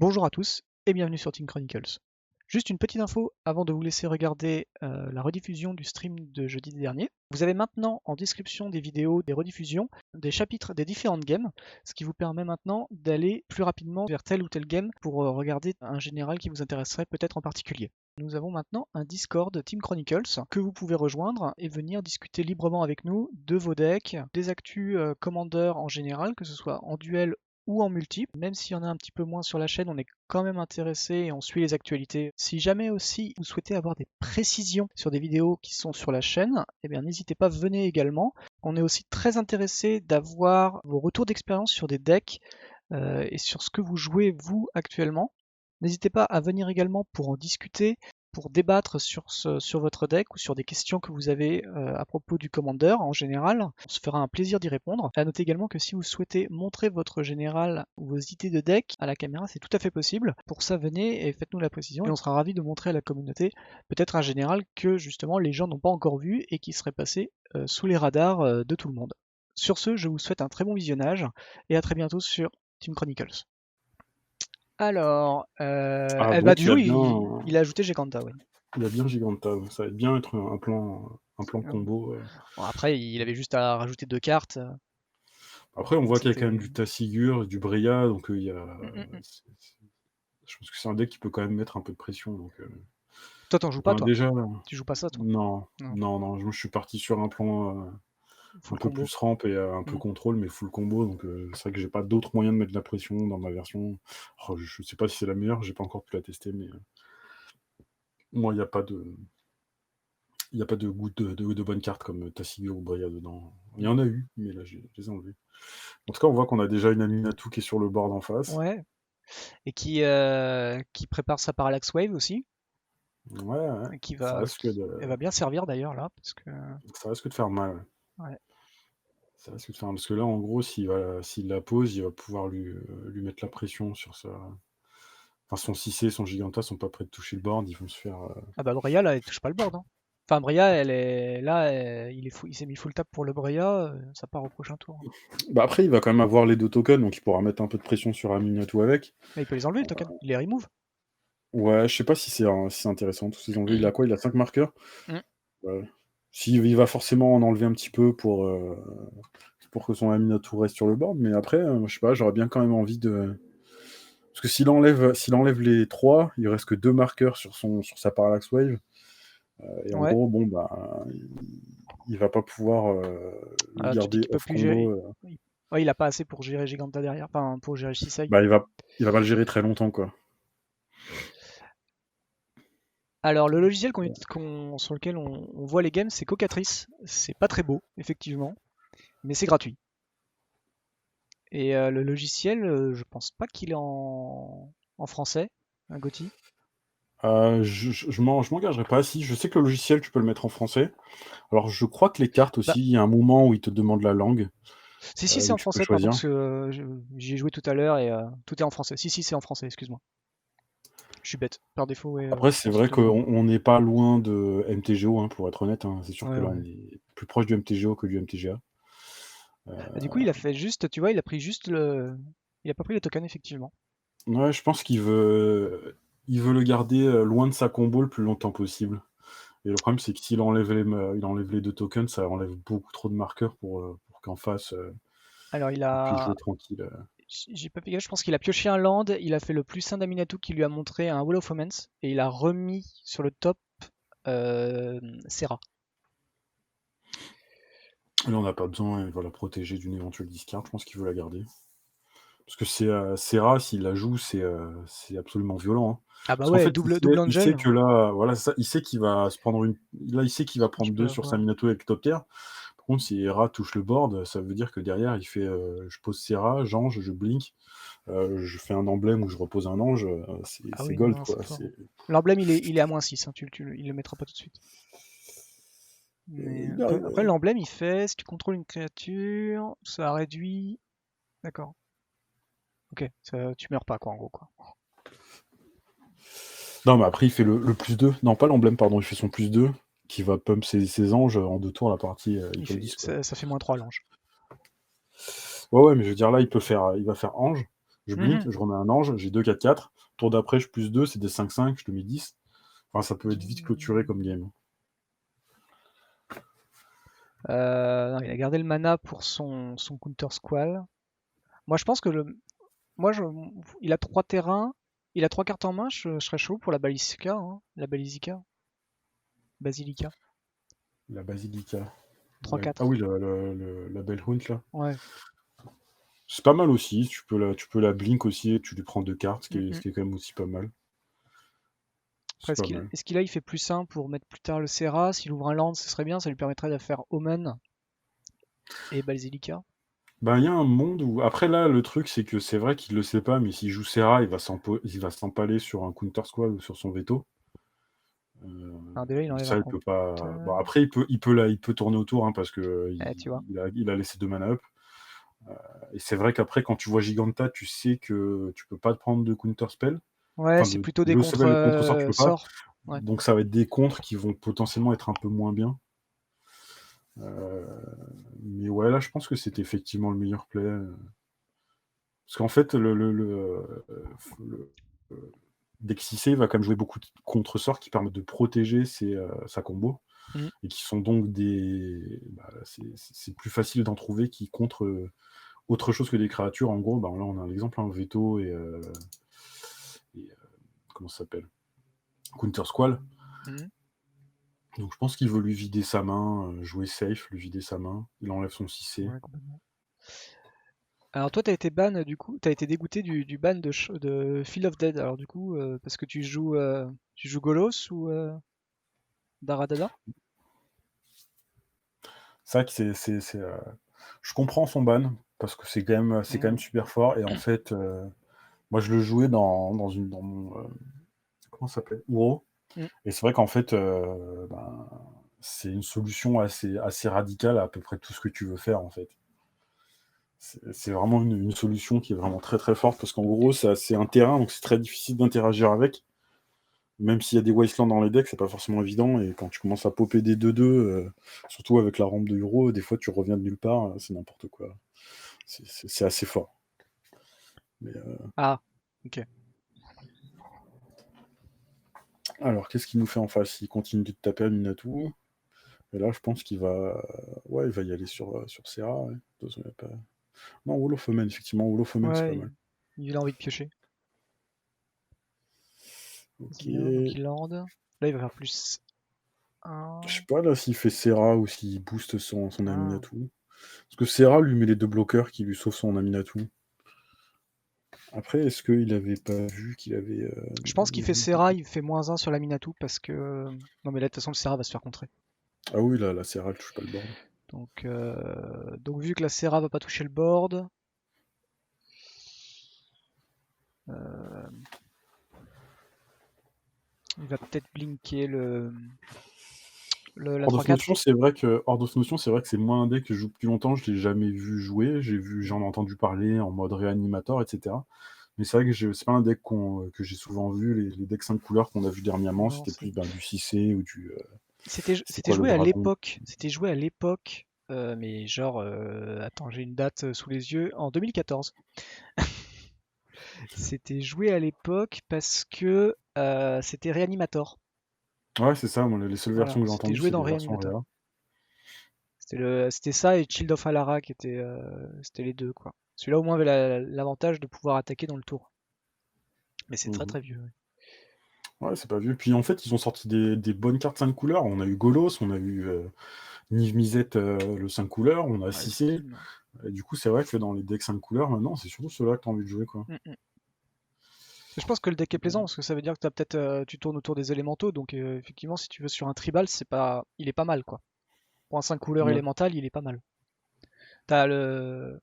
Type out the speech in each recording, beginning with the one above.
Bonjour à tous et bienvenue sur Team Chronicles. Juste une petite info avant de vous laisser regarder la rediffusion du stream de jeudi dernier. Vous avez maintenant en description des vidéos, des rediffusions, des chapitres des différentes games, ce qui vous permet maintenant d'aller plus rapidement vers telle ou telle game pour regarder un général qui vous intéresserait peut-être en particulier. Nous avons maintenant un Discord Team Chronicles que vous pouvez rejoindre et venir discuter librement avec nous de vos decks, des actus Commander en général, que ce soit en duel ou en multi. Même s'il y en a un petit peu moins sur la chaîne, on est quand même intéressé et on suit les actualités. Si jamais aussi vous souhaitez avoir des précisions sur des vidéos qui sont sur la chaîne, eh bien n'hésitez pas, venez également. On est aussi très intéressé d'avoir vos retours d'expérience sur des decks et sur ce que vous jouez vous actuellement. N'hésitez pas à venir également pour en discuter, pour débattre sur votre deck ou sur des questions que vous avez à propos du Commander en général. On se fera un plaisir d'y répondre. À noter également que si vous souhaitez montrer votre général ou vos idées de deck à la caméra, c'est tout à fait possible. Pour ça, venez et faites-nous la précision et on sera ravis de montrer à la communauté peut-être un général que justement les gens n'ont pas encore vu et qui serait passé sous les radars de tout le monde. Sur ce, je vous souhaite un très bon visionnage et à très bientôt sur Team Chronicles. Alors, Ah bah, donc du coup, il a ajouté Giganta, oui. il a bien Giganta, ça va bien être un plan Ouais. combo. Bon, après, il avait juste à rajouter 2 cartes. Après, on Donc voit qu'il y a quand même c'était. du Tassigur, du Breya, donc il y a. Mm. Je pense que c'est un deck qui peut quand même mettre un peu de pression. Toi, t'en joues Donc pas, on a toi? déjà. Tu joues pas ça, toi? Non, Non, non, non, je suis parti sur un plan un full peu combo. plus rampe et un peu Mm. contrôle, mais full combo. Donc c'est vrai que j'ai pas d'autre moyen de mettre de la pression dans ma version. Oh, je sais pas si c'est la meilleure, j'ai pas encore pu la tester, mais moi, il n'y a pas de. Il n'y a pas de goût de bonnes cartes comme Tassigur ou Breya dedans. Il y en a eu, mais là, je les ai enlevés. En tout cas, on voit qu'on a déjà une Aminatou qui est sur le board en face. Ouais. Et qui prépare sa Parallax Wave aussi. Ouais, ouais. Et qui Ça va, risque elle va bien servir d'ailleurs là, parce que. ça risque de faire mal. Ouais. Ouais. Ça risque de faire mal. Parce que là, en gros, s'il la pose, il va pouvoir lui mettre la pression sur sa. Enfin, son 6C, son Giganta sont pas prêts de toucher le board. Ils vont se faire. Ah bah Breya là, elle touche pas le board, hein. Enfin Breya, elle est là, il s'est mis full tap pour le Breya, ça part au prochain tour. Bah, après, il va quand même avoir les 2 tokens, donc il pourra mettre un peu de pression sur Aminatou avec. Mais il peut les enlever les tokens, il les remove. Ouais, je sais pas si c'est intéressant. Tous ces enlever. Il a quoi? Il a 5 marqueurs. Mm. Ouais. Il va forcément en enlever un petit peu pour que son Aminatou reste sur le board, mais après, je sais pas, j'aurais bien quand même envie de. Parce que s'il enlève les 3, il reste que 2 marqueurs sur sa Parallax Wave. Et en Ouais. gros, bon, bah, il va pas pouvoir le Tu dis garder qu'il peut off plus gérer. combo. Ouais, il a pas assez pour gérer Giganta derrière, enfin pour gérer Shisei. Bah, il va pas le gérer très longtemps, quoi. Alors le logiciel sur lequel on voit les games, c'est Cocatrice. C'est pas très beau, effectivement, mais c'est gratuit. Et le logiciel, je pense pas qu'il est en français, un Gotti. Je m'engagerai pas. Si, je sais que le logiciel, tu peux le mettre en français. Alors, je crois que les cartes Bah, aussi, il y a un moment où il te demande la langue, si c'est où en tu peux français, pardon, choisir. parce que j'y ai joué tout à l'heure et tout est en français. Si c'est en français, excuse-moi. Je suis bête. Par défaut, ouais, Après, je c'est pense vrai que. qu'on n'est pas loin de MTGO, hein, pour être honnête. Hein. C'est sûr Ouais, que là, ouais. on est plus proche du MTGO que du MTGA. Bah, du coup, il a fait juste, tu vois, il a pris juste le. Il a pas pris les tokens, effectivement. Ouais, je pense qu'il veut le garder loin de sa combo le plus longtemps possible. Et le problème, c'est que s'il enlève les 2 tokens, ça enlève beaucoup trop de marqueurs pour qu'en face, Alors, il puisse jouer tranquille. j'ai pas fait gaffe, je pense qu'il a pioché un land, il a fait le plus 1 d'Aminatou qui lui a montré un Wall of Omens, et il a remis sur le top Serra. Là, on n'a pas besoin, il va la protéger d'une éventuelle discard. Je pense qu'il veut la garder. Parce que Serra, s'il la joue, c'est absolument violent. Hein. Ah bah Parce qu'en ouais, fait, double il sait Angel. que là, voilà, ça, il sait qu'il va se prendre une. Là, il sait qu'il va Tu prendre peux 2 sur sa avoir. Minato avec Top Tier. Par contre, si Hera touche le board, ça veut dire que derrière, il fait je pose Serra, j'ange, je blink, je fais un emblème où je repose un ange, Ah c'est oui, gold, non, c'est quoi. fort. L'emblème, il est à -6, hein, il le mettra pas tout de suite. Mais après, l'emblème, il fait, si tu contrôles une créature, ça réduit. D'accord. Ok, tu meurs pas, quoi, en gros, quoi. Non, mais après, il fait le +2. Non, pas l'emblème, pardon, il fait son +2, qui va pump ses anges en 2 tours, la partie, il peut le 10, quoi. Ça fait -3 l'ange. Ouais, ouais, mais je veux dire, là, il va faire ange. Je blink, Mhm. je remets un ange, j'ai 2 4-4. Tour d'après, je plus 2, c'est des 5-5, je te mets 10. Enfin, ça peut être vite clôturé comme game. Non, il a gardé le mana pour son Counter Squall. Moi, je pense que moi, il a 3 terrains, il a 3 cartes en main, je serais chaud pour la Balisika, hein, la Balisica, Basilica, La Basilica. Ah 3-4. oui, la Belle Hunt, là. Ouais. C'est pas mal aussi, tu peux la blink aussi, et tu lui prends 2 cartes, ce qui Mm, est, ce mm. qui est quand même aussi pas mal. Après, C'est pas mal. est-ce qu'il a, il fait plus simple pour mettre plus tard le Serra? S'il ouvre un land, ce serait bien, ça lui permettrait de faire Omen et Basilica. Ben, il y a un monde où. Après, là, le truc, c'est que c'est vrai qu'il le sait pas, mais s'il joue Serra, il va s'empaler sur un Counter Squad ou sur son veto. Euh, Alors déjà, il et enlève un ça, il peut pas. Bon, compteur. après, il peut tourner autour, hein, parce que Tu vois. il a laissé 2 mana up. Et c'est vrai qu'après, quand tu vois Giganta, tu sais que tu peux pas te prendre de counter spell. Ouais, Enfin, c'est plutôt des le spell, le contre-sort, tu peux pas. sorts. Ouais. Donc, ça va être des contres qui vont potentiellement être un peu moins bien. Euh, mais ouais, là, je pense que c'était effectivement le meilleur play. Parce qu'en fait, le deck 6 va quand même jouer beaucoup de contre-sorts qui permettent de protéger sa combo. Mm. Et qui sont donc des. Bah, c'est plus facile d'en trouver qui contre autre chose que des créatures. En gros, bah, là, on a un exemple, un veto et comment ça s'appelle? Counter Squall. Mm. Donc je pense qu'il veut lui vider sa main, jouer safe, lui vider sa main. Il enlève son 6C. Ouais, complètement. Alors toi, t'as été ban, du coup, t'as été dégoûté du ban de Field of Dead. Alors du coup, parce que tu joues Golos ou Daradada? C'est vrai que je comprends son ban, parce que c'est quand même Mm. super fort. Et en fait, moi je le jouais dans mon. Comment ça s'appelle? Uro. Mm. Et c'est vrai qu'en fait, ben, c'est une solution assez radicale à peu près tout ce que tu veux faire, en fait. C'est vraiment une solution qui est vraiment très très forte, parce qu'en gros, c'est un terrain, donc c'est très difficile d'interagir avec. Même s'il y a des wastelands dans les decks, c'est pas forcément évident. Et quand tu commences à popper des 2-2, surtout avec la rampe de Euro, des fois tu reviens de nulle part, c'est n'importe quoi. C'est assez fort. Mais, Ah, ok. alors, qu'est-ce qu'il nous fait en face? Il continue de taper à Minatou. Et là, je pense qu'il va. Ouais, il va y aller sur Serra. Ouais. De toute façon, il y a pas. Non, Wall of Omen, effectivement, Wall of Omen, c'est pas Ouais, mal. il a envie de piocher. C'est Ok. bien, donc Je il land. Là, il va faire plus sais 1. pas là s'il fait Serra ou s'il booste son Ah. Aminatou. Parce que Serra lui met les 2 bloqueurs qui lui sauvent son Aminatou. Après, est-ce qu'il avait pas vu qu'il avait Je pense qu'il fait vu. Serra, il fait -1 sur la Minatou parce que. Non, mais là, de toute façon, le Serra va se faire contrer. Ah oui, là, la Serra, elle touche pas le board. Donc vu que la Serra va pas toucher le board, euh, il va peut-être blinker la Hors of 3-4. Motion, c'est vrai que c'est moins un deck que je joue depuis longtemps. Je l'ai jamais vu jouer. J'en ai entendu parler en mode réanimateur, etc. Mais c'est vrai que c'est pas un deck que j'ai souvent vu. Les decks 5 couleurs qu'on a vu dernièrement, Non, c'était plus du 6C ou du. C'était c'était quoi le joué à dragon? l'époque. C'était joué à l'époque. Mais genre, attends, j'ai une date sous les yeux. En 2014. C'était joué à l'époque parce que c'était Reanimator. Ouais, c'est ça. Moi, les seules Voilà, versions que j'ai c'était entendues, joué c'est dans des versions Reanimator. réa. C'était ça et Child of Alara qui étaient, c'était les deux quoi. Celui-là au moins avait l'avantage de pouvoir attaquer dans le tour. Mais c'est très Mhm. très vieux. Ouais. Ouais, c'est pas vieux. Puis en fait, ils ont sorti des bonnes cartes 5 couleurs. On a eu Golos, on a eu Niv Mizzet, le 5 couleurs, on a Ouais, 6C. Dim. Et du coup, c'est vrai que dans les decks 5 couleurs, maintenant, c'est surtout ceux-là que t'as envie de jouer, quoi. Mm, mm. Je pense que le deck est plaisant parce que ça veut dire que tu tournes autour des élémentaux. Donc effectivement, si tu veux sur un tribal, il est pas mal quoi. Pour un 5 couleurs Ouais. élémental, il est pas mal. T'as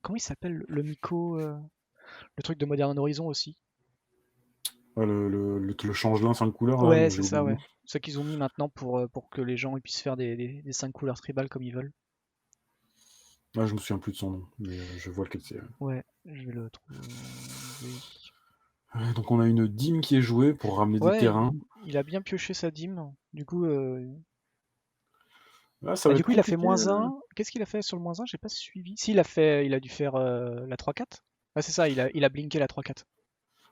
comment il s'appelle le Miko, le truc de Modern Horizon aussi. Ouais, le changelin 5 couleurs, là, Ouais, dont j'ai c'est oublié ça, le nom. ouais. Ce qu'ils ont mis maintenant pour que les gens ils puissent faire des 5 couleurs tribal comme ils veulent. Là, je me souviens plus de son nom, mais je vois lequel c'est. Ouais, je vais le trouver. Ouais, donc on a une dîme qui est jouée pour ramener des Ouais, terrains. il a bien pioché sa dîme. Là, ça va Du être coup, il a fait compliqué. -1. Qu'est-ce qu'il a fait sur le -1? J'ai pas suivi. Si, il a dû faire la 3-4. Ah, c'est ça, il a blinké la 3-4.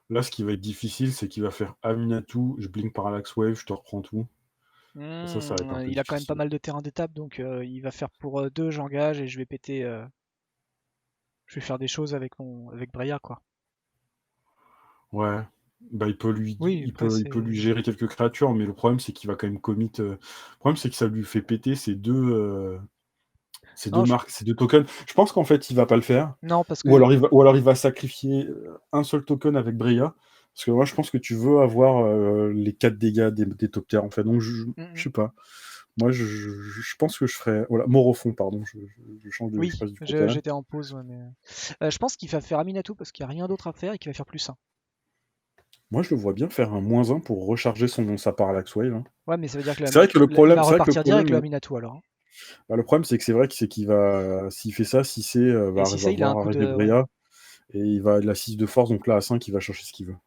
Là, ce qui va être difficile, c'est qu'il va faire Aminatou, je blink Parallax Wave, je te reprends tout. Et ça va être un peu Il a quand même pas difficile. mal de terrain d'étape, donc il va faire pour 2, j'engage, et je vais péter. Je vais faire des choses avec Breya, quoi. Ouais. Bah, Oui, après, il peut lui c'est. gérer quelques créatures, mais le problème, c'est qu'il va quand même commit. Le problème, c'est que ça lui fait péter ces deux Non, marques, ces deux tokens. Je pense qu'en fait, il va pas le faire. non, parce Ou que. alors il va sacrifier un seul token avec Breya. Parce que moi, je pense que tu veux avoir les 4 dégâts des top tiers, en fait. Donc, je sais pas. Moi, je pense que je ferais. Voilà, Morofond, pardon. Je change de. Je Oui, passe du coq à l'âne. j'étais en pause, ouais, mais. Je pense qu'il va faire Aminatou parce qu'il n'y a rien d'autre à faire et qu'il va faire plus 1. Moi, je le vois bien faire un -1 pour recharger sa Parallax Wave, hein. Ouais, mais ça veut dire que il va C'est vrai que le repartir direct le problème, Aminatou alors, hein. bah, le problème, c'est que c'est qu'il va, s'il fait ça, Cissé Et va si va ça, il a un voir coup arriver de. Ouais. Breya et il va de la 6 de force, donc là à 5, il va chercher ce qu'il veut.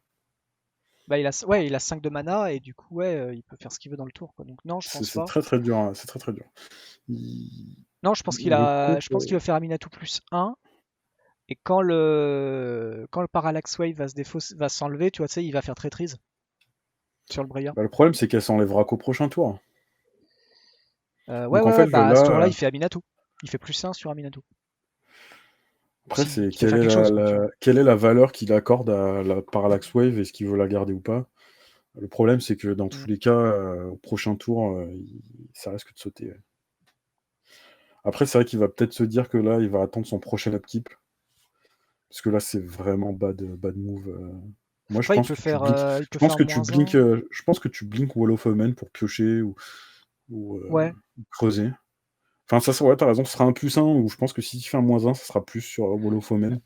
Bah, ouais, il a 5 de mana et du coup, ouais, il peut faire ce qu'il veut dans le tour, quoi. Donc, non, je pense C'est pas. très très dur, hein, c'est très très dur. Il- Non, je pense Le je couple, pense qu'il va faire Aminatou plus 1. Et quand le Parallax Wave va s'enlever, tu vois, tu sais, il va faire traîtrise sur le Breya. bah, le problème, c'est qu'elle s'enlèvera qu'au prochain tour. Ouais, Donc en ouais, fait, ouais, bah à ce tour-là, il fait Aminatou. Il fait plus 1 sur Aminatou. après, c'est Qui va faire quelque chose, quoi, tu vois. quelle est la valeur qu'il accorde à la Parallax Wave, est-ce qu'il veut la garder ou pas? Le problème, c'est que dans Mm. tous les cas, au prochain tour, ça risque de sauter. Ouais. Après, c'est vrai qu'il va peut-être se dire que là, il va attendre son prochain upkeep. Parce que là, c'est vraiment bad move. Moi, je Après, pense que tu blink. il peut Je pense faire que tu moins blink. un. Je pense que tu blink Wall of Omen pour piocher Ouais, ou creuser. Enfin, ça, ouais, t'as raison. Ce sera un +1 ou je pense que si tu fais un -1, ça sera plus sur Wall of Omen.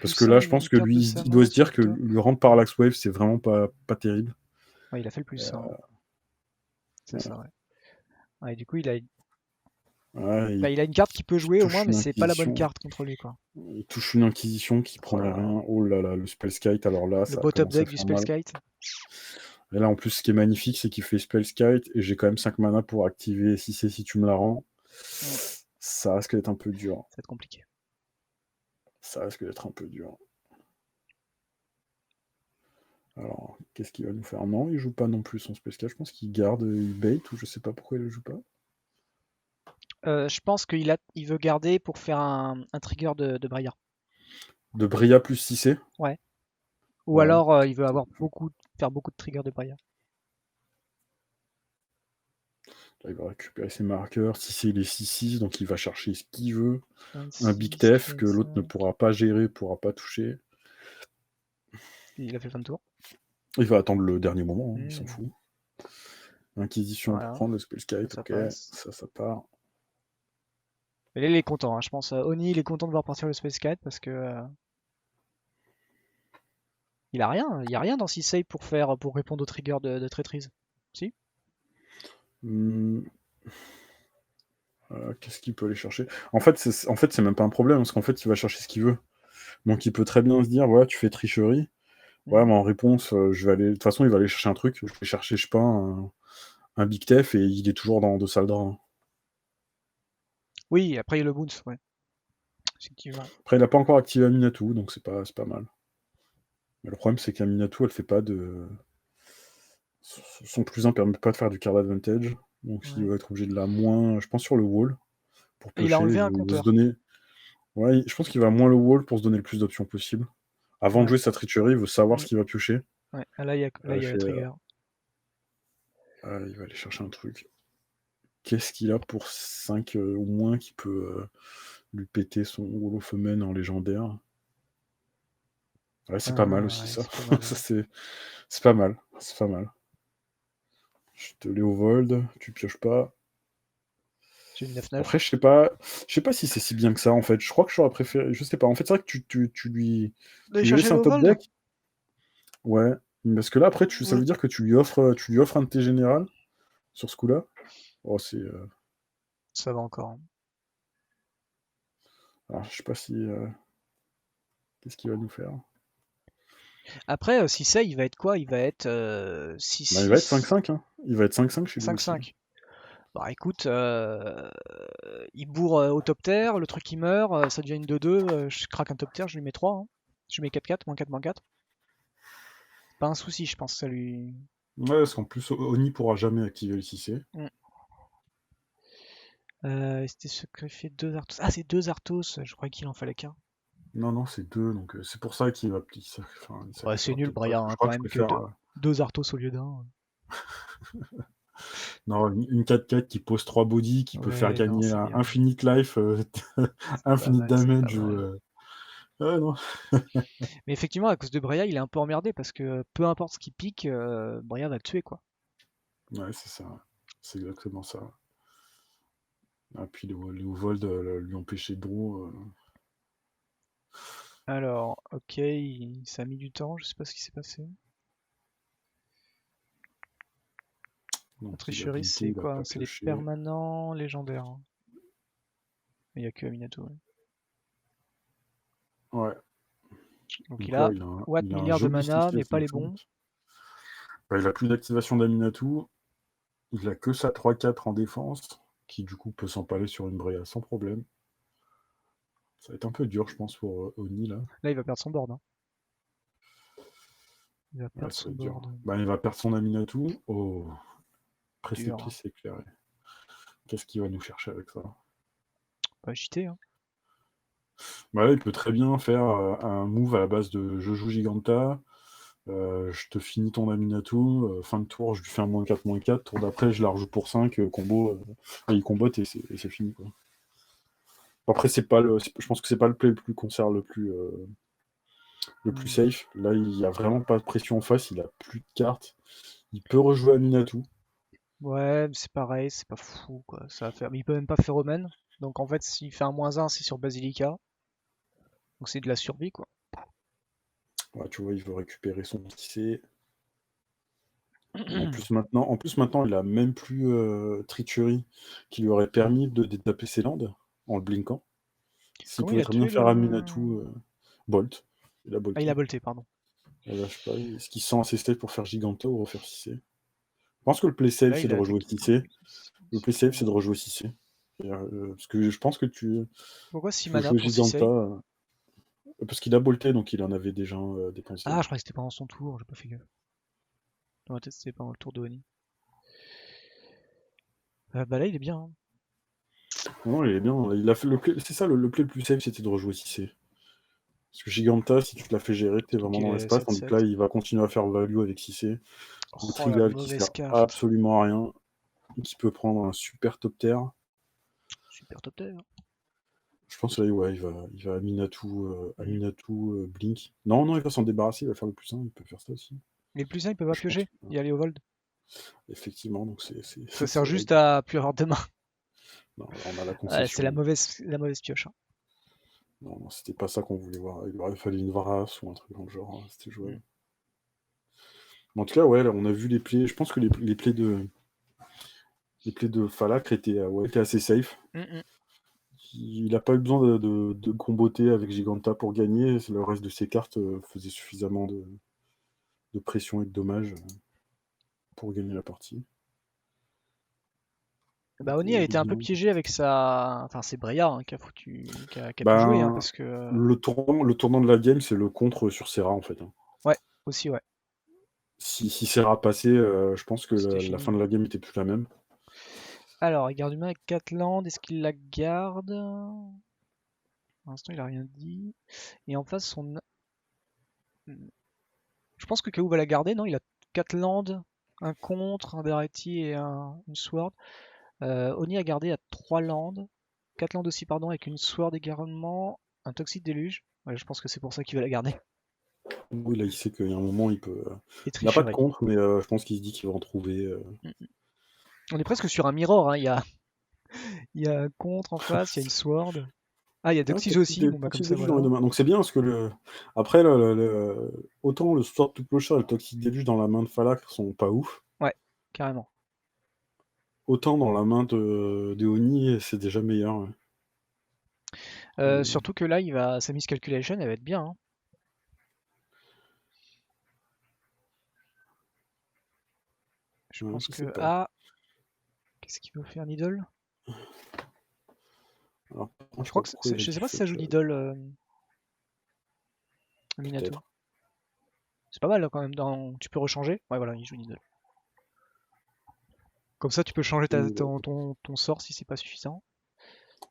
Parce que plus là, un, je il a pense une que carte lui, de sa il doit main se sur dire le que top. lui rendre Ouais, Parallax Wave, c'est vraiment pas terrible. ouais, il a fait le plus 1. C'est Ouais, ça, ouais. Ouais, du coup, ouais, bah, il a une carte qui peut il jouer au moins, touche mais une c'est pas la bonne Inquisition. carte contre lui, quoi. Il touche une Inquisition qui Oh prendrait là là. rien. Oh là là, le Spellskite, alors là, Le ça a bottom commencé à deck du faire mal. Spellskite. Et là, en plus, ce qui est magnifique, c'est qu'il fait Spellskite et j'ai quand même 5 mana pour activer si c'est si tu me la rends. Mm. Ça risque d'être un peu dur. Ça va être compliqué. Ça risque d'être un peu dur. Alors, qu'est-ce qu'il va nous faire? Non, il joue pas non plus son Spellskite. Je pense qu'il garde, il bait ou je sais pas pourquoi il le joue pas. Je pense il veut garder pour faire un trigger de Breya. De Bria plus 6C. Ouais. Ou Ouais. alors il veut faire beaucoup de triggers de Breya. Là, il va récupérer ses marqueurs. 6C, il est 6-6, donc il va chercher ce qu'il veut. Un Big 26, Tef que l'autre ne 35. pourra pas gérer, pourra pas toucher. Il a fait 20 tours. Il va attendre le dernier moment, hein, il s'en Mm. fout. Inquisition pour Voilà, prendre le Spellskite, ça ok. passe. Ça part. Et là, il est content, hein. Je pense Oni, il est content de voir partir le Space Cat parce que il a rien. Il y a rien dans Sisei pour répondre aux triggers de traîtrise. Si? Hmm, qu'est-ce qu'il peut aller chercher? En fait, c'est même pas un problème, parce qu'en fait, il va chercher ce qu'il veut. Donc il peut très bien se dire, voilà, tu fais tricherie. Ouais, Mm. mais en réponse, je vais aller. De toute façon, il va aller chercher un truc. Je vais chercher, je sais pas, un Big Tef et il est toujours dans de sales draps, hein. Oui, après il y a le Boons, ouais. Effectivement. Après, il a pas encore activé Aminatou, donc c'est pas mal. Mais le problème, c'est qu'Aminatou, elle fait pas de. Son +1 permet pas de faire du card advantage. Donc il Ouais. va être obligé de la moins, je pense, sur le wall pour Et il a piocher. enlevé un Il veut se compteur. donner. Ouais, je pense qu'il va moins le wall pour se donner le plus d'options possible. Avant de Ouais. jouer sa tricherie, il veut savoir Mm. ce qu'il va piocher. Ouais. Ah, là, il y a le trigger. Il va aller chercher un truc. Qu'est-ce qu'il a pour 5 ou moins qui peut lui péter son Wall of Omen en légendaire? Ouais, c'est pas mal aussi Ouais, ça. c'est pas mal. Ça c'est pas mal. C'est pas mal. Je te Léovold, tu pioches pas. J'ai une 9-9. Après, je sais pas si c'est si bien que ça en fait. Je crois que j'aurais préféré. Je sais pas. En fait, c'est vrai que D'aller tu lui chercher laisses le un top Vold? deck. Ouais. Parce que là, après, ça Ouais. veut dire que tu lui offres un de tes général sur ce coup-là. Oh, c'est. Ça va encore, hein. Alors, je sais pas si. Qu'est-ce qu'il va nous faire? Après, Sisei, il va être quoi? Il va être Bah, il va être 6-6, 5-5, hein. Il va être 5-5 chez lui aussi, hein. 5-5. Bah écoute, il bourre au top tier, le truc il meurt, ça devient une 2-2, je craque un top tier, je lui mets 3, hein. Je mets 4-4, -4, -4. Pas un souci, je pense, ça lui... Ouais, parce qu'en plus, Oni pourra jamais activer le 6C. Mm. C'était sacrifié 2 Arthos. Ah, c'est 2 Arthos, je croyais qu'il en fallait qu'un. Non, non, c'est 2, donc c'est pour ça qu'il va. Enfin, il Ouais, c'est sacrifiera nul, peut-être pas. Breya, Je hein, crois quand que je même, que préfère. 2 Arthos au lieu d'un. Non, une 4-4 qui pose 3 body, qui peut faire Ouais, non, gagner c'est un bien. Infinite Life, C'est pas Infinite mal, c'est pas Damage ou. mal. Ouais, non. Mais effectivement, à cause de Breya, il est un peu emmerdé parce que peu importe ce qu'il pique, Breya va le tuer, quoi. Ouais, c'est ça. C'est exactement ça. Ah, puis le Vold lui empêcher de draw. Alors, ok, ça a mis du temps, je sais pas ce qui s'est passé. La Donc il a tricherie, blinké, c'est il a quoi? pas C'est les pioché. permanents légendaires, hein. Il n'y a que Aminato, ouais. Ouais. Donc il Donc là, a Watt il a un milliard de joli mana, mais pas les 6-50. bons. Bah, il a plus d'activation d'Aminatu. Il a que sa 3-4 en défense, qui du coup peut s'empaler sur une Breya sans problème. Ça va être un peu dur, je pense, pour Oni là. Là, il va perdre son board, hein. Il va Ouais, perdre ça son va être dur. board. Bah, il va perdre son Aminatou. Oh, Dur, hein. précipice éclairé. Qu'est-ce qu'il va nous chercher avec ça? Pas agité, hein. Bah là, il peut très bien faire un move à la base de je joue Giganta, je te finis ton Aminatou, fin de tour, je lui fais un -4/-4, tour d'après, je la rejoue pour 5, combo, il combote et c'est fini, quoi. Après, je pense que c'est pas le play le plus concert, le plus Hmm. safe. Là, il n'y a vraiment pas de pression en face, il a plus de cartes. Il peut rejouer Aminatou. Ouais, mais c'est pareil, c'est pas fou, quoi. Ça va faire... Mais il peut même pas faire Omen. Donc en fait, s'il fait un -1, c'est sur Basilica. Donc c'est de la survie, quoi. Ouais, tu vois, il veut récupérer son PC. En plus maintenant, il a même plus Trichery qui lui aurait permis de détaper ses landes en le blinkant. S'il Comment il pouvait a très bien tué faire le... Aminatou, Bolt. Il a Ah, il a bolté. bolté, pardon. Je sais pas, est-ce qu'il sent assez safe pour faire Giganta ou refaire 6C? Je pense que le play Et safe, là, c'est il de a rejouer attaqué. 6C. Le play safe, c'est de Ouais. rejouer 6C. Parce que je pense que Pourquoi 6 tu veux mana jouer pour 6 Giganta. save? Parce qu'il a bolté, donc il en avait déjà Ah, dépensé. je croyais que c'était pendant son tour, j'ai pas fait gaffe. Dans ma tête, c'était pendant le tour de Oni. Bah là, il est bien, hein. Non, il est bien. Il a fait c'est ça, le play le plus safe, c'était de rejouer 6C. Parce que Giganta, si tu te la fais gérer, t'es Surtout vraiment qu'il dans est l'espace, tandis que là, 7-7. il va continuer à faire value avec 6C. Le Oh, la Trigal qui sert mauvaise carte. absolument à rien, qui peut prendre un super top tier. Super top tier. Je pense que là, ouais, il va Mm. Blink. Non, non, il va s'en débarrasser, il va faire le +1, il peut faire ça aussi. Mais le +1, il peut pas Je pense piocher. que, Y aller au Vold. effectivement, donc Ça c'est sert vrai. juste à plus avoir de main. Non, là, on a la Ouais, c'est la concession. mauvaise pioche, hein. Non, non, c'était pas ça qu'on voulait voir. Il aurait fallu une Varas ou un truc dans le genre, c'était Mm. jouable. Mais en tout cas, ouais, là, on a vu les plays. Je pense que les plays de Falak étaient assez safe. Mm, mm. Il n'a pas eu besoin de comboter avec Giganta pour gagner. Le reste de ses cartes faisait suffisamment de pression et de dommages pour gagner la partie. Bah, Oni a Il est été un peu bien. piégé avec sa. Enfin, c'est Breya, hein, qui a tout joué, hein, Ben, parce que. le tournant de la game, c'est le contre sur Serra, en fait, hein. Ouais, aussi, ouais. Si Serra passait, je pense que C'était la fini, fin de ouais. la game était plus la même. Alors, il garde humain avec 4 landes. Est-ce qu'il la garde? Pour l'instant, il a rien dit. Et en face, je pense que KO va la garder, non? Il a 4 landes, un contre, un Daretti et une sword. Oni a gardé à 3 landes. 4 landes aussi, pardon, avec une sword également. Un toxic déluge. Ouais, je pense que c'est pour ça qu'il va la garder. Oui, là, il sait qu'il y a un moment, il peut. Et Il n'a pas de tricherie. contre, mais je pense qu'il se dit qu'il va en trouver. Mm, mm. On est presque sur un mirror, hein. Il y a un contre en face, il y a une sword. Ah, il y a Ah, Toxic aussi. Bon, bah, comme toxic ça, déluge dans les voilà. deux mains. Donc c'est bien parce que après, autant le Sword to Clochard et le toxic déluge dans la main de Falak sont pas ouf, Ouais, carrément. autant dans la main de Oni, c'est déjà meilleur, ouais. Surtout que là, sa miscalculation, elle va être bien, hein. Je pense Je sais que... pas. Ah, qu'est-ce qu'il veut faire, Needle? Alors, je Je sais crois pas que... pourquoi il a Je dit sais pas si ça fuck. joue Needle. Minato. peut-être. C'est pas mal là, quand même. Tu peux rechanger. Ouais, voilà, il joue Needle. Comme ça, tu peux changer ton sort si c'est pas suffisant.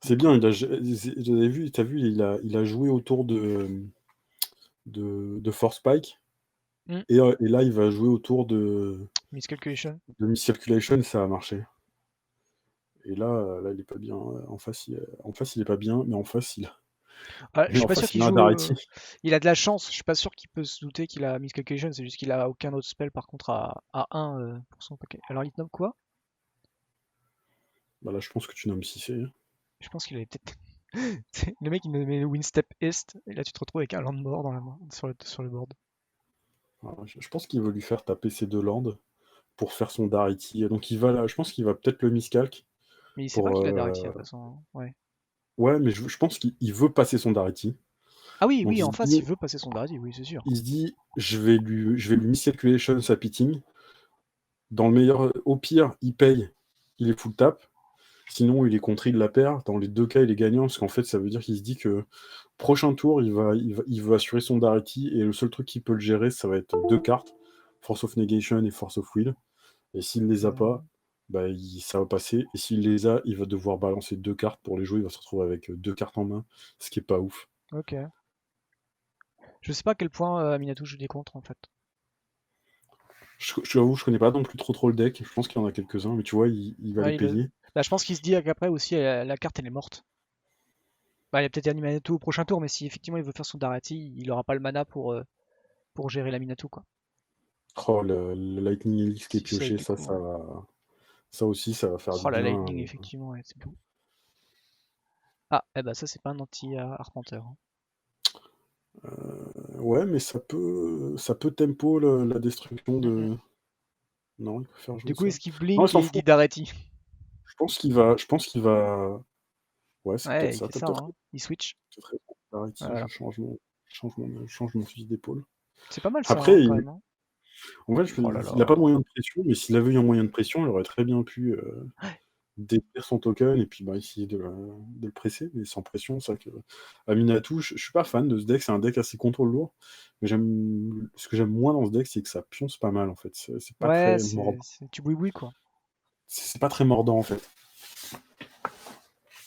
C'est bien, j'avais vu, t'as vu, il a joué autour de Force Spike, Hmm. et là, il va jouer autour de Miscalculation. Miscalculation, ça a marché. Et là, il est pas bien. En face, il est pas bien, mais en face, Ah, je suis en pas sûr face, il qu'il a un joue. Darity. Il a de la chance. Je suis pas sûr qu'il peut se douter qu'il a Miscalculation. C'est juste qu'il a aucun autre spell par contre à 1 pour son paquet. Alors il te nomme quoi? Bah là, je pense que tu nommes Cissé. Je pense qu'il avait peut-être. Le mec il me met Windstep East. Et là tu te retrouves avec un Landmore dans la main, sur le board. Voilà, je pense qu'il veut lui faire taper ses 2 landes pour faire son Darity. Donc il va là, je pense qu'il va peut-être le miscalc Mais il sait pas pour. qu'il a Darity de toute façon, hein. Ouais. Ouais, mais je pense qu'il veut passer son Darity. Ah oui, Donc oui, en face il veut passer son Darity, oui, c'est sûr. il se dit, je vais lui miscalculation sa pitting. Dans le meilleur, au pire, il paye, il est full tap. Sinon, il est contre, il la perd. Dans les 2 cas, il est gagnant, parce qu'en fait, ça veut dire qu'il se dit que prochain tour, il veut assurer son Darity, et le seul truc qui peut le gérer, ça va être 2 cartes, Force of Negation et Force of Will. Et s'il les a pas, bah, ça va passer. Et s'il les a, il va devoir balancer 2 cartes pour les jouer. Il va se retrouver avec 2 cartes en main, ce qui est pas ouf. Ok. Je sais pas à quel point Minato joue des contres en fait. Je t'avoue, je connais pas non plus trop le deck. Je pense qu'il y en a quelques-uns, mais tu vois, il va les Ouais, payer. bah, je pense qu'il se dit qu'après aussi la carte elle est morte. Bah, il a peut-être animé Minato au prochain tour, mais si effectivement il veut faire son Darati, il aura pas le mana pour gérer la Minato quoi. Oh, le Lightning Helix qui est Si c'est pioché, du coup. ça aussi, ça va faire Oh du la bien. Lightning effectivement, ouais, c'est beau. Ah, eh bah ça c'est pas un anti-arpenteur, hein. Ouais, mais ça peut tempo la destruction Mm, mm. de. Non, il peut faire jouer Du coup ça. est-ce qu'il Non, il blink s'en et il dit fout. Darati? Je pense qu'il va. Ouais, c'est peut-être Ouais, il ça. fait T'as ça, peut-être hein. Il switch. raison. Arrêtez, Voilà. je change mon fusil d'épaule. C'est pas mal ça, Après, hein, quand même, hein. en vrai, Oh là il n'a là. pas de moyen de pression, mais s'il avait eu un moyen de pression, il aurait très bien pu détruire son token et puis bah, essayer de le presser, mais sans pression. C'est vrai que Aminatou, je suis pas fan de ce deck, c'est un deck assez contrôle lourd, mais ce que j'aime moins dans ce deck, c'est que ça pionce pas mal en fait. C'est pas Ouais, très mordant. c'est du boui-boui quoi. C'est pas très mordant en fait.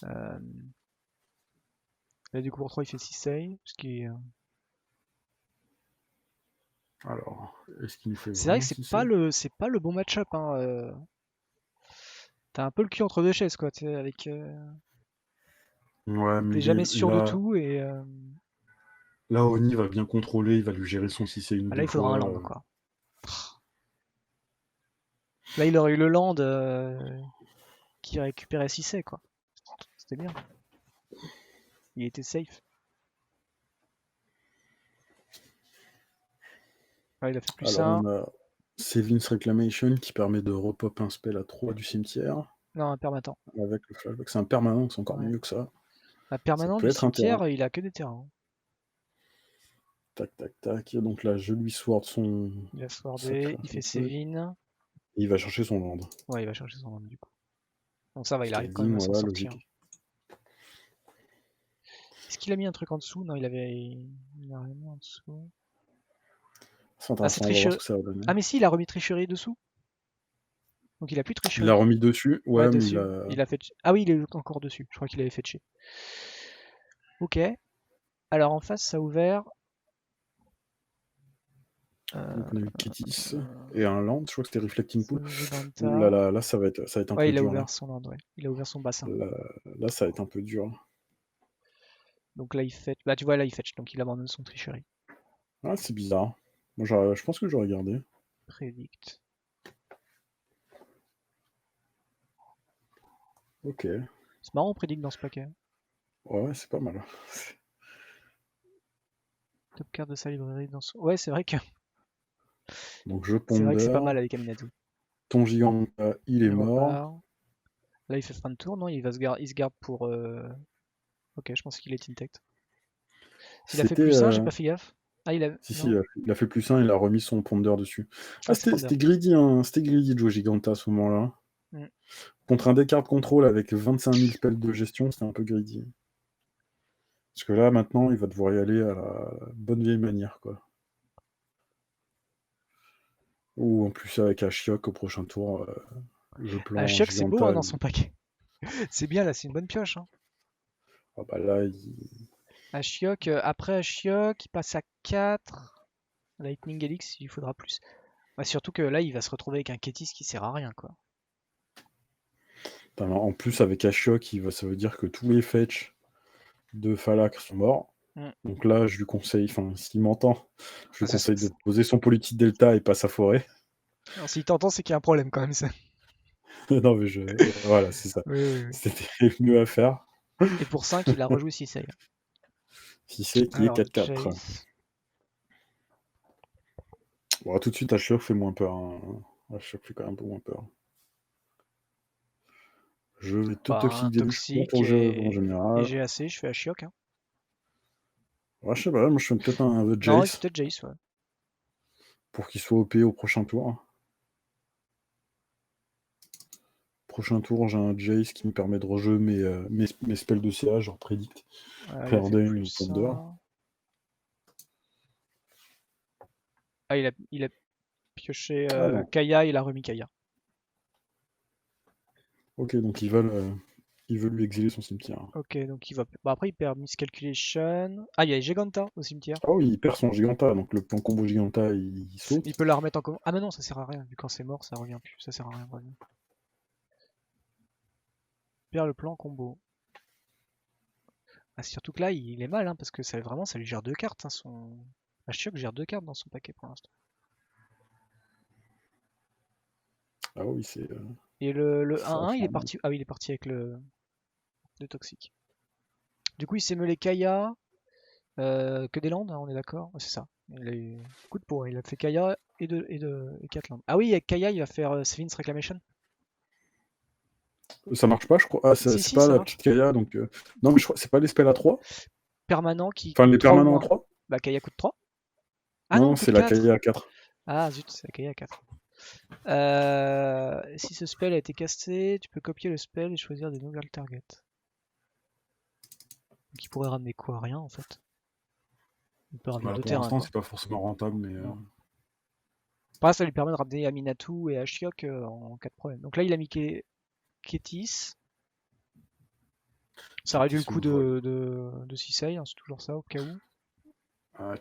Euh, Là du coup pour 3 il fait 6 save, ce qui est. Alors, est-ce qu'il nous fait C'est vrai que vraiment 6 save? c'est pas le bon match-up, hein. T'as un peu le cul entre deux chaises quoi, tu sais, avec. Ouais, mais T'es jamais sûr de là, tout et. là, Oni va bien contrôler, il va lui gérer son 6 une ou Ah, là deux il faudra un fois. land quoi. Là il aurait eu le land qui récupérait 6 quoi. C'était bien. Il était safe. Ouais, il a fait plus Alors, 1. on a Sevin's Reclamation qui permet de repop un spell à 3 du cimetière Non, un permanent. avec le flashback. C'est un permanent, c'est encore Ouais. mieux que ça. Un Ça permanent peut du être un terrain. cimetière, il a que des terrains. Tac, tac, tac. Donc là, je lui sword Il a sa swordé, il fait truc. Sévin. Et il va chercher son land. Ouais, il va chercher son land du coup. Donc ça va, il arrive quand même Scalding, à s'en voilà, sortir. logique. Est-ce qu'il a mis un truc en dessous? Non, il a rien mis en dessous. C'est Ah, c'est intéressant, on va voir ce tricherie. que ça va donner. Ah, mais si, il a remis tricherie dessous. Donc il a plus de Il l'a tricherie. remis dessus, Ouais, ouais, mais il dessus. a. Il a fait. Ah oui, il est encore dessus. Je crois qu'il avait fait chier. Ok. Alors en face, ça a ouvert. Donc on a eu Kétis et un land, je crois que c'était Reflecting Pool. Ouh Giganta. là, ça va être un Ouais, peu il a dur là. ouvert son land, ouais. Il a ouvert son bassin. Là, ça va être un peu dur. Donc là, il fetch. Bah, tu vois, là, il fetch. Donc il abandonne son tricherie. Ah, c'est bizarre. Moi, je pense que j'aurais gardé. Prédict. Ok. C'est marrant, on prédict dans ce paquet. Ouais, c'est pas mal. Top card de sa librairie dans son. Ouais, c'est vrai que Donc je c'est vrai que c'est pas pondère. mal avec Aminatou. Ton Giganta, il est Il mort. repart. Là, il fait fin de tour, non? Il se garde pour. Ok, je pensais qu'il est intect. S'il a fait C'était. plus 1, j'ai pas fait gaffe. Ah, il a. Si, Non? il a fait +1, il a remis son ponder dessus. Ah, Ah, c'est Ponder. c'était greedy, hein. C'était greedy de jouer Giganta à ce moment-là. Hmm. Contre un deck card control avec 25 000 spells de gestion, c'était un peu greedy. Parce que là, maintenant, il va devoir y aller à la bonne vieille manière, quoi. Ou en plus avec Ashiok au prochain tour, le plan Ashiok, c'est beau hein, Giganta. dans son paquet. C'est bien là, c'est une bonne pioche. Hein. Ah bah là, Ashiok, après Ashiok, il passe à 4. Lightning Helix, il faudra plus. Bah, surtout que là, il va se retrouver avec un Kétis qui sert à rien, quoi. en plus avec Ashiok, ça veut dire que tous les fetch de Falak sont morts. Mm. Donc là, je lui conseille, enfin, s'il m'entend, je Ah, lui conseille de poser son Politique Delta et pas sa forêt. alors, s'il t'entend, c'est qu'il y a un problème quand même. Ça. Non, mais voilà, c'est ça. Oui, oui, oui. C'était mieux à faire. Et pour 5, il a rejoué Sisei. Si c'est qui est Alors, 4-4. Jace. Bon, tout de suite, Ashiok fait moins peur. Hein. Ashiok fait quand même un peu moins peur. Je vais te Bah, un toxique des louches toxique pour jeu en et général. GAC, je fais Ashiok. Hein. Ouais, je sais pas, moi je fais peut-être un Non, il fait Jace peut-être Jace, ouais. pour qu'il soit OP au prochain tour. Prochain tour, j'ai un Jace qui me permet de rejouer mes spells de CA, genre Predict, Ah, il a fait Preordain ou plus Thunder. ça. Ah, il a pioché Ah non. Kaya, il a remis Kaya. Ok, donc ils veulent lui exiler son cimetière. Ok, donc il va. Bah, après, il perd Miscalculation. Ah, il y a Giganta au cimetière. Ah oui, il perd son Giganta, donc le plan combo Giganta, il Il saute. peut la remettre en commun. Ah, mais non, ça sert à rien. Vu quand c'est mort, ça revient plus. Ça sert à rien de revenir. Il perd le plan combo. Ah, surtout que là, il est mal, hein, parce que ça, vraiment, ça lui gère 2 cartes. Hein, son... Ashiok gère 2 cartes dans son paquet pour l'instant. Ah oui, c'est Et le ça va 1-1, il est faire mal. parti. Ah oui, il est parti avec le toxique. Du coup, il s'est meulé Kaya. Que des landes, hein, on est d'accord? Ouais, c'est ça. Il a eu coup de peau, hein. Il a fait Kaya et 4 landes. Ah oui, avec Kaya, il va faire Sevin's Reclamation. Ça marche pas, je crois. Ah, Si, c'est si, pas ça la marche. petite Kaya, donc. Non, mais je crois c'est pas les spells à 3. Permanent qui Enfin, coûte les 3 ou permanents à moins. 3. Bah, Kaya coûte 3. Ah Non, non, non, coûte c'est la 4. Kaya à 4. Ah zut, c'est la Kaya 4. Si ce spell a été casté, tu peux copier le spell et choisir des nouvelles targets. Donc il pourrait ramener quoi? Rien en fait. Il peut ramener Voilà, 2 pour terrains l'instant, quoi. c'est pas forcément rentable, mais. Non. Après, ça lui permet de ramener Aminatou et Ashiok en cas de problème. Donc là, il a mis Kétis. Ça réduit le Kétis coût me vole. de Sisei, hein, c'est toujours ça au cas où.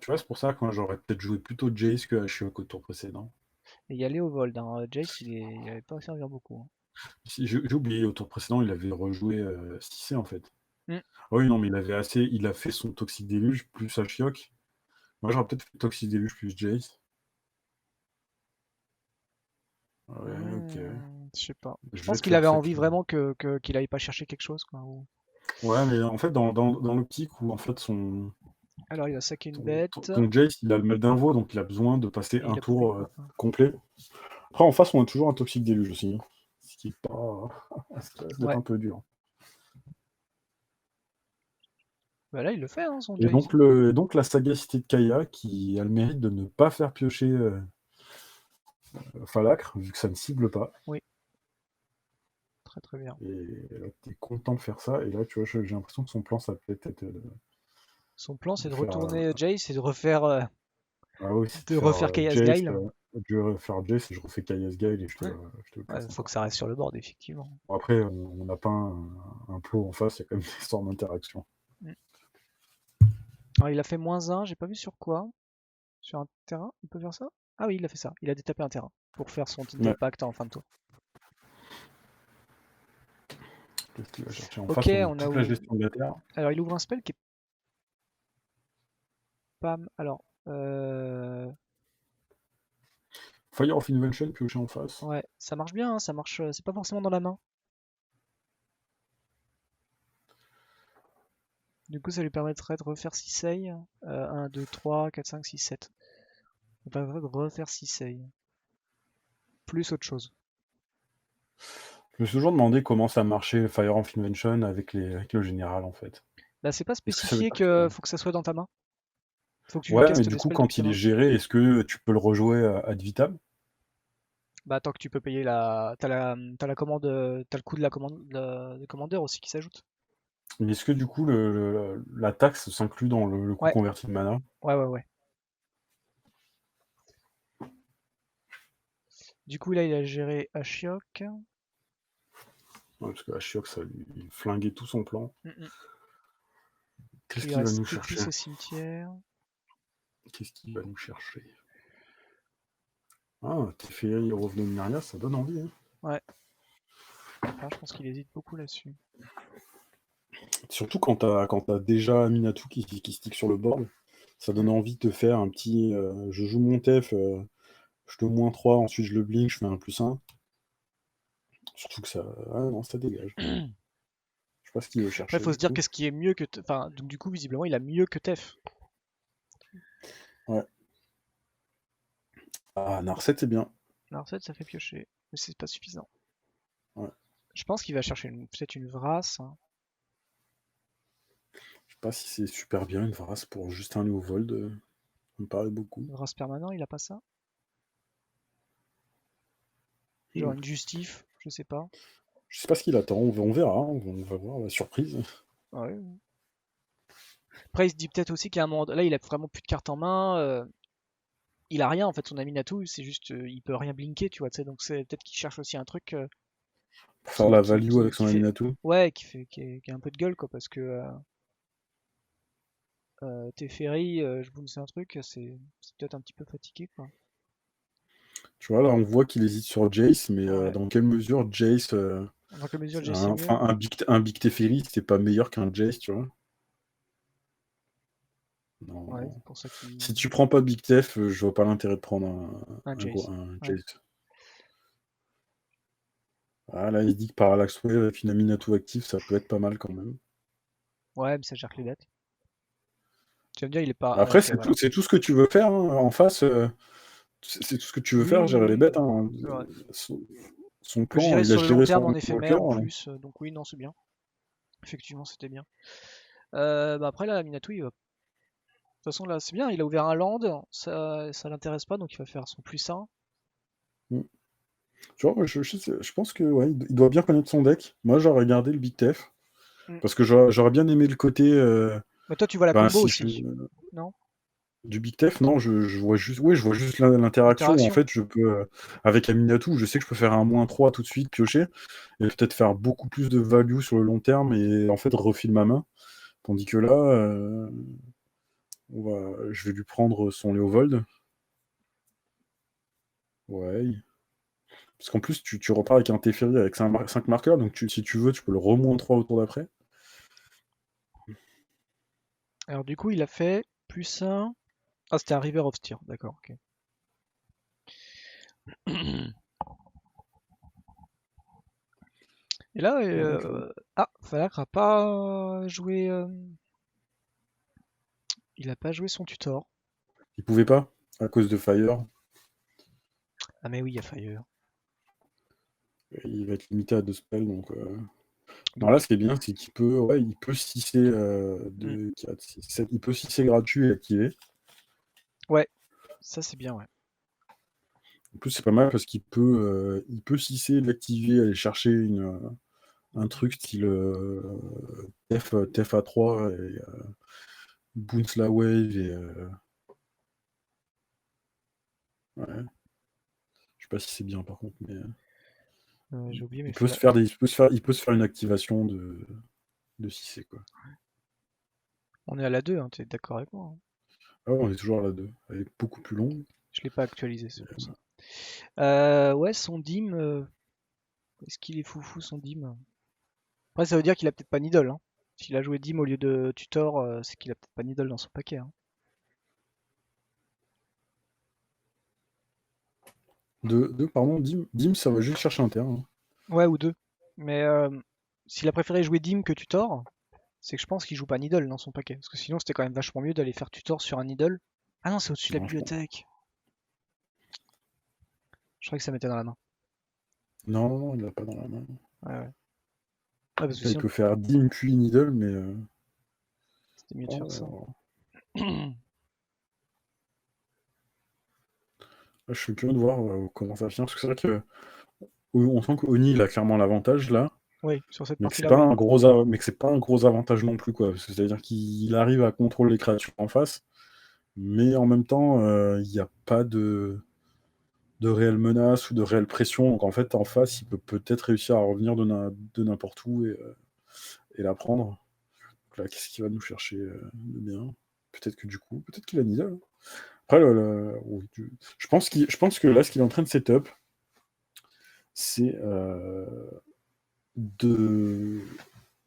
Tu vois, c'est pour ça que moi, j'aurais peut-être joué plutôt Jace que Ashiok au tour précédent. Et il y a Léovold, hein. Jace, il avait pas à servir beaucoup. Hein. Si, j'ai oublié, au tour précédent, il avait rejoué 6C en fait. Hmm. Ah oui, non, mais il a fait son Toxic Deluge plus Ashiok. Moi, j'aurais peut-être fait Toxic Deluge plus Jace. Ouais, ok. Je sais pas. Je Je vais pense te qu'il faire avait ça. envie vraiment qu'il aille pas chercher quelque chose, quoi. Ouais, mais en fait, dans l'optique où en fait Alors, il a saqué une bête. ton Jace, il a le mal d'invo, donc il a besoin de passer Et un il a poupé tour quoi. Hein. complet. Après, en face, on a toujours un Toxic Deluge aussi. Hein. Ce qui est pas. Ce qui reste d'être Ouais. un peu dur. Bah là, il le fait, hein, son Et Jace. donc, Hein. donc la sagacité de Kaya qui a le mérite de ne pas faire piocher Falacre, vu que ça ne cible pas. Oui, très très bien. Et là, t'es content de faire ça. Et là, tu vois, j'ai l'impression que son plan, ça peut être Son plan, c'est de de faire. retourner Jace et de refaire, Ah oui, Chaos Jace, Guile. de faire Jace et je refais Kai's Guile et Ouais. je te le Ouais, casse faut que encore. ça reste sur le board, effectivement. Bon, après, on n'a pas un plot en face, il y a quand même des histoires d'interaction. Mm. Alors, il a fait -1, j'ai pas vu sur quoi. Sur un terrain, il peut faire ça? Ah oui, il a fait ça. Il a détapé un terrain pour faire son Tinted Ouais. Pact en fin de tour. Qu'est-ce qu'il va chercher en Ok, face? On a on a toute la où? gestion de la terre. Alors, il ouvre un spell qui est pas. Alors, Fire of Invention pioché en face. ouais, ça marche bien, hein, ça marche. C'est pas forcément dans la main. Du coup, ça lui permettrait de refaire 6 save. 1, 2, 3, 4, 5, 6, 7. On permettrait de refaire 6 save. Plus autre chose. Je me suis toujours demandé comment ça marchait Fire of Invention avec le général en fait. Là, c'est pas Est-ce que ça veut spécifié dire que. que faut que ça soit dans ta main. Faut que tu Ouais, mais castes du des coup, spells depuis quand ta il est main. géré, est-ce que tu peux le rejouer ad vitam? Bah, tant que tu peux payer la. T'as la commande. T'as le coût de la commande de commandeur aussi qui s'ajoute. Mais est-ce que du coup, la taxe s'inclut dans le coût Ouais, converti de mana? ouais. Du coup, là, il a géré Ashiok. Ouais, parce que Ashiok, ça lui flinguait tout son plan. Mm. Qu'est-ce Il qu'il va reste nous plus que lui chercher? au cimetière. Qu'est-ce qu'il va nous chercher? Ah, Teferi et Rovnomiria, ça donne envie, hein. Ouais. Ah, je pense qu'il hésite beaucoup là-dessus. Surtout quand t'as déjà Minato qui stick sur le board, ça donne Mm. envie de te faire un petit je joue mon Tef, je te -3, ensuite je le blink, je fais un +1. Surtout que ça. Ah non, ça dégage. Je sais pas ce qu'il veut Après, il chercher faut se du dire coup. qu'est-ce qui est mieux que. Enfin, donc, du coup, visiblement, il a mieux que Tef. Ouais. Ah, Narset, c'est bien. Alors, ça fait piocher. Mais c'est pas suffisant. Ouais. Je pense qu'il va chercher peut-être une Vrasse, hein. Je sais pas si c'est super bien une Vras pour juste un Léovold. Ça me paraît beaucoup. Une Vrasse permanent, il a pas ça. Genre Hmm. une Justif, je sais pas. Je sais pas ce qu'il attend, on verra, hein, on va voir la surprise. Ouais. Après, il se dit peut-être aussi qu'à un moment. Là, il a vraiment plus de cartes en main. Il a rien en fait, son ami Natou, c'est juste. Il peut rien blinker, tu vois, tu sais. Donc, c'est peut-être qu'il cherche aussi un truc Pour faire la value avec qui son fait. Aminatou. Ouais, qui a un peu de gueule, quoi, parce que. Teferi, je vous dis un truc, c'est peut-être un petit peu fatigué, quoi. Tu vois, là on voit qu'il hésite sur Jace, mais Ouais. dans quelle mesure Jace. Dans quelle mesure C'est j'ai c'est mieux? Enfin, un Big Teferi, c'est pas meilleur qu'un Jace, tu vois. Ouais, Non. c'est pour ça qu'il. Si tu prends pas Big Tef, je vois pas l'intérêt de prendre Un Jace. un Ouais. Jace. Ah, là, il dit que Parallax Wave avec une Aminatou active, ça peut être pas mal quand même. Ouais, mais ça gère que les dettes. Tu vas me dire, il est pas. Ouais, Après, ok, voilà. c'est tout ce que tu veux faire, hein, en face. C'est tout ce que tu veux faire, gérer les Oui. bêtes, hein. C'est vrai. Son, son On peut plan, gérer il a sur le long géré terme son en invoqueur. éphémère en plus, donc oui, non, c'est bien. Effectivement, c'était bien. Bah après, là, Minatou, il va. De toute façon, là, c'est bien, il a ouvert un land, ça l'intéresse pas, donc il va faire son plus 1. Mm. Tu vois, moi, je pense que ouais, il doit bien connaître son deck. Moi, j'aurais regardé le Big Tef. Parce que j'aurais bien aimé le côté. Mais toi, tu vois la Ben, combo si aussi, non? du Big Tef, non, je vois juste, oui, je vois juste l'interaction où en Interaction. fait je peux, avec Aminatou, je sais que je peux faire un -3 tout de suite, piocher, et peut-être faire beaucoup plus de value sur le long terme et en fait refiler ma main. Tandis que là, je vais lui prendre son Léovold. Ouais. Parce qu'en plus, tu repars avec un Teferi avec 5 marqueurs, donc si tu veux, tu peux le -3 au tour d'après. Alors du coup, il a fait plus 1. Ah, c'était un River of Steer, d'accord, ok. Et là, Ouais, Falak a pas joué. Il a pas joué son tutor. il pouvait pas, à cause de Fire. Ah, mais oui, il y a Fire. Il va être limité à 2 spells, donc. Non, là, Donc, ce qui est bien, c'est qu'il peut, ouais, il peut 6 hmm, 2, 4, 6, 7, il peut 6 gratuit et activer. ouais, ça c'est bien, ouais. En plus, c'est pas mal parce il peut 6 l'activer, aller chercher un truc style Tef A3 et Bounce la Wave et ouais. Je sais pas si c'est bien par contre, mais J'ai oublié, mais il peut se faire une activation de 6 quoi. on est à la 2, hein, t'es d'accord avec moi, hein. Ah ouais, on est toujours à la 2. Elle est beaucoup plus longue. Je l'ai pas actualisé, c'est pour ça. Ouais, son dim, est-ce qu'il est foufou son dim? Après, ça veut dire qu'il a peut-être pas Needle, hein. S'il a joué dim au lieu de tutor, c'est qu'il a peut-être pas Needle dans son paquet, hein. Pardon, Dim, ça va juste chercher un terrain, hein. Ouais, ou deux. Mais s'il a préféré jouer dim que tutor, c'est que je pense qu'il joue pas Needle dans son paquet. Parce que sinon, c'était quand même vachement mieux d'aller faire tutor sur un Needle. Ah non, c'est au-dessus de la Non, bibliothèque. Je croyais que ça mettait dans la main. non, il l'a pas dans la main. Ouais, ouais. Ouais, parce que Là, il sinon, peut faire Dim puis Needle, mais. c'était mieux de faire ça. Oh, là, je suis curieux de voir comment ça vient. Parce que c'est vrai que on sent qu'Oni, il a clairement l'avantage là. Oui, sur cette Mais que c'est partie-là, pas oui. un mais que c'est pas un gros avantage non plus, quoi. C'est-à-dire qu'il arrive à contrôler les créatures en face, mais en même temps, il n'y a pas de réelle menace ou de réelle pression. Donc en fait, en face, il peut peut-être réussir à revenir de n'importe où et la prendre. Donc là, qu'est-ce qu'il va nous chercher de bien? Peut-être que du coup, peut-être qu'il a Nidal, hein. Après, oui, je pense que là, ce qu'il est en train de setup, c'est de,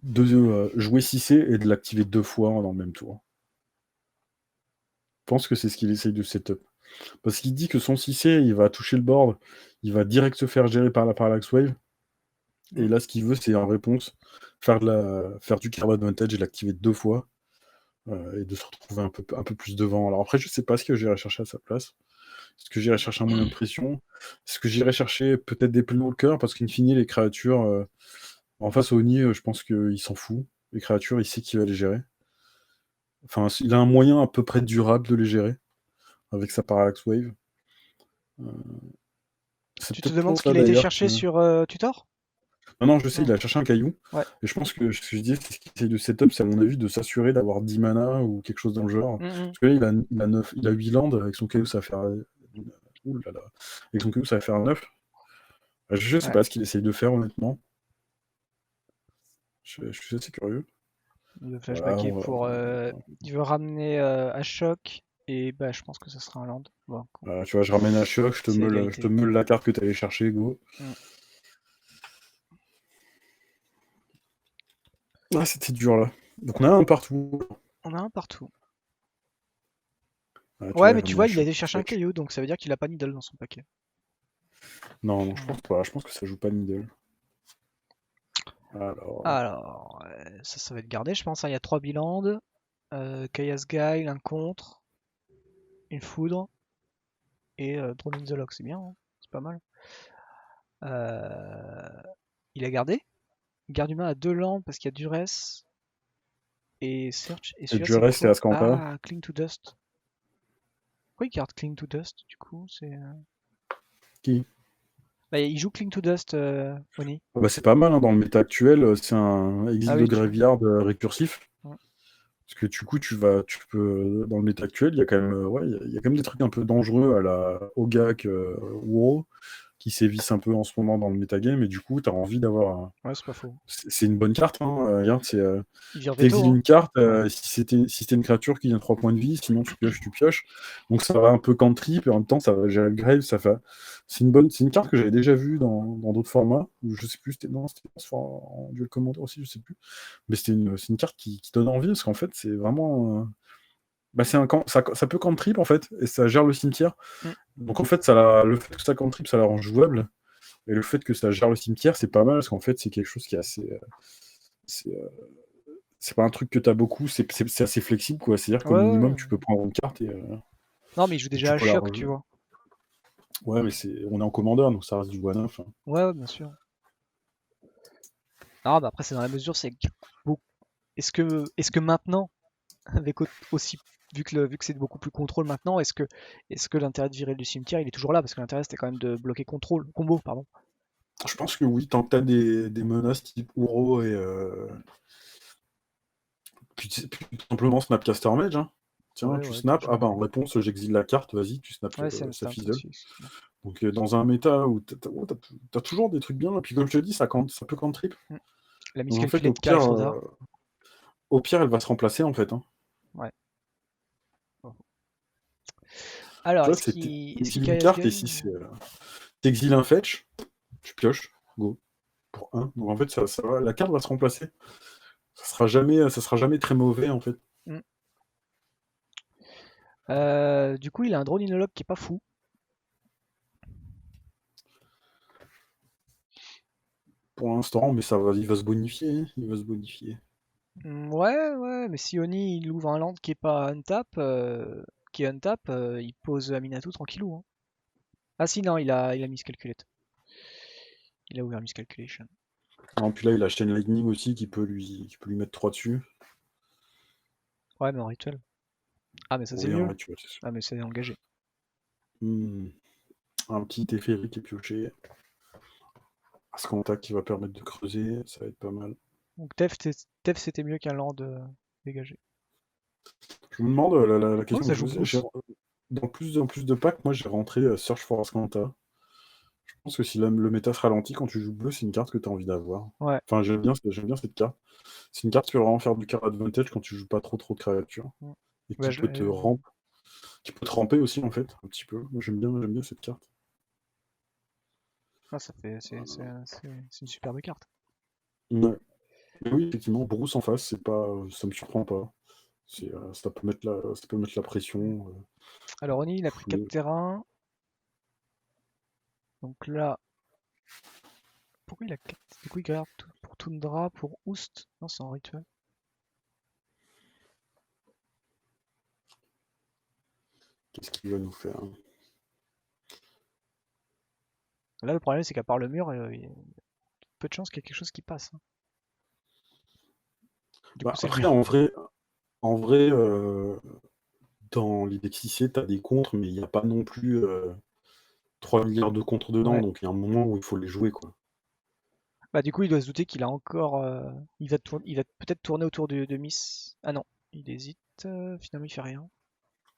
de jouer 6C et de l'activer 2 fois dans le même tour. Je pense que c'est ce qu'il essaye de setup. Parce qu'il dit que son 6C, il va toucher le board, il va direct se faire gérer par la Parallax Wave. Et là, ce qu'il veut, c'est en réponse faire du card advantage et l'activer 2 fois. Et de se retrouver un peu plus devant. Alors après, je sais pas ce que j'irai chercher à sa place. Est-ce que j'irai chercher un moyen de pression? Est-ce que j'irai chercher peut-être des Planewalkers? Parce qu'in fine, les créatures, en face au Oni, je pense qu'il s'en fout. Les créatures, il sait qu'il va les gérer. Enfin, il a un moyen à peu près durable de les gérer avec sa Parallax Wave. C'est Tu te peut-être demandes pour ce ça qu'il a été d'ailleurs chercher que. sur Tutor? Non, non, je sais, il Non. a cherché un caillou. Ouais. Et je pense que ce que je dis, c'est ce qu'il essaye de setup, c'est à mon avis de s'assurer d'avoir 10 mana ou quelque chose dans le genre. Mhm. Parce que là, il a 8 landes, avec son caillou, ça va faire. Ouh là là. Avec son caillou, ça va faire 9. Je sais Ouais. pas ce qu'il essaye de faire, honnêtement. Je suis assez curieux. Il veut Voilà, flashbacker pour. Il veut ramener à choc. Et bah, je pense que ce sera un land. Bon, tu vois, je ramène un choc, c'est je te égalité. meule la carte que tu allais chercher, go. Mm. Ah, c'était dur là. Donc on a un partout. On a un partout. Ah, tu Ouais, vois, mais je tu ramène un vois, il a choc. été chercher un caillou, donc ça veut dire qu'il a pas Needle dans son paquet. Non, non, je Mm. pense pas. Je pense que ça joue pas Needle. Alors. Alors, ça va être gardé, je pense, hein. Il y a 3 bilandes. Chaos Guile, un contre, une foudre et Drone in the Lock, c'est bien, hein. C'est pas mal. Euh, il a gardé. Il garde humain à 2 landes parce qu'il y a Duress et Search. Et Et celui-là, c'est Duress, c'est quoi? Ascanta. Ah, Cling to Dust. Pourquoi il garde Cling to Dust du coup? C'est. Qui? Bah, il joue Cling to Dust, Oni. Ah bah, c'est pas mal, hein, dans le méta actuel, c'est un Ah exil de oui, graveyard récursif. Ouais. Parce que du coup, tu peux, dans le méta actuel, il y a quand même, ouais, il y a quand même des trucs un peu dangereux à la Ogak, WoW, qui sévissent un peu en ce moment dans le metagame, et du coup, tu as envie d'avoir Ouais, c'est pas faux. c'est une bonne carte, hein, regarde, Il vire veto, t'exiles hein. une carte, Ouais. si c'était une créature qui vient 3 points de vie, sinon tu pioches, tu pioches. Donc ça va un peu cantrip, et en même temps, ça va gérer le grave, c'est une carte que j'avais déjà vue dans d'autres formats, ou je sais plus, non, c'était en duel commander aussi, je sais plus. Mais c'est une carte qui donne envie, parce qu'en fait, c'est vraiment. Bah, ça peut cantrip, en fait, et ça gère le cimetière. Mm. Donc en fait, le fait que ça cantrip, ça la rend jouable. Et le fait que ça gère le cimetière, c'est pas mal, parce qu'en fait, c'est quelque chose qui est assez. C'est c'est pas un truc que t'as beaucoup, c'est assez flexible, quoi. C'est-à-dire qu'au Ouais, minimum, ouais. tu peux prendre une carte Non, mais il joue et déjà tu à peux la choc, tu rejouer. vois. Ouais, mais on est en commandeur, donc ça reste du bois neuf, hein. Ouais, ouais, bien sûr. Ah, bah après, c'est dans la mesure, c'est que est-ce que maintenant, avec aussi, vu que c'est beaucoup plus contrôle maintenant, est-ce que l'intérêt de virer du cimetière, il est toujours là? Parce que l'intérêt, c'était quand même de bloquer contrôle, combo, pardon. Je pense que oui, tant que t'as des menaces type Uro et. Puis tout simplement Snapcaster Mage, hein. Tiens, Ouais, tu ouais, tu snaps. joues Ah bah un. en réponse, j'exile la carte, vas-y, tu snaps Ouais, c'est sa instant fizzle. aussi, effectivement. Donc dans un méta où t'as toujours des trucs bien, et puis comme je te dis, ça peut cantrip. Mm. La Donc en fait, miscalculette qui arrive trop tard. au pire, elle va se remplacer en fait, hein. Ouais. Alors, Tu vois, est-ce c'est qu'il est-ce qu'il t'exiles une KS carte et Guile? si t'exiles un fetch, tu pioches, go, pour 1. Donc en fait, la carte va se remplacer. Ça sera jamais très mauvais en fait. Mm. Du coup, il a un drone inologue qui est pas fou. Pour l'instant, mais il va se bonifier, hein. Il va se bonifier. Ouais, ouais, mais si Oni il ouvre un land qui est untap, il pose Aminatou tranquillou, hein. Ah si, non, il a miscalculate. Il a ouvert miscalculation. Non, puis là, il a Chain Lightning aussi qui peut lui mettre 3 dessus. Ouais, mais en rituel. Ah, mais ça c'est Oui, en mieux. vrai, tu vois, c'est sûr. Ah, mais c'est engagé. Hmm. Un petit éphérie qui est pioché. Ascanta qui va permettre de creuser, ça va être pas mal. Donc Tef c'était mieux qu'un land dégagé. Je me demande, la Oh, question ça que je joue me posais, Bruce. en plus de packs, moi j'ai rentré Search for Ascanta. Je pense que si le méta se ralentit quand tu joues bleu, c'est une carte que tu as envie d'avoir. Ouais. Enfin, j'aime bien cette carte. C'est une carte qui peut vraiment faire du card advantage quand tu joues pas trop de créatures. Mm. Et Bah, qui peut te ramper aussi, en fait, un petit peu. Moi, j'aime bien cette carte. ah, ça fait, c'est une superbe carte. Ouais. Mais oui, effectivement, Bruce en face, c'est pas, ça me surprend pas. Ça peut mettre la pression. Alors Oni, il a pris 4 Mais- terrains. Donc là, pourquoi il a 4? Du coup, il garde pour Tundra, pour Oost. Non, c'est en rituel. Qu'est-ce qu'il va nous faire? Là, le problème, c'est qu'à part le mur, il y a peu de chances qu'il y ait quelque chose qui passe, hein. Du coup, Bah, c'est le après, mur. en vrai dans l'IDXIC, tu as des contres, mais il n'y a pas non plus 3 milliards de contres dedans, Ouais. donc il y a un moment où il faut les jouer, quoi. Bah, du coup, il doit se douter qu'il a encore. Il va peut-être tourner autour de Miss. Ah non, il hésite. Finalement, il fait rien.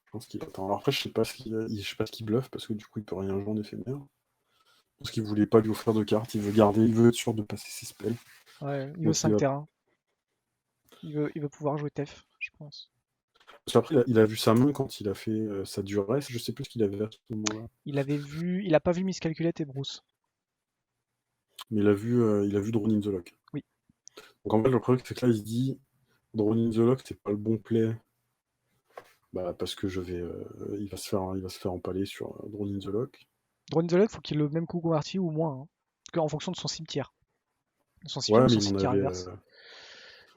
Je pense qu'il attend. Alors après, je sais pas ce qu'il bluffe, parce que du coup, il peut rien jouer en éphémère. Parce qu'il voulait pas lui offrir de cartes, il veut être sûr de passer ses spells. Ouais, il veut Donc 5 terrains. Il veut pouvoir jouer Tef, je pense. Parce qu'après, il a vu sa main quand il a fait sa duresse, je sais plus ce qu'il avait à ce moment-là. Il a pas vu Miscalculate et Bruce. Mais il a vu Drone in the Lock. Oui. Donc en fait, le problème, c'est que là, il se dit, Drone in the Lock, c'est pas le bon play. Bah, parce que il va se faire empaler sur Drone in the Lock. Drone the Luck, faut qu'il ait le même coup Marty ou moins, hein. En fonction de son cimetière. Son cimetière Ouais, ou mais son il m'en cimetière avait. inverse.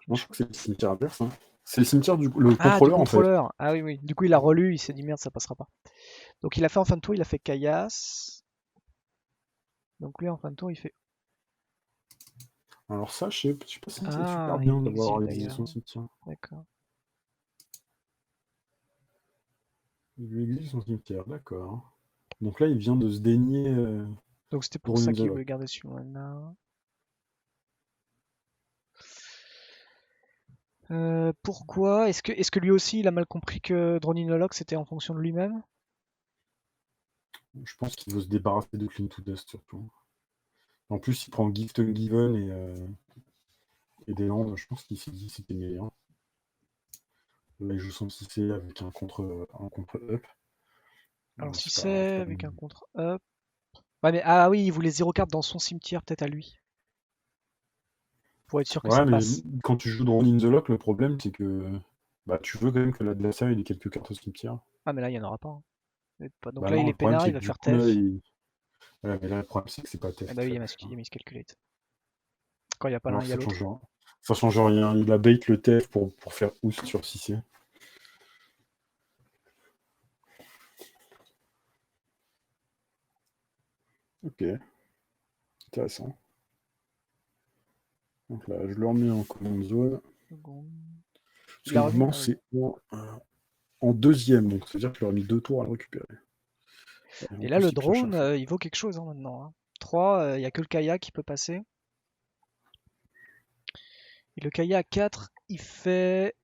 Non, je crois que c'est le cimetière inverse, hein. C'est le cimetière le Ah, du contrôleur, en fait. contrôleur. Ah oui, oui. Du coup, il a relu, il s'est dit merde, ça passera pas. Donc, il a fait en fin de tour, il a fait Caillasse. Donc, lui, en fin de tour, il fait. Alors ça, je sais pas si c'est super Ah, bien il d'avoir l'exile réalisé d'ailleurs. son cimetière. D'accord. Il lui exige son cimetière, d'accord. Donc là, il vient de se dénier Donc, c'était pour Drone ça in the qu'il Lock. voulait garder celui là. Pourquoi? Est-ce que lui aussi, il a mal compris que Droninologue, c'était en fonction de lui-même? Je pense qu'il veut se débarrasser de Clean to Dust, surtout. En plus, il prend Gift Ungiven et des landes. Je pense qu'il s'est dit que c'était meilleur. Là, il joue son 6C avec un contre up. Alors, si C'est c'est pas avec un bon. contre-up. Ouais, mais ah oui, il voulait 0 carte dans son cimetière, peut-être à lui. Pour être sûr que ça Ouais, mais passe. quand tu joues dans In the Lock, le problème, c'est que bah, tu veux quand même que l'adversaire ait quelques cartes au cimetière. Ah, mais là, il n'y en aura pas, hein. Donc Bah là, il non, est le problème, peinard, c'est il que va du faire coup, là, TF. ouais, mais là, le problème, c'est que c'est pas Ah TF bah qui oui, fait TF, il hein. y a Miscalculate. Quand il n'y a pas l'un, Alors il y a ça l'autre. change rien. Ça change rien. Il a bait le TF pour faire Oost sur 6C. Ok, intéressant. Donc là, je le remets en command zone. Seconde. Parce Il que a remis? mouvement, Ah oui. c'est en deuxième, donc ça veut dire qu'il aurait mis 2 tours à le récupérer. Et en Et là, le plus, il pioche à drone, fond. il vaut quelque chose, hein, maintenant, hein. 3, il n'y a que le Kaya qui peut passer. Et le Kaya à 4, il fait.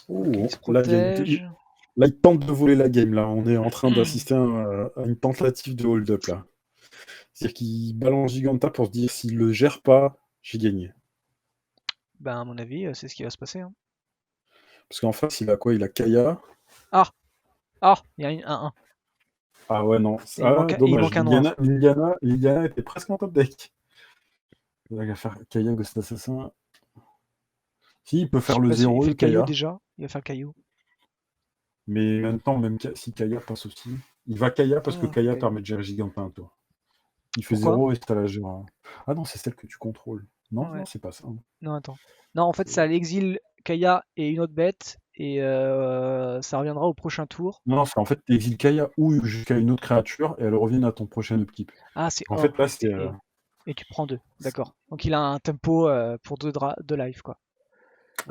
Ok, il Oh, se là, protège. là, il tente de voler la game. Là, on est en train Ben, d'assister à une tentative de hold-up. Là. C'est-à-dire qu'il balance Giganta pour se dire s'il le gère pas, j'ai gagné. à mon avis, c'est ce qui va se passer, hein. Parce qu'en face, il a quoi? Il a Kaya. Ah! Ah! Il y a un 1. Ah ouais, non. Et Ah, il dommage. manque un noir. Liliana était presque en top deck. Il va faire Kaya, Ghost Assassin. Si, il peut Je faire sais le pas si il 0 fait le le caillou Kaya. déjà. Il va faire le caillou. Mais en même temps, si Kaya passe aussi, il va Kaya parce que Il fait Kaya caillou. permet de gérer Giganta un tour. Il fait Pourquoi? 0 et c'est à la gérer. Ah non, c'est celle que tu contrôles. Non, Ouais. non, c'est pas ça, hein. Non, attends. Non, en fait, C'est- ça l'exile Kaya et une autre bête. Et ça reviendra au prochain tour. Non, c'est en fait, tu exiles Kaya ou jusqu'à une autre créature et elle revient à ton prochain upkeep. Ah, c'est En or. fait, là, c'est. Et tu prends 2. D'accord. Donc il a un tempo pour 2 life, quoi.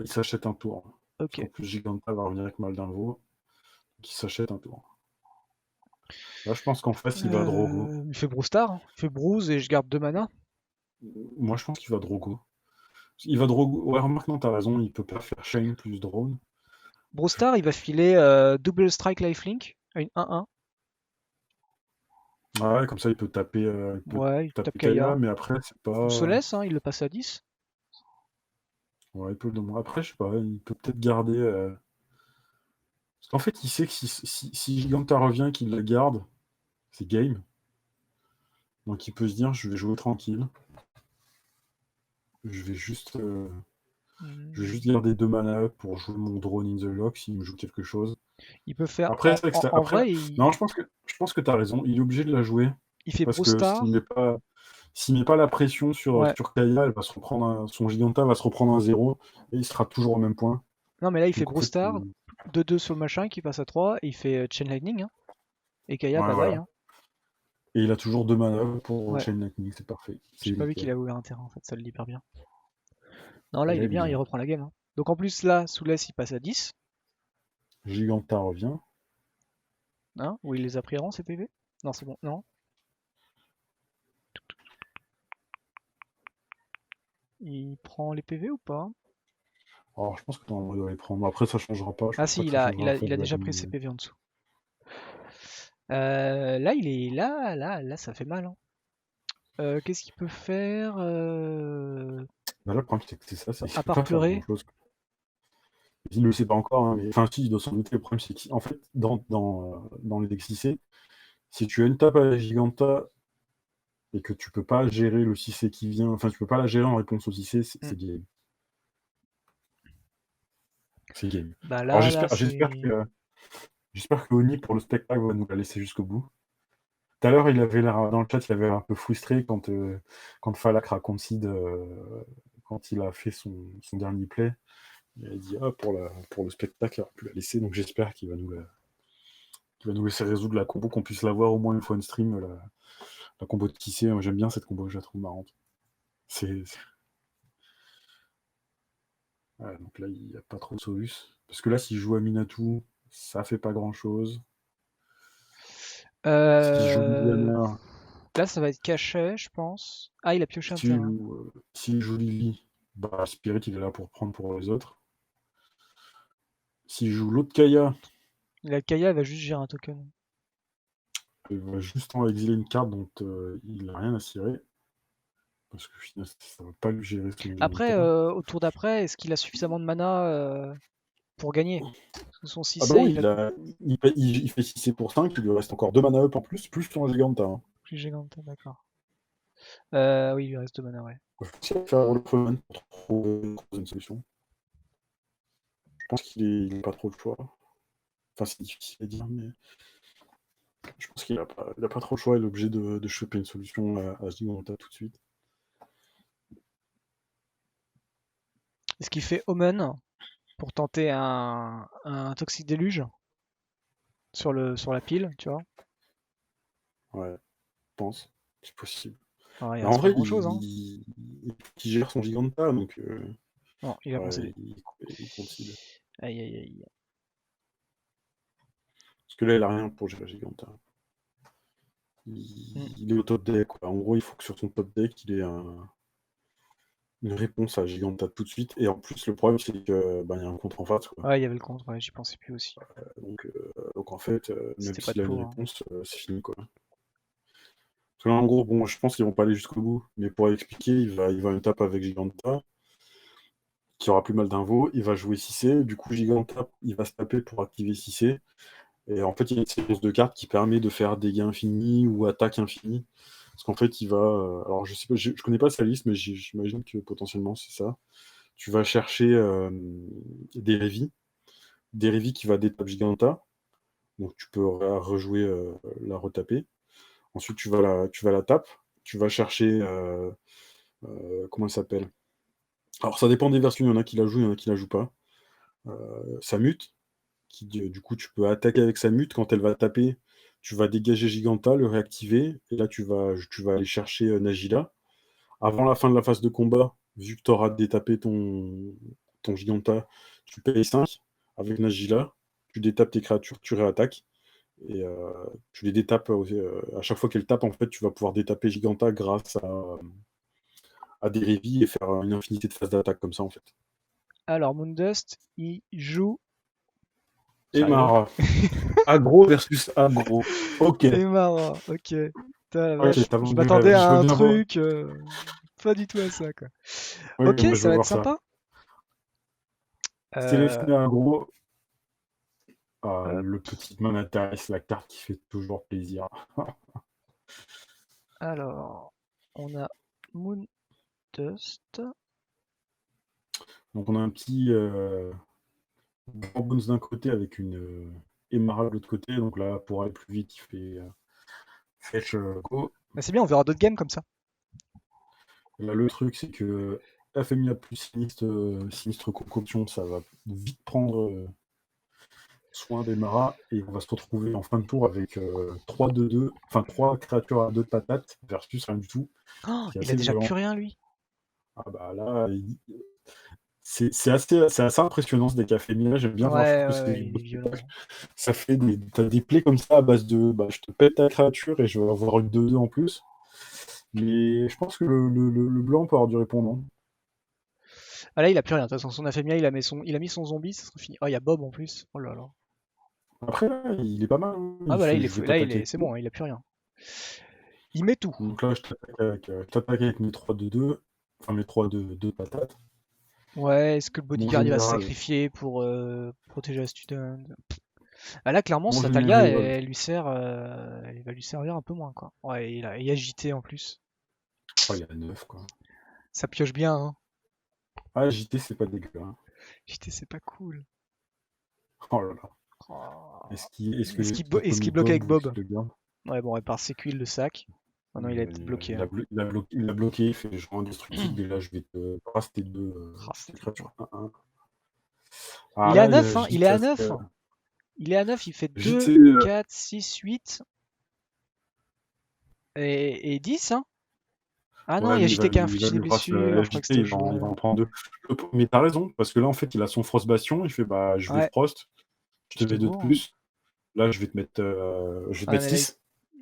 Il s'achète un tour. Parce Ok. qu'en plus, Giganta va revenir avec Mal d'un veau. Il s'achète un tour. Là, je pense qu'en face, il va Drogo. Il fait Broustar, hein. Il fait Bruise et je garde 2 mana. Moi, je pense qu'il va Drogo. Il va Drogo. Ouais, remarque, non, t'as raison, il peut pas faire Shine plus Drone. Broustar, il va filer Double Strike Lifelink à une 1-1. Ah ouais, comme ça, il peut Ouais, il tape taper Kaya. Kaya, mais après, c'est Ou pas. Solès, hein, il le passe à 10. Ouais, il peut le demander. Après, je sais pas, il peut peut-être garder. Parce qu'en fait, il sait que si Giganta revient, qu'il la garde, c'est game. Donc il peut se dire, je vais jouer tranquille. Je vais juste, euh, je vais juste Hmm. garder 2 mana pour jouer mon drone in the lock s'il me joue quelque chose. Il peut faire. Après, c'est vrai que En après, vrai, non, je pense que t'as raison. Il est obligé de la jouer il fait parce que Broustar. s'il met pas la pression Ouais. sur Kaya, elle va se reprendre son Giganta va se reprendre un 0 et il sera toujours au même point. Non, mais là, il fait Donc en fait, Broustar. 2-2 sur le machin qui passe à 3. Et il fait Chain Lightning, hein. Et Kaya, ouais, bye bye, voilà. hein. Et il a toujours 2 mana pour Ouais. Chain Lightning, c'est parfait, c'est J'ai pas vu qu'il nickel. a ouvert un terrain en fait, ça le hyper bien. Non, là, Et il là, est il est bien, il bien. reprend la game, hein. Donc en plus, là, Souless, il passe à 10. Giganta revient. Hein, où il les a pris rang, ces PV. Non, c'est bon. Non. Il prend les PV ou pas? Alors, je pense que on doit les prendre. Après, ça changera pas. Je Ah pense si, pas que ça changera à la fin il a de la déjà pris ses game. PV en dessous. Là, il est là, ça fait mal, hein. Qu'est-ce qu'il peut faire Bah, là, le problème, c'est que c'est ça, c'est qu'il à peut part pas faire pleurer? grand-chose. Il ne le sait pas encore, hein, mais enfin, si, il doit s'en douter. Le problème, c'est qu'en fait, dans les decks 6C, si tu as une tape à la Giganta et que tu peux pas gérer le 6C qui vient, enfin, tu peux pas la gérer en réponse au 6C, Hmm. c'est game. C'est game. Bah Alors, là, c'est. j'espère que Oni, pour le spectacle, va nous la laisser jusqu'au bout. Tout à l'heure, il avait l'air, dans le chat, il avait l'air un peu frustré quand Falak raconte Sid, quand il a fait son dernier play. Il a dit, ah, pour le spectacle, il n'aura plus la laisser, donc j'espère qu'il va nous laisser résoudre la combo, qu'on puisse la voir au moins une fois en stream, la combo de qui c'est. Moi, j'aime bien cette combo, je la trouve marrante. Ouais, donc là, il n'y a pas trop de Saurus. Parce que là, s'il joue à Minatou, ça fait pas grand-chose. S'il joue Euh, Liliana, Là, ça va être caché, je pense. Ah, il a pioché un terrain. s'il joue Lily, bah, Spirit, il est là pour prendre pour les autres. S'il joue l'autre Kaya, La Kaya va juste gérer un token. il va juste en exiler une carte dont il n'a rien à cirer. Parce que finalement, ça va pas lui gérer son Après, Giganta. au tour d'après, est-ce qu'il a suffisamment de mana pour gagner? Parce que son Ah bah 6C, oui, il a il fait 6C pour 5, il lui reste encore 2 mana up en plus son Giganta. Hein. plus gigante, d'accord. Oui, il lui reste 2 mana, ouais. Je pense qu'il va faire le Coven pour trouver une solution. Je pense qu'il n'a pas trop le choix. Enfin, c'est difficile à dire, mais je pense qu'il a pas trop le choix. Il est obligé de choper une solution à Giganta tout de suite. Est-ce qu'il fait Omen pour tenter un Toxic Déluge sur la pile, tu vois? Ouais, je pense. C'est possible. Ah, il Mais en reste pas vrai, grand-chose, hein. il gère son Giganta, donc Non, il a ouais, concédé. il concede. Aïe, aïe, aïe. Parce que là, il a rien pour gérer Giganta. Hmm. Il est au top deck. Quoi. En gros, il faut que sur son top deck, il ait une réponse à Giganta tout de suite. Et en plus, le problème, c'est que il y a un contre en face. Quoi. Ouais, il y avait le contre, ouais, j'y pensais plus aussi. Donc en fait, même C'était pas de s'il a une peau, hein. réponse, c'est fini. Quoi. Parce que là, en gros, bon, je pense qu'ils vont pas aller jusqu'au bout. Mais pour expliquer, il va une tape avec Giganta, qui aura plus mal d'invo. Il va jouer 6C. Du coup, Giganta, il va se taper pour activer 6C. Et en fait, il y a une séquence de cartes qui permet de faire dégâts infinis ou attaque infinie. Parce qu'en fait, il va. Alors, je sais pas, je connais pas sa liste, mais j'imagine que potentiellement c'est ça. Tu vas chercher des Révis. Des Révis qui va détaper Giganta. Donc, tu peux rejouer, la retaper. Ensuite, tu vas la tape. Tu vas chercher. Comment elle s'appelle? Alors, ça dépend des versions. Il y en a qui la jouent, il y en a qui la jouent pas. Sa mute. Du coup, tu peux attaquer avec sa mute. Quand elle va taper, tu vas dégager Giganta, le réactiver, et là, tu vas aller chercher Nagila. Avant la fin de la phase de combat, vu que tu auras détapé ton Giganta, tu payes 5 avec Nagila, tu détapes tes créatures, tu réattaques, Et tu les détapes à chaque fois qu'elle tape, en fait, tu vas pouvoir détaper Giganta grâce à des Révis et faire une infinité de phases d'attaque comme ça, en fait. Alors, Moondust, il joue. Et Sérieux? Mara. Agro versus agro. Ok. Et marrant, ok. Putain, la Ok, vache, t'as je vendu du m'attendais rêve. à Je veux un bien voir. truc, pas du tout à ça, quoi. Oui, Ok, moi je ça veux va être voir ça. sympa. Euh, Sélectionner agro. Ah, hop. le petit m'intéresse, la carte qui fait toujours plaisir. Alors, on a Moondust. Donc on a un petit Grand Bones d'un côté avec une Emara de l'autre côté. Donc là, pour aller plus vite, il fait fetch go. Bah, c'est bien, on verra d'autres games comme ça. Et là, le truc, c'est que FMIA plus sinistre concoction, ça va vite prendre soin des maras et on va se retrouver en fin de tour avec 3-2-2, enfin 3 créatures à 2 patates versus rien du tout, Oh, ce qui est il a assez déjà violent. plus rien, lui. Ah bah là, c'est assez impressionnant ce deck FMIA, j'aime bien voir, je trouve Ouais, que ouais, c'est ouais, du il beau est violent. spectacle. Ça fait t'as des plays comme ça à base de bah, je te pète ta créature et je vais avoir une 2-2 en plus. Mais je pense que le blanc peut avoir du répondant. Ah là, il a plus rien. De toute façon, son Afemia, il a mis son zombie, ça sera fini. Oh, il y a Bob en plus. Oh là là. Après là, il est pas mal, hein. Ah Il bah là, fait je vais t'attaquer. c'est bon, hein, il a plus rien. Il met tout. Donc là, je t'attaque avec mes 3-2-2, enfin mes 3-2 patates. Ouais, est-ce que le Mon bodyguard il va se général, sacrifier pour protéger la student? Ah là, clairement, mon sa Talia, général, elle lui sert, elle va lui servir un peu moins, quoi. Ouais, il a JT en plus. oh, il y a 9 quoi. Ça pioche bien, hein. Ah, JT, c'est pas dégueu, hein. JT, c'est pas cool. Oh là là. Oh. Est-ce qu'il Est-ce qu'il met bloque avec Bob ou est-ce Bob? qu'il le garde? Ouais, bon, elle part séquille le sac. Ah non, il a peut-être Il, bloqué, il a, hein. blo- il a blo- il a bloqué, il fait je rends indestructible, et là je vais te raster Ah, tes c'était beau. créatures 1-1. Ah Il est à là, 9, hein. Il est JT, à 9. Il est à 9, il fait 2, JT 4, 6, 8 et 10, hein. Ah non, ouais, il y a lui, JT qui a il va infligé des lui grâce blessures. Je crois que JT, c'était au il va joueur. en prendre deux. Mais t'as raison, parce que là en fait il a son Frost Bastion, il fait bah je vais Ouais, Frost, je te c'était mets 2 de beau, hein. plus. Là je vais te Ouais, mettre mais là, 6.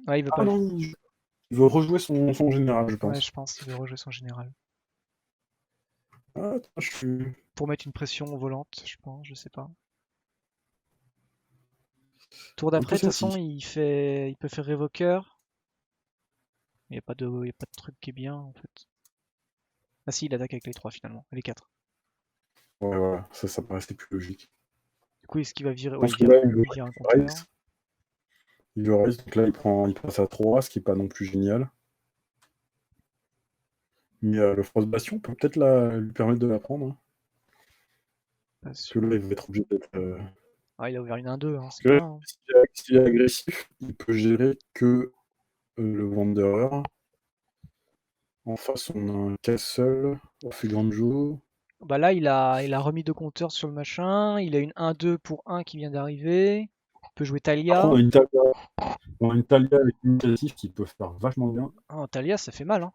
ouais, il veut Ah pas le. non, il veut rejouer son général, je Ouais, pense. je pense qu'il veut rejouer son général. Ah, attends, je suis. Pour mettre une pression volante, je pense, je sais pas. Tour d'après, de toute façon, Impossible. il peut faire révoqueur. Il y a pas de truc qui est bien, en fait. Ah si, il attaque avec les 3 finalement, les 4. Ouais, voilà, ça paraissait plus logique. Du coup, est-ce qu'il va virer? Je Ouais, pense que là, il veut il vire un compteur. raise. Il veut raise, donc là, il passe à 3, ce qui est pas non plus génial. Mais le Frost Bastion peut peut-être lui permettre de la prendre, hein. Pas Parce que sûr. là, il va être obligé d'être. Ah, il a ouvert une 1-2, hein, Parce c'est que là, bien, hein. s'il est agressif, il peut gérer que le Wanderer. En face, on a un Castle, Orpheganjo. Bah là, il a remis 2 compteurs sur le machin. Il a une 1-2 pour 1 qui vient d'arriver. Il peut jouer Après, Talia. on a une Talia avec une initiative qui peut faire vachement bien. Oh, Talia, ça fait mal, hein.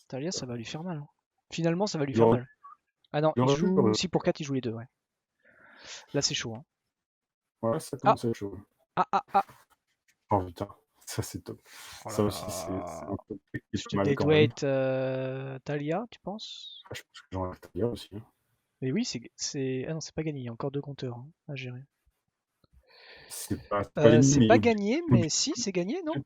Talia, ça va lui faire mal, hein. Finalement, ça va lui Il faire aurait, mal. Ah non, il il aurait pu. joue. Si pour 4, il joue les deux, ouais. Là, c'est chaud, hein. Ouais, ça Ah, commence à être chaud. ah, ah, ah. Oh putain, ça c'est top. Oh là Ça aussi, c'est là. un top deck qui est Tu pas te mal quand même. deadweight Talia, tu penses? Ah, je pense que j'en ai Talia aussi, hein. Mais oui, Ah non, c'est pas gagné, il y a encore 2 compteurs, hein, à gérer. C'est pas gagné, C'est mais il est pas obligé. gagné, mais si, c'est gagné, non?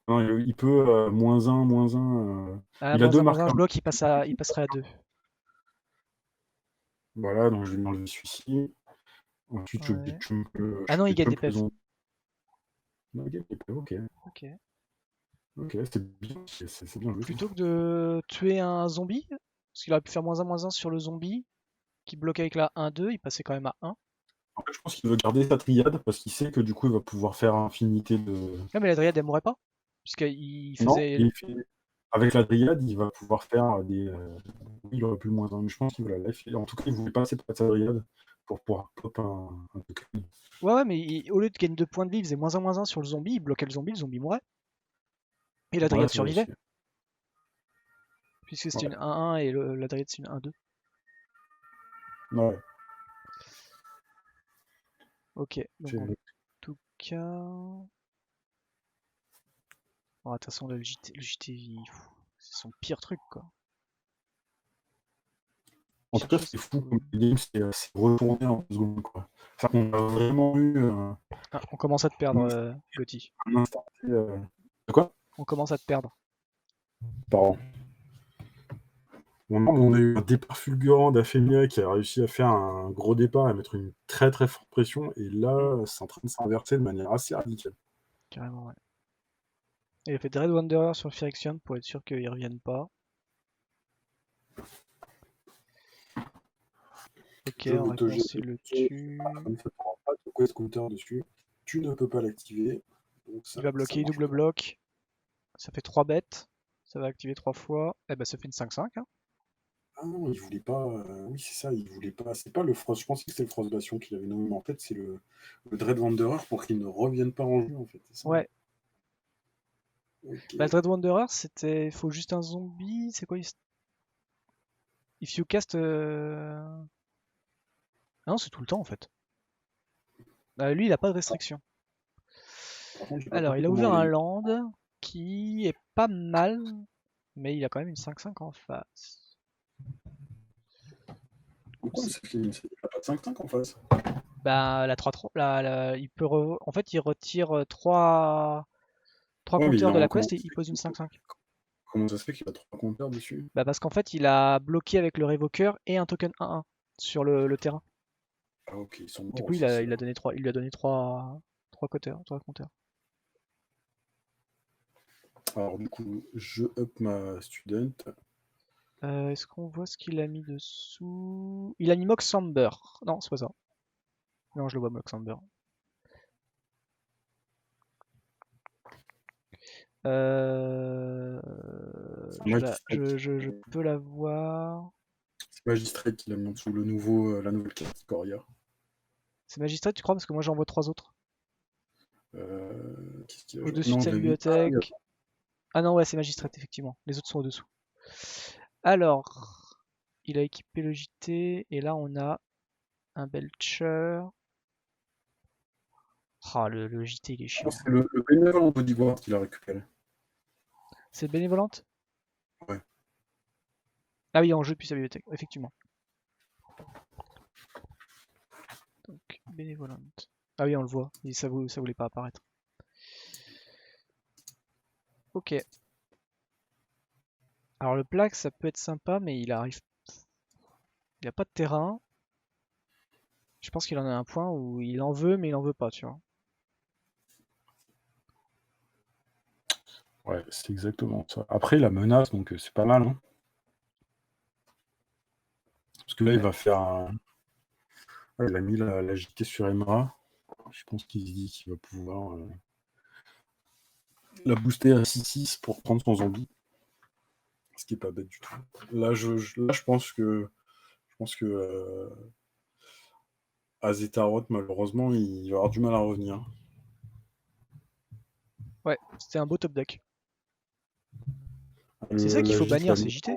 Non, il peut -1, -1. Ah, Il a deux moins un, je marqueurs. bloque, il passerait à 2. Voilà, donc je vais lui enlever celui-ci. Ensuite, Ouais. je Ah non, il fais gagne des pump le PEV. zombie. Non, ok, ok, Ok. ok, c'est bien, c'est bien joué ça. Plutôt que de tuer un zombie, parce qu'il aurait pu faire moins un sur le zombie, qui bloque avec la 1-2, il passait quand même à 1. En fait, je pense qu'il veut garder sa triade parce qu'il sait que du coup, il va pouvoir faire infinité de. Ah, mais la Dryad, elle mourrait pas, puisqu'il Non, faisait. avec la Dryade, il va pouvoir faire des. Oui, il aurait pu le -1, mais je pense qu'il veut la life. En tout cas, il voulait pas assez de sa Dryade pour pouvoir pop un token. Ouais, ouais, mais au lieu de gagner 2 points de vie, il faisait moins un sur le zombie, il bloquait le zombie mourait. Et la Ouais, Dryad c'est vrai survivait, aussi. puisque c'était une Ouais. 1-1 et la Dryad c'est une 1-2. Ouais. Ok, donc C'est- Oh, de toute façon, le JT c'est son pire truc, quoi. En tout cas, Chercher, c'est c'est fou cool. comme le game c'est retourné en 2 secondes, quoi. Enfin, on a vraiment eu Ah, on commence à te perdre, Gotti. un instant T, de quoi? On commence à te perdre. Pardon. On a eu un départ fulgurant d'Afemia qui a réussi à faire un gros départ, à mettre une très très forte pression, et là, c'est en train de s'inverser de manière assez radicale. Carrément, ouais. Et il a fait Dread Wanderer sur Phyrexian pour être sûr qu'ils reviennent pas. Ok, Je en veux te réponse, jeter il le le tue. comme ça t'auras pas de quest counter dessus. Tu ne peux pas l'activer, donc Il va ça bloquer, il marche double pas. bloc. Ça fait 3 bêtes. Ça va activer 3 fois. Eh ben, ça fait une 5-5. Hein. Ah non, il voulait pas. Oui, c'est ça, il voulait pas. C'est pas le Frost. Je pensais que c'était le Frost Bastion qu'il avait nommé, mais en fait, c'est le Dread Wanderer pour qu'il ne revienne pas en jeu, en fait. C'est ça. Ouais. Ok. Bah, Dread Wanderer, c'était. Il faut juste un zombie. C'est quoi If you cast. Ah non, c'est tout le temps en fait. Lui, il a pas de Ah, restriction. par contre, j'ai pas Alors, compris il a comment ouvert on l'a un eu. land qui est pas mal, mais il a quand même une 5-5 en face. De quoi ça fait? Il a pas de 5-5 en face. Bah, la 3-3, il peut en fait, il retire 3 Ouais, mais il compteurs a de la comment quest et il pose une 5-5. ça se fait qu'il a 3 compteurs dessus? Bah, parce qu'en fait, il a bloqué avec le révoqueur et un token 1-1 sur le terrain. Ah, ok, ils sont Du morts coup, aussi, il a ceux-là. donné 3, il lui a donné 3 compteurs, 3 compteurs. Alors, du coup, je up ma student. Est-ce qu'on voit ce qu'il a mis dessous? Il a mis Moxamber. Non, c'est pas ça. Non, je le vois, Moxamber. Euh, C'est Magistrate. je peux la voir. C'est Magistrate qui l'a mis en dessous, la nouvelle carte Coria. C'est Magistrat, tu crois? Parce que moi j'en vois 3 autres. Qu'est-ce qu'il a joué? Au-dessus de Non, sa je l'ai mis. Ah, oui, bibliothèque. Ah non, ouais, c'est Magistrat, effectivement. Les autres sont au-dessous. Alors, il a équipé le JT, et là on a un Belcher. Ah, le JT il est non, chiant. c'est le Benevolent Bodyguard qu'il a récupéré. C'est bénévolente? Ouais. Ah oui, en jeu depuis sa bibliothèque, effectivement. Donc, bénévolente. Ah oui, on le voit, et ça voulait pas apparaître. Ok. Alors le plaque, ça peut être sympa, mais il arrive. Il a pas de terrain. Je pense qu'il en a un point où il en veut, mais il en veut pas, tu vois. Ouais, c'est exactement ça. Après, la menace, donc c'est pas mal, hein. Parce que là, il Ouais. va faire ouais, il a mis la JT sur Emra. Je pense qu'il se dit qu'il va pouvoir la booster à 6-6 pour prendre son zombie. Ce qui est pas bête du tout. Là, je pense que Azetaroth, malheureusement, il va avoir du mal à revenir. Ouais, c'était un beau top deck. C'est ça qu'il La faut JT l'a bannir, c'est mis, JT.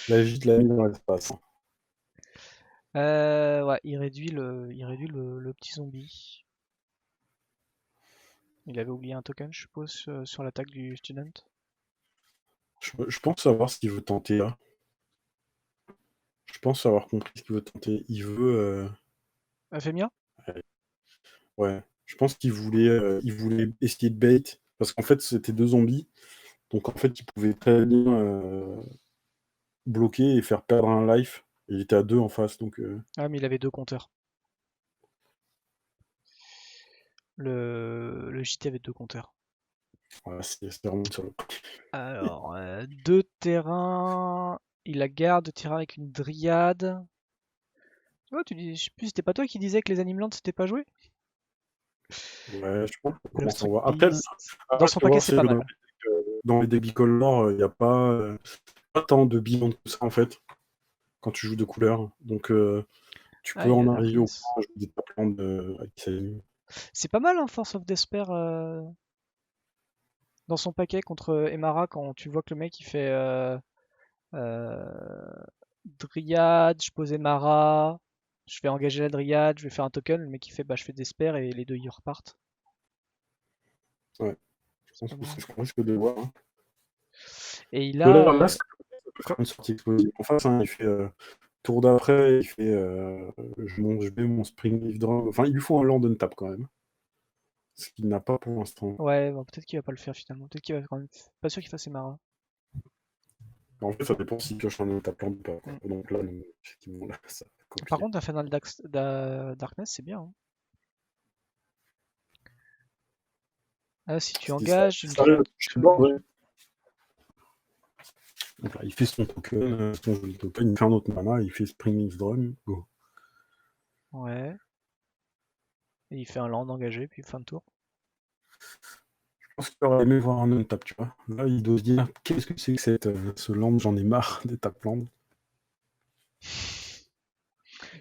l'a mis dans l'espace. Ouais, il réduit le petit zombie. Il avait oublié un token, je suppose, sur l'attaque du student. Je pense savoir ce qu'il veut tenter là. Je pense avoir compris ce qu'il veut tenter. Femia? Ouais. Je pense qu'il voulait essayer de bait. Parce qu'en fait, c'était 2 zombies. Donc en fait, il pouvait très bien bloquer et faire perdre un life. Et il était à 2 en face. Donc Ah, mais il avait 2 compteurs. Le JT avait 2 compteurs. voilà, c'est vraiment une saloperie. Alors, 2 terrains. Il la garde, tirera avec une dryade. Oh, je sais plus, c'était pas toi qui disais que les Animelands c'était pas joué? Ouais, je pense qu'on commence à L'Obstruct voir. Après, Beast. Dans après, son tu vois, paquet, c'est c'est pas que mal. dans les débits color, il n'y a pas tant de bilans que ça en fait, quand tu joues de couleurs. Donc tu Ah, peux il a en arriver au Darkness. point de jouer des top lands avec Salim. C'est pas mal, hein, Force of Despair dans son paquet contre Emara quand tu vois que le mec il fait euh, Dryad, je pose Emara. Je vais engager la Dryade, je vais faire un token, le mec il fait bah je fais des spares et les deux ils repartent. Ouais, je C'est pense pas que mal. c'est ce qu'on risque de voir. Hein. Et il Parce que a. là, ça peut faire Quoi? une sortie explosive en face. Hein. Il fait tour d'après, il fait je mets mon Spring Leaf Drum. Enfin, il lui faut un land tap quand même. Ce qu'il n'a pas pour l'instant. Ouais, bon, peut-être qu'il va pas le faire finalement. Peut-être qu'il va quand même. Pas sûr qu'il fasse ses maras. En fait, ça dépend s'il pioche un tap land ou pas. Quoi. Mm. Donc là, effectivement, là, ça va être Par compliqué. contre, Infernal Darkness, c'est bien, hein. Ah, si tu engages une Ça arrive à toucher le board, créature. ouais. Donc là, il fait son token, son joli token, il fait un autre mana, il fait Spring Leaf Drum, go. Ouais. Et il fait un land engagé, puis fin de tour. Je pense qu'il aurait aimé voir un untap, tu vois. Là, il doit se dire, qu'est-ce que c'est que ce land, j'en ai marre des tap land.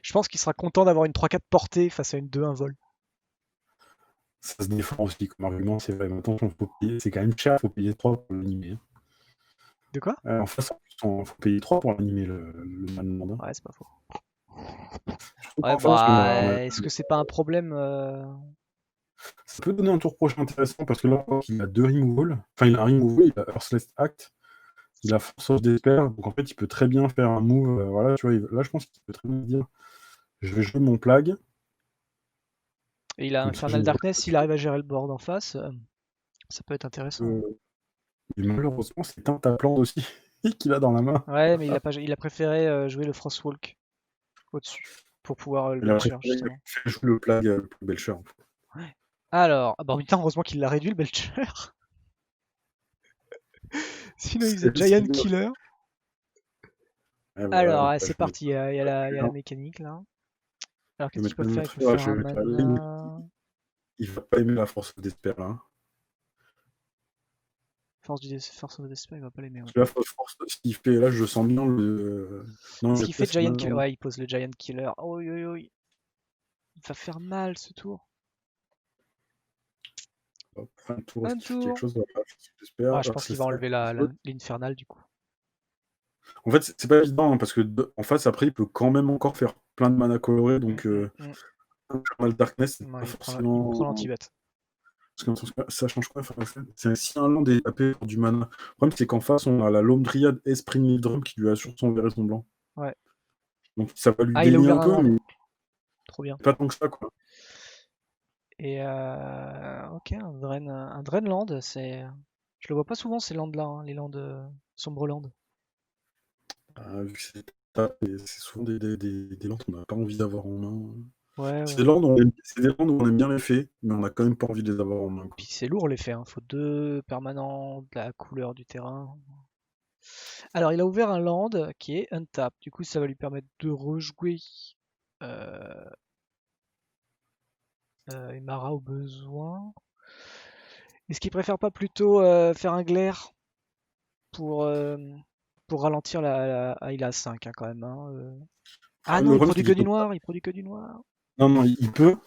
Je pense qu'il sera content d'avoir une 3-4 portée face à une 2-1 vol. Ça se défend aussi comme argument, c'est vrai. Maintenant, c'est quand même cher, faut payer 3 pour l'animer. Hein. De quoi? En face, faut payer 3 pour l'animer, le man land. Ouais, c'est pas faux. Surtout Ouais, qu'en face, bah, est-ce que c'est pas un problème ça peut donner un tour prochain intéressant, parce que là, il a 2 removal. Enfin, il a un removal, il a Earthless Act, il a Force of Despair, donc en fait, il peut très bien faire un move. Voilà, tu vois, là, je pense qu'il peut très bien dire, je vais jouer mon Plague, Et il a comme ça, je Infernal me Darkness, s'il arrive à gérer le board en face, ça peut être intéressant. retrouve. Et malheureusement, c'est un tapland aussi qu'il a dans la main. Ouais, mais il a préféré jouer le Frostwalk au-dessus pour pouvoir le Il a Belcher, préféré justement. jouer le Plague Belcher. Ouais. Alors, ah bah putain, heureusement qu'il l'a réduit le Belcher. Sinon, il faisait C'est Giant bien. Killer. Ah bah, Alors, là, c'est je me parti, il y a la mécanique là. Alors, je qu'est-ce vais qu'il mettre peut le faire? Il maître peut là, faire je un vais mettre la ligne. mana. Il va pas aimer la force d'espère là. Force of Despair, il va pas l'aimer, ouais. Parce que la force, ce qu'il fait là, je sens bien le. Non, Ce le qu'il fait test Giant Killer, maintenant. ouais, il pose le Giant Killer. Oh, oui, oui. Il va faire mal ce tour. Fin de tour, est-ce Un qu'il fait quelque tour. chose dans la force d'espère? Ouais, je pense qu'il va enlever l'infernal du coup. En fait, c'est pas évident hein, parce que en face, après, il peut quand même encore faire plein de mana colorés. Donc, Infernal Darkness, c'est Non, pas il prend forcément. l'anti-bet. Parce que ça change quoi? Enfin, c'est si un land est tapé pour du mana. Le problème, c'est qu'en face, on a la Lome Dryad et Spring Drum qui lui assure son vert et son blanc. Ouais. Donc ça va lui Ah, il a gainer ouvert un un peu, land. mais Trop bien. pas tant que ça, quoi. Et ok, un Drainland, je le vois pas souvent ces lands-là, hein, les lands Sombreland. Vu que c'est souvent des lands qu'on n'a pas envie d'avoir en main. Ouais, C'est ouais. des lands où on aime bien les faits, mais on n'a quand même pas envie de les avoir en main, quoi. Puis c'est lourd l'effet, hein. Faut 2 permanents, de la couleur du terrain. Alors il a ouvert un land qui est untap. Du coup ça va lui permettre de rejouer euh, Emara au besoin. Est-ce qu'il préfère pas plutôt faire un glaire pour, euh, pour ralentir Ah, il a 5 hein, quand même, hein, Ah Le non, il problème, produit c'est que qu'il du peut pas. noir, il produit que du noir. Non, non, il peut,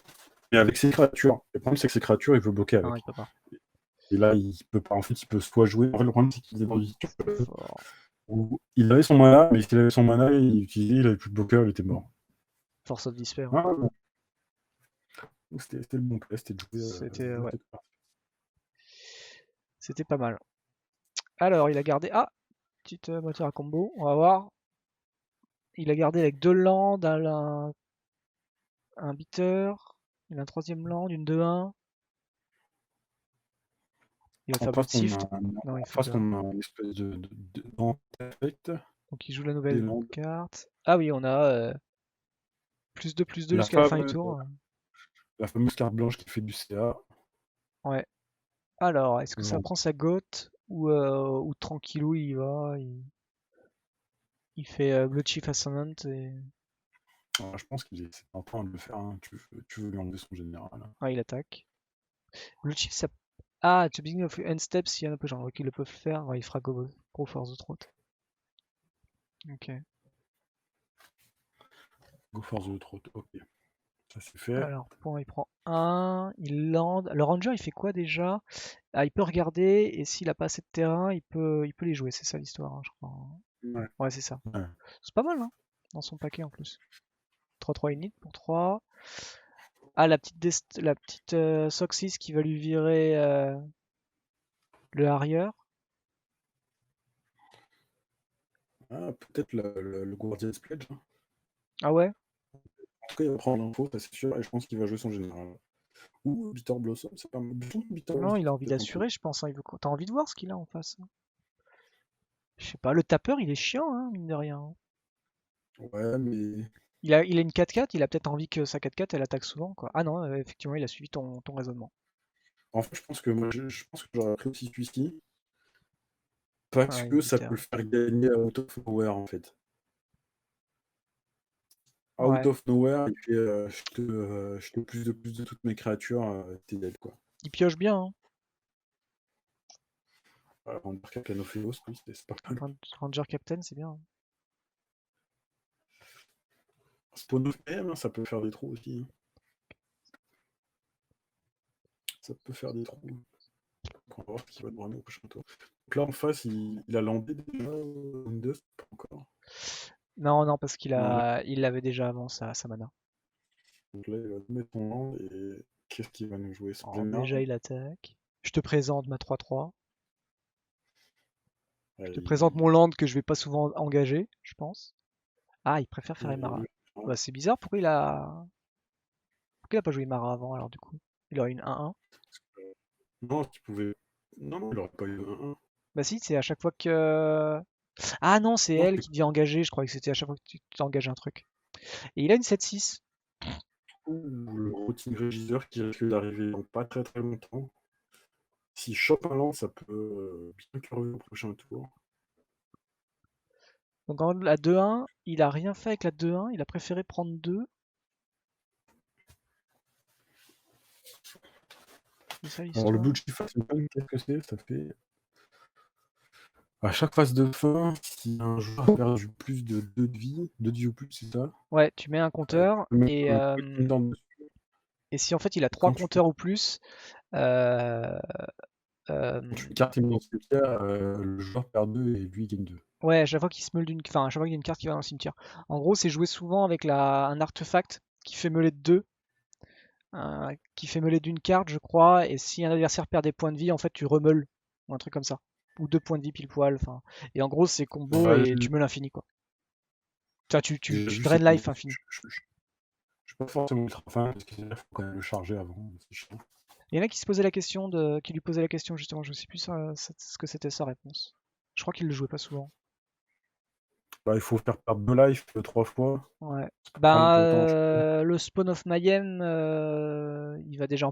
mais avec ses créatures. Le problème, c'est que ses créatures, il veut bloquer Non, il avec. peut pas. Et là, il peut pas. En fait, il peut soit jouer. En fait, le problème, c'est qu'il est dans une Trop situation fort. où il avait son mana, mais s'il avait son mana, il utilisait, il avait plus de bloqueur, il était mort. Force of Despair, hein. Ah, non. C'était le bon play, c'était de jouer Ouais, cette carte. c'était pas mal. Alors, il a gardé. Ah, petite moteur à combo, on va voir. Il a gardé avec 2 landes, un beater, il a un troisième land, une 2-1. Il va En faire face, on Bloodsift. a, Non, il en fait face, 2-1. on a une espèce d'effect, Donc il joue la des nouvelle landes. carte. Ah oui, on a plus 2 La jusqu'à la fin du fameuse, tour. la fameuse carte blanche qui fait du CA. Ouais. Alors, est-ce que ça Genre, prend sa gote ou tranquillou il y va, il fait Bloodchief Ascendant et je pense qu'il est en train de le faire. Hein. Tu veux lui enlever son général. Hein. ouais, il attaque. Bloodchief ça. Ah, at the beginning of end step, s'il y en a peu genre qui le peuvent faire, ouais, il fera go force the throat. Ok. Go for the throat. Ok, ça c'est fait. Alors, point, il prend un, il land. Le ranger, il fait quoi déjà? Ah, il peut regarder et s'il a pas assez de terrain, il peut les jouer. C'est ça l'histoire, hein, je crois. Ouais. Ouais, c'est ça. Ouais. C'est pas mal, hein, dans son paquet en plus. 3-3 init pour 3. Ah, la petite Soxys qui va lui virer le Harrier. Ah, peut-être le Guardian's Pledge, hein. Ah ouais? En tout cas, il va prendre l'info, ça c'est sûr, et je pense qu'il va jouer son général. Ou Bitter Blossom, c'est pas mal. Bitter Non, Blossom, il a c'est envie peut-être un peu. d'assurer, je pense, hein. T'as envie de voir ce qu'il a en face, hein. Je sais pas, le tapeur, il est chiant, hein, mine de rien, hein. Ouais, mais. Il a une 4-4, il a peut-être envie que sa 4-4 elle attaque souvent, quoi. Ah non, effectivement, il a suivi ton raisonnement. En fait, je pense que moi, je pense que j'aurais pris aussi celui-ci. Parce Ah, que ça Bitter. peut le faire gagner out of nowhere, en fait. Out Ouais. of nowhere, il fait je te plus de toutes mes créatures, t'es dead, quoi. Il pioche bien, hein. Voilà, on marque Canophéos, oui, c'est pas mal. Ranger Captain, c'est bien, hein. Spawn of PM, hein, ça peut faire des trous aussi, hein. Ça peut faire des trous. On va voir ce qu'il va nous ramener au prochain tour. Donc là, en face, il a landé déjà Dust, pas encore. Non, non, parce Non, là, il l'avait déjà avant sa mana. donc là, il va mettre son land et qu'est-ce qu'il va nous jouer son Alors général? déjà, il attaque. Je te présente ma 3-3. Je te Allez, présente mon land que je vais pas souvent engager, je pense. Ah, il préfère faire Emara. allez, Bah, c'est bizarre, pourquoi il a pas joué Emara avant, alors du coup? Il aurait une 1-1. non, tu pouvais. Non, non, il aurait pas eu un 1. Bah si, c'est à chaque fois que... Ah non, c'est Non, elle c'est qui devient engager, je croyais que c'était à chaque fois que tu t'engages un truc. Et il a une 7-6. le routine régisseur qui risque d'arriver dans pas très très longtemps. S'il chope un land, ça peut bien curver au prochain tour. Donc en la 2-1, il a rien fait avec la 2-1, il a préféré prendre 2. C'est ça Alors le l'histoire. Blue Chief qu'est-ce que c'est? Ça fait. À chaque phase de fin, si un joueur a perdu plus de 2 de vie, 2 de vie ou plus, c'est ça? Ouais, tu mets un Tu compteur peux mettre un cooldown dessus. et si en fait il a 3 Quand tu, compteurs ou plus, euh, euh, quand une carte est mise dans ce cimetière, le joueur perd 2 et lui il gagne 2. ouais, à chaque fois qu'il se meule enfin à chaque fois qu'il y a une carte qui va dans le cimetière. En gros, c'est joué souvent avec un artefact qui fait meuler de 2, qui fait meuler d'une carte, je crois, et si un adversaire perd des points de vie, en fait tu remeules, ou un truc comme ça. Ou 2 points de vie pile poil, enfin. Et en gros, c'est combo Ouais, et tu meules infini, quoi. Enfin, j'ai tu vu, c'est drain combo. life infini. Je suis pas forcément ultra fan parce qu'il faut quand même le charger avant, c'est chiant. Il y en a qui se posaient la question qui lui posaient la question justement, je sais plus ce que c'était sa réponse. Je crois qu'il le jouait pas souvent. Bah, il faut faire perdre 2 life 3 fois. Ouais. Ça peut prendre un Ben, peu de temps à changer. le Spawn of Mayhem, il va déjà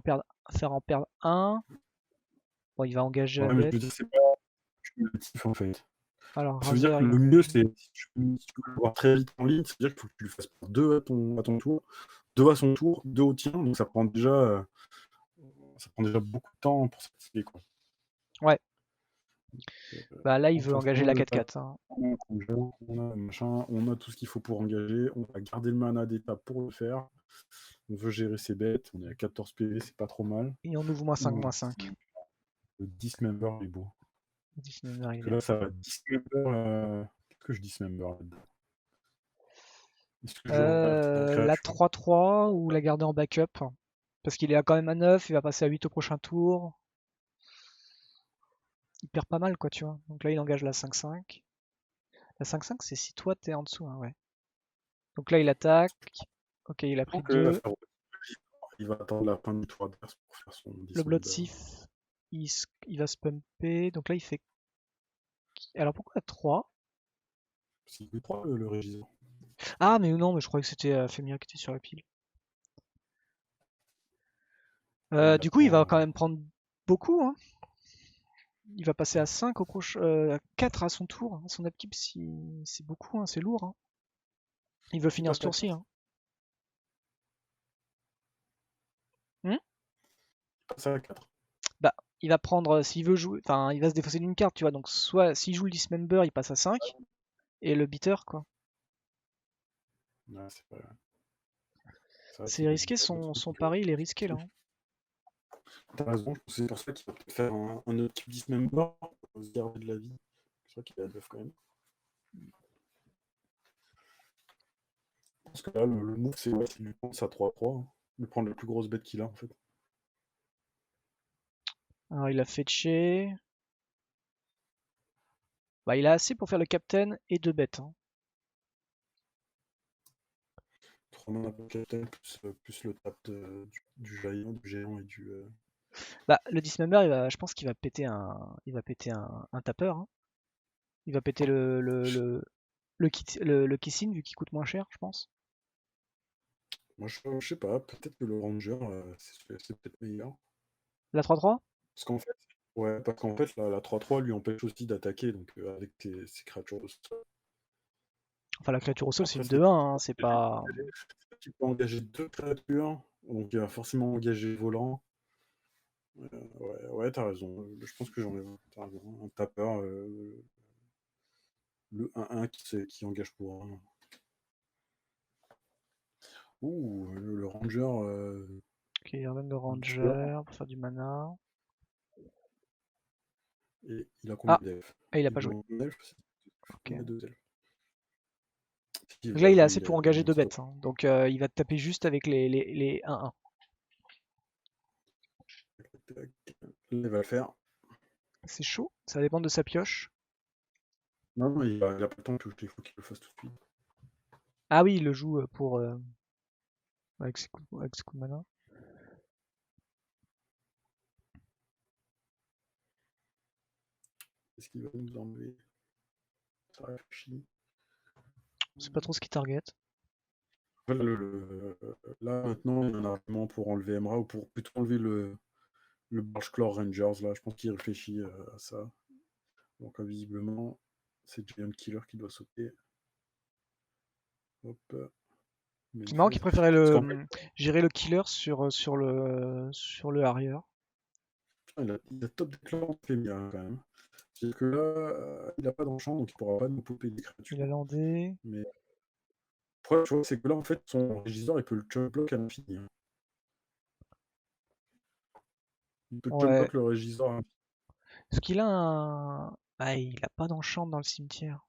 faire en perdre un. Bon, il va engager Ouais, mais je avec. veux dire, c'est pas cumulatif en fait. Alors, Ça veut dire Razer, que il le en mieux, fait. c'est si tu veux le voir très vite en ligne, c'est-à-dire qu'il faut que tu lui fasses perdre 2 à ton tour, 2 à son tour, 2 au tien, donc ça prend déjà beaucoup de temps pour s'activer, quoi. Ouais. Euh, Bah là, il donc veut là, engager la 4-4, hein. on a tout ce qu'il faut pour engager, on a gardé le mana d'état pour le faire, on veut gérer ses bêtes, on est à 14 PV, c'est pas trop mal. Et on ouvre -5, On- -5. Le Dismember il est beau. 19 il est Parce que bien. là, ça va Dismember. Qu'est-ce que je Dismember là-dedans? Est-ce que je reste en La créature? 3-3 ou la garder en backup. Parce qu'il est quand même à 9, il va passer à 8 au prochain tour. Il perd pas mal, quoi, tu vois. Donc là, il engage la 5-5. La 5-5, c'est si toi t'es en dessous, hein, ouais. Donc là, il attaque. Ok, il a pris Donc, là, 2. il va attendre la fin du tour adverse pour faire son Le Blood Dismember. Sith, il va se pumper. Donc là, il fait. Alors pourquoi 3? C'est plus 3 le régisseur. Ah, mais non, mais je croyais que c'était Femia qui était sur la pile. Ouais, il a Du coup, il va pas. quand même prendre beaucoup, hein. Il va passer à 5 au prochain, à 4 à son tour. Son upkeep, c'est beaucoup, hein, c'est lourd, hein. Il veut Il finir ce passe à tour-ci, 4. hein. Hmm. Il passe à 4. Bah, il va prendre, s'il veut jouer, enfin, il va se défausser d'une carte, tu vois. Donc, soit s'il joue le Dismember, il passe à 5, et le Beater, quoi. Ouais, c'est pas. C'est vrai C'est qu'il risqué, a d'autres son jeux. pari, il est risqué, là, hein. T'as raison, c'est pour ça qu'il va peut-être faire un autre type Dismember pour se garder de la vie. C'est vrai qu'il a 9 quand même. pense que là, le move, c'est de lui prendre sa 3-3, hein. De prendre la plus grosse bête qu'il a, en fait. Alors il a fetché. Bah, il a assez pour faire le captain et 2 bêtes, hein. 3 mana pour Captain, plus le tap du géant et du. Bah, le Dismember, je pense qu'il va péter un tapeur, hein. Il va péter le Kissin, vu qu'il coûte moins cher, je pense. Moi, je sais pas, peut-être que le Ranger, c'est peut-être meilleur. La 3-3? Parce qu'en fait, ouais, parce qu'en fait, la 3-3 lui empêche aussi d'attaquer, donc avec ses créatures au sol. Enfin, la créature au sol, c'est Après, une c'est 2-1, hein, c'est pas... tu peux engager 2 créatures, donc il va forcément engager volant. Ouais, t'as raison. Je pense que t'as raison. Un tapeur, le 1-1 qui engage pour un. Ouh, le Ranger. Ok, il redonne le Tueur. Ranger pour faire du mana. Et il a combien Ah, d'elfes? et il a Il pas doit joué. avoir un elfe. Ok. Il a 2 elfes. Si, Donc il là, a il a joué, assez il a, pour il a engager 2 non-stop. bêtes, hein. Donc il va te taper juste avec les 1-1. Là, il va le faire. C'est chaud, ça dépend de sa pioche. Non, il a pas le temps, il faut qu'il le fasse tout de suite. Ah oui, il le joue pour... avec ses coups de mana. Est-ce qu'il va nous enlever? Ça réfléchit. C'est pas trop ce qu'il target. Voilà, là, maintenant, il y a un argument pour enlever Emra ou pour plutôt enlever le Barge-Claw Rangers. Là, je pense qu'il réfléchit à ça. Donc, visiblement, c'est Giant Killer qui doit sauter. Hop. C'est marrant qu'il Manifeste. préférait Parce qu'en fait, gérer le killer sur le Harrier. il a top déclarant de Femia quand même. C'est-à-dire que là, il n'a pas d'enchant, donc il pourra pas nous popper des créatures. Il a landé. Mais le problème, tu vois, c'est que là, en fait, son Régisseur, il peut le chunk block à l'infini, hein. Il peut chunk Ouais. block le Régisseur à l'infini. Est-ce qu'il a un... Ah, il a pas d'enchant dans le cimetière.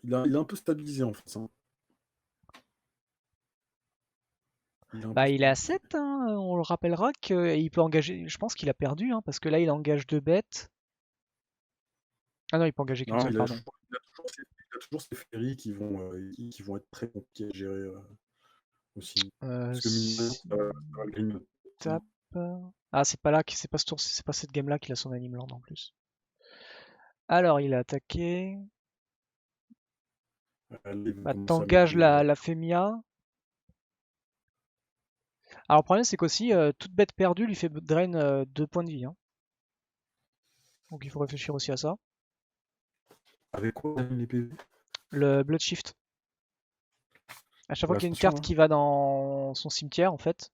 Il a un peu stabilisé en fait, hein. Il a un peu Bah, il est à stabilisé. 7, hein. On le rappellera qu'il peut engager... Je pense qu'il a perdu, hein, parce que là, il engage 2 bêtes. Ah non, il peut engager qu'une Non, seule, pardon. il a toujours ses ferries qui vont être très compliquées à gérer aussi. Parce que mine de rien, Si... ça va le grignoter. Tape... Ah, c'est pas là, c'est pas ce tour, c'est pas cette game-là qu'il a son anime land en plus. Alors, il a attaqué. Là, ils vont Bah, commencer à mettre t'engages la Femia. Alors, le problème, c'est qu'aussi, toute bête perdue lui fait drain 2 points de vie, hein. Donc, il faut réfléchir aussi à ça. Avec quoi les PV? Le Bloodshift. À chaque fois qu'il y a une L'ascension, carte là. qui va dans son cimetière, en fait,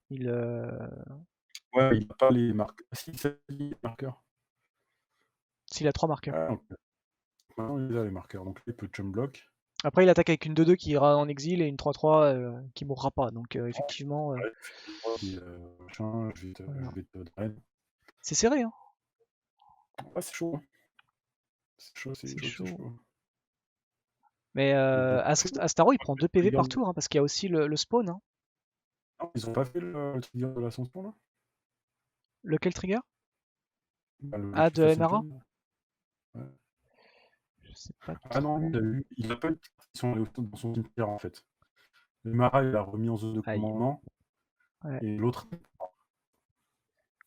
il... Ouais, il n'a pas les marqueurs. Si, ça dit les marqueurs. s'il a 3 marqueurs. Ah, donc, maintenant, il a les marqueurs. Donc, il peut jump block. Après, il attaque avec une 2-2 qui ira en exil et une 3-3 qui mourra pas. Donc, effectivement, Ouais, puis, machin, voilà. je vais te drain. C'est serré, hein. Ah, c'est chaud, hein. C'est chaud, C'est c'est chaud. chaud. Mais Il y a des Astaro, il prend 2 PV par triggers. tour, hein, parce qu'il y a aussi le spawn, hein. Non, ils ont pas fait le trigger de l'ascension, là? Lequel trigger? Bah, le Ah, Keep de Facility, MRA? là. Ouais. Je sais pas Ah non, trop. il a pas eu de transition dans son cimetière, en fait. Le Mara, il l'a remis en zone de Aïe. commandement, Ouais. et l'autre.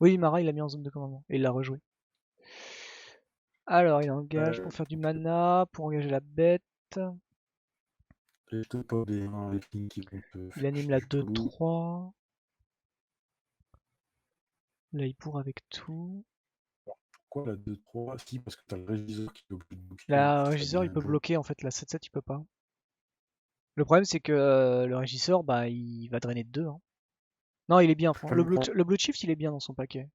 Oui, Mara, il l'a mis en zone de commandement. Et il l'a rejoué. Alors, il engage pour faire du Ok. mana, pour engager la bête. Les deux pas des les lignes qui vont te Il faire anime chier la jusqu'au bout. 2-3. Là, il pour avec tout. Pourquoi la 2-3? Si, parce que t'as le Régisseur qui est obligé de bloquer, donc La ça régisseur, il devient peut jouable. bloquer, en fait. La 7-7, il peut pas. Le problème, c'est que le régisseur, bah, il va drainer de 2, hein. Non, il est bien. Le Blue Shift, il est bien dans son paquet,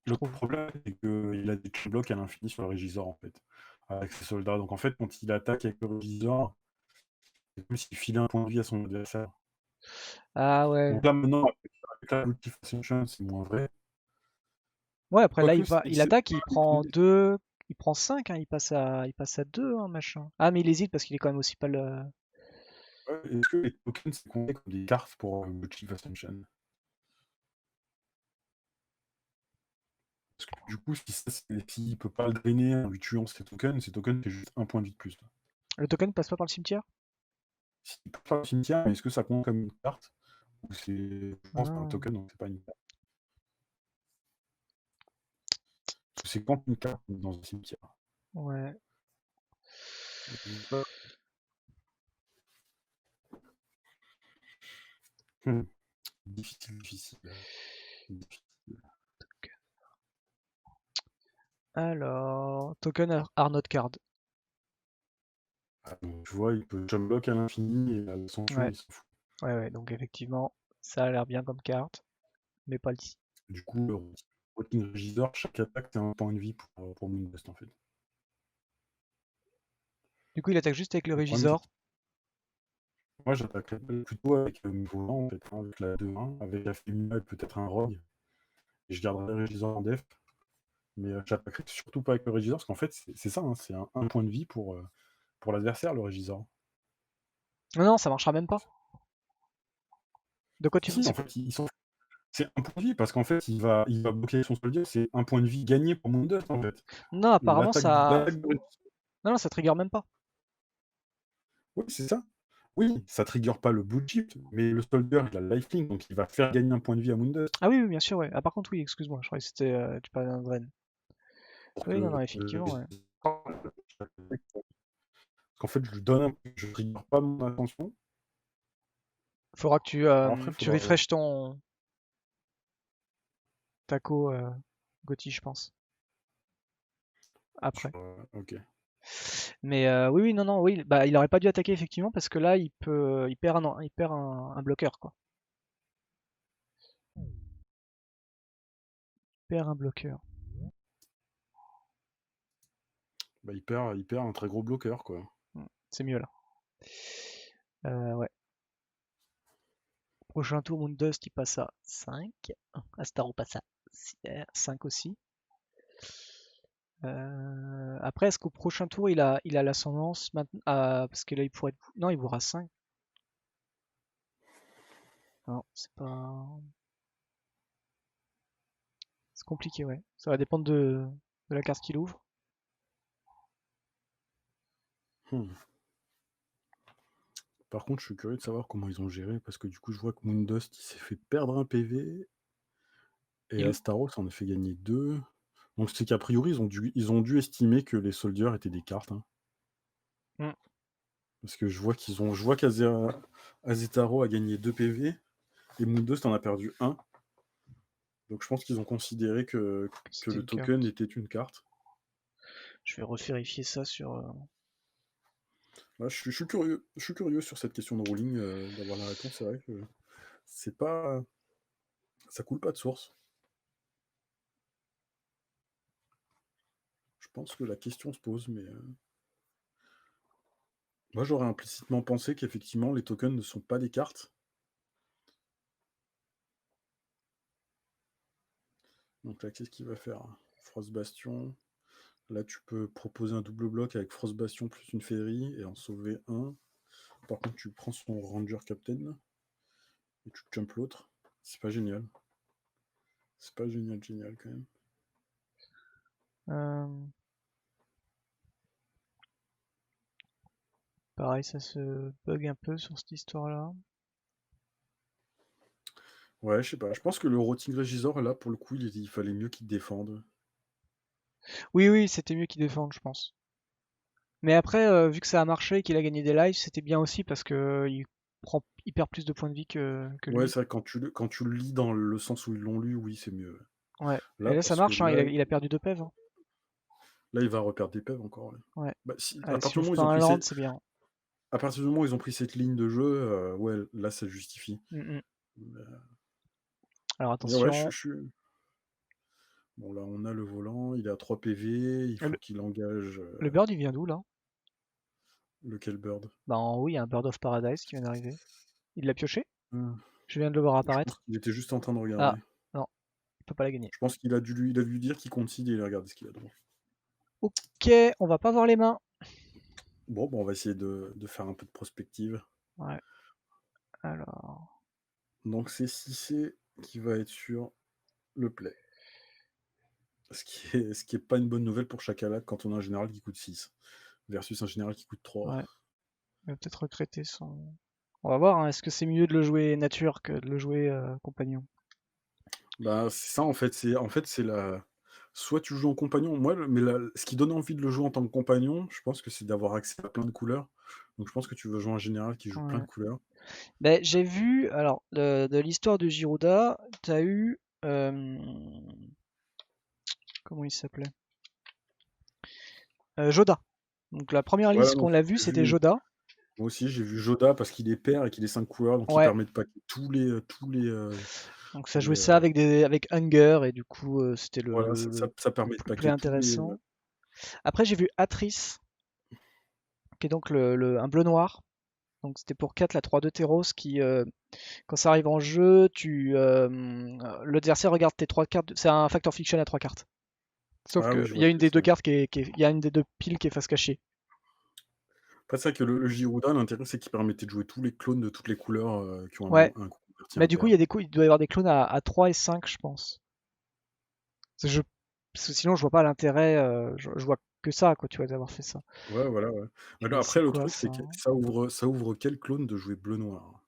je Le trouve. problème, c'est qu'il a des blocs à l'infini sur le Régisseur, en fait, avec ses soldats. Donc en fait, quand il attaque avec le Régisseur, c'est comme s'il filait un point de vie à son adversaire. Ah ouais. Donc là, maintenant, avec la Multifaction, c'est moins vrai. Ouais, après là, Quoique, il attaque, il prend 2. il prend 5, hein, il passe à 2, hein, machin. Ah, mais il hésite parce qu'il est quand même aussi pas le. Ouais, est-ce que les tokens, c'est compté comme des cartes pour le Chief Ascension? Parce que du coup, s'il peut pas le drainer en lui tuant ses tokens, c'est juste un point de vie de plus. Le token passe pas par le cimetière? S'il peut pas le cimetière, est-ce que ça compte comme une carte? Ou c'est. Je pense que c'est un Ah, token, donc c'est pas une carte. Parce que c'est quand une carte dans un cimetière. ouais. Hmm. Difficile. Alors, token Arnaud Card. Ah, donc, tu vois, il peut jump block à l'infini et à l'ascension, Ouais. il s'en fout. Ouais, donc effectivement, ça a l'air bien comme carte, mais pas ici. Du coup, le Rotting Regidor, chaque attaque, c'est un point de vie pour Moondust en fait. Du coup, il attaque juste avec le Le problème, c'est Régisor. que moi, j'attaquerais plutôt avec mes volants, en fait, hein, avec la 2-1, avec la Femina et peut-être un Rogue. Et je garderais le Regidor en def. Mais j'attaquerais surtout pas avec le Regidor, parce qu'en fait, c'est ça, hein, c'est un point de vie pour l'adversaire, le Regidor. Non, non, ça marchera même pas. De quoi tu veux? Si, en fait, c'est un point de vie, parce qu'en fait, il va bloquer son soldier, c'est un point de vie gagné pour Moondust, en fait. Non, apparemment, L'attaque ça. de... Non, non, ça trigger même pas. Oui, c'est ça. Oui, ça trigger pas le blue chip, mais le soldier, il a le lifelink, donc il va faire gagner un point de vie à Moondust. Ah oui, oui, bien sûr, ouais. Ah, par contre, oui, excuse-moi, je croyais que c'était. Tu parlais d'un Drain. Pour Oui, non, non, que, effectivement, ouais. qu'en fait, je lui donne je trigger pas mon attention. Faudra que Alors après, il tu faudra voir. refresh ton taco Gotti, je pense. Après. Ok. Mais oui, oui, non, non, oui, bah il aurait pas dû attaquer effectivement parce que là il perd un bloqueur quoi. Il perd un bloqueur. Bah, il perd un très gros bloqueur, quoi. C'est mieux là. Ouais. Prochain tour, Moondust il passe à 5. Astaro passe à 5 aussi. Après, est-ce qu'au prochain tour il a l'ascendance maintenant parce que là il pourrait être. Non, il bourra 5. Non, c'est pas. C'est compliqué, ouais. Ça va dépendre de la carte qu'il ouvre. Hmm. Par contre, je suis curieux de savoir comment ils ont géré, parce que du coup, je vois que Moondust, il s'est fait perdre un PV, et Il... Astaros en a fait gagner 2. Donc c'est qu'a priori, ils ont dû estimer que les soldiers étaient des cartes. Hein. Hmm. Parce que je vois qu'Azetaro a gagné 2 PV, et Moondust en a perdu 1. Donc je pense qu'ils ont considéré que C'était le une token carte. était une carte. Je vais revérifier ça sur. Là, je suis curieux. Je suis curieux sur cette question de ruling, d'avoir la réponse. C'est vrai que c'est pas. Ça coule pas de source. Je pense que la question se pose, mais moi j'aurais implicitement pensé qu'effectivement les tokens ne sont pas des cartes. Donc là, qu'est-ce qu'il va faire? Frost Bastion. Là, tu peux proposer un double bloc avec Frost Bastion plus une Féerie et en sauver un. Par contre, tu prends son Ranger Captain et tu jump l'autre. C'est pas génial. C'est pas génial quand même. Euh, Pareil, ça se bug un peu sur cette histoire-là. Ouais, je sais pas. Je pense que le Rotting Regizor, là, pour le coup, il fallait mieux qu'il défende. Oui, oui, c'était mieux qu'il défende, je pense. Mais après, vu que ça a marché et qu'il a gagné des lives, c'était bien aussi parce que il perd plus de points de vie que Ouais, lui. c'est vrai, quand tu le lis dans le sens où ils l'ont lu, oui, c'est mieux. Ouais. Et Là, là, ça parce que marche, hein, là, il a perdu 2 PEV. Hein. là il va reperdre des PEV encore. Ouais. Ouais. Bah, à Allez, s'il partir du ouvre moment où pas ils ont un pris land, c'est bien. à partir du moment où ils ont pris cette ligne de jeu, ouais, là, ça justifie. Mm. Mais, Alors mais ouais, attention. Bon, là, on a le volant, il est à 3 PV, il faut Le, qu'il engage le bird, il vient d'où là? lequel bird. Bah en haut, il y a un Bird of Paradise qui vient d'arriver. Il l'a pioché? Ah, Je viens de le voir je pense apparaître. qu'il était juste en train de Ah, regarder. non, il peut pas la gagner. Je pense qu'il a dû lui dire qu'il concede et il a regardé ce qu'il a droit. Ok, on va pas voir les mains. Bon, on va essayer de faire un peu de prospective. Ouais. Alors. Donc c'est 6C qui va être sur le play. Ce qui est pas une bonne nouvelle pour Chakalak quand on a un général qui coûte 6 versus un général qui coûte 3. Ouais. Il va peut-être regretter son. On va voir, hein, est-ce que c'est mieux de le jouer nature que de le jouer compagnon? Bah, c'est ça en fait c'est la soit tu joues en compagnon, moi mais ce qui donne envie de le jouer en tant que compagnon, je pense que c'est d'avoir accès à plein de couleurs. Donc je pense que tu veux jouer un général qui joue plein Ouais. de couleurs. Ben, j'ai vu, alors, de l'histoire de Girouda, t'as eu. Comment il s'appelait? Joda. Donc la première Voilà, liste qu'on donc a vue, j'ai c'était vu Joda. moi aussi j'ai vu Joda parce qu'il est pair et qu'il est 5 couleurs, donc il Ouais. permet de packer Donc ça les, jouait ça avec Hunger, et du coup, c'était voilà, le ça permet de plus play packer tous les, intéressant. Après, j'ai vu Atrice, qui est donc un bleu-noir. Donc c'était pour 4 la 3-2 Teros qui, quand ça arrive en jeu, l'adversaire regarde tes 3 cartes. C'est un factor fiction à 3 cartes. Sauf ah oui, qu'il je y vois a ce une que des deux c'est. cartes il y a une des deux piles qui est face cachée. Après ça que le Girouda, l'intérêt c'est qu'il permettait de jouer tous les clônes de toutes les couleurs, qui ont Ouais, un coup converti mais un du coup, pair. il doit y avoir des clones à 3 et 5, je pense. Parce que parce que sinon, je vois pas l'intérêt, je vois que ça, quoi, tu vois, d'avoir fait ça. Ouais, voilà, ouais. Mais Et là, c'est après, le quoi truc, ça? c'est que ça ouvre quel clone de jouer bleu-noir?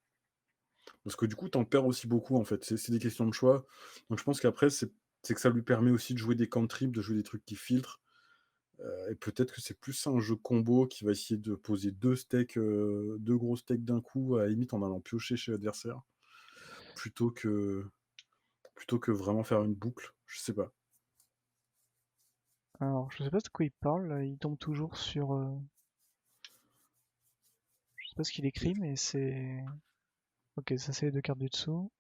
Parce que du coup, t'en perds aussi beaucoup, en fait. C'est des questions de choix. Donc je pense qu'après, c'est que ça lui permet aussi de jouer des cantrips, de jouer des trucs qui filtrent. Et peut-être que c'est plus un jeu combo qui va essayer de poser 2 steaks, 2 gros steaks d'un coup, à la limite en allant piocher chez l'adversaire, plutôt que plutôt que vraiment faire une boucle. Je sais pas. Alors, je sais pas de quoi il parle, là, il tombe toujours sur. Je sais pas ce qu'il écrit, mais c'est. Ok, ça c'est les deux cartes du dessous.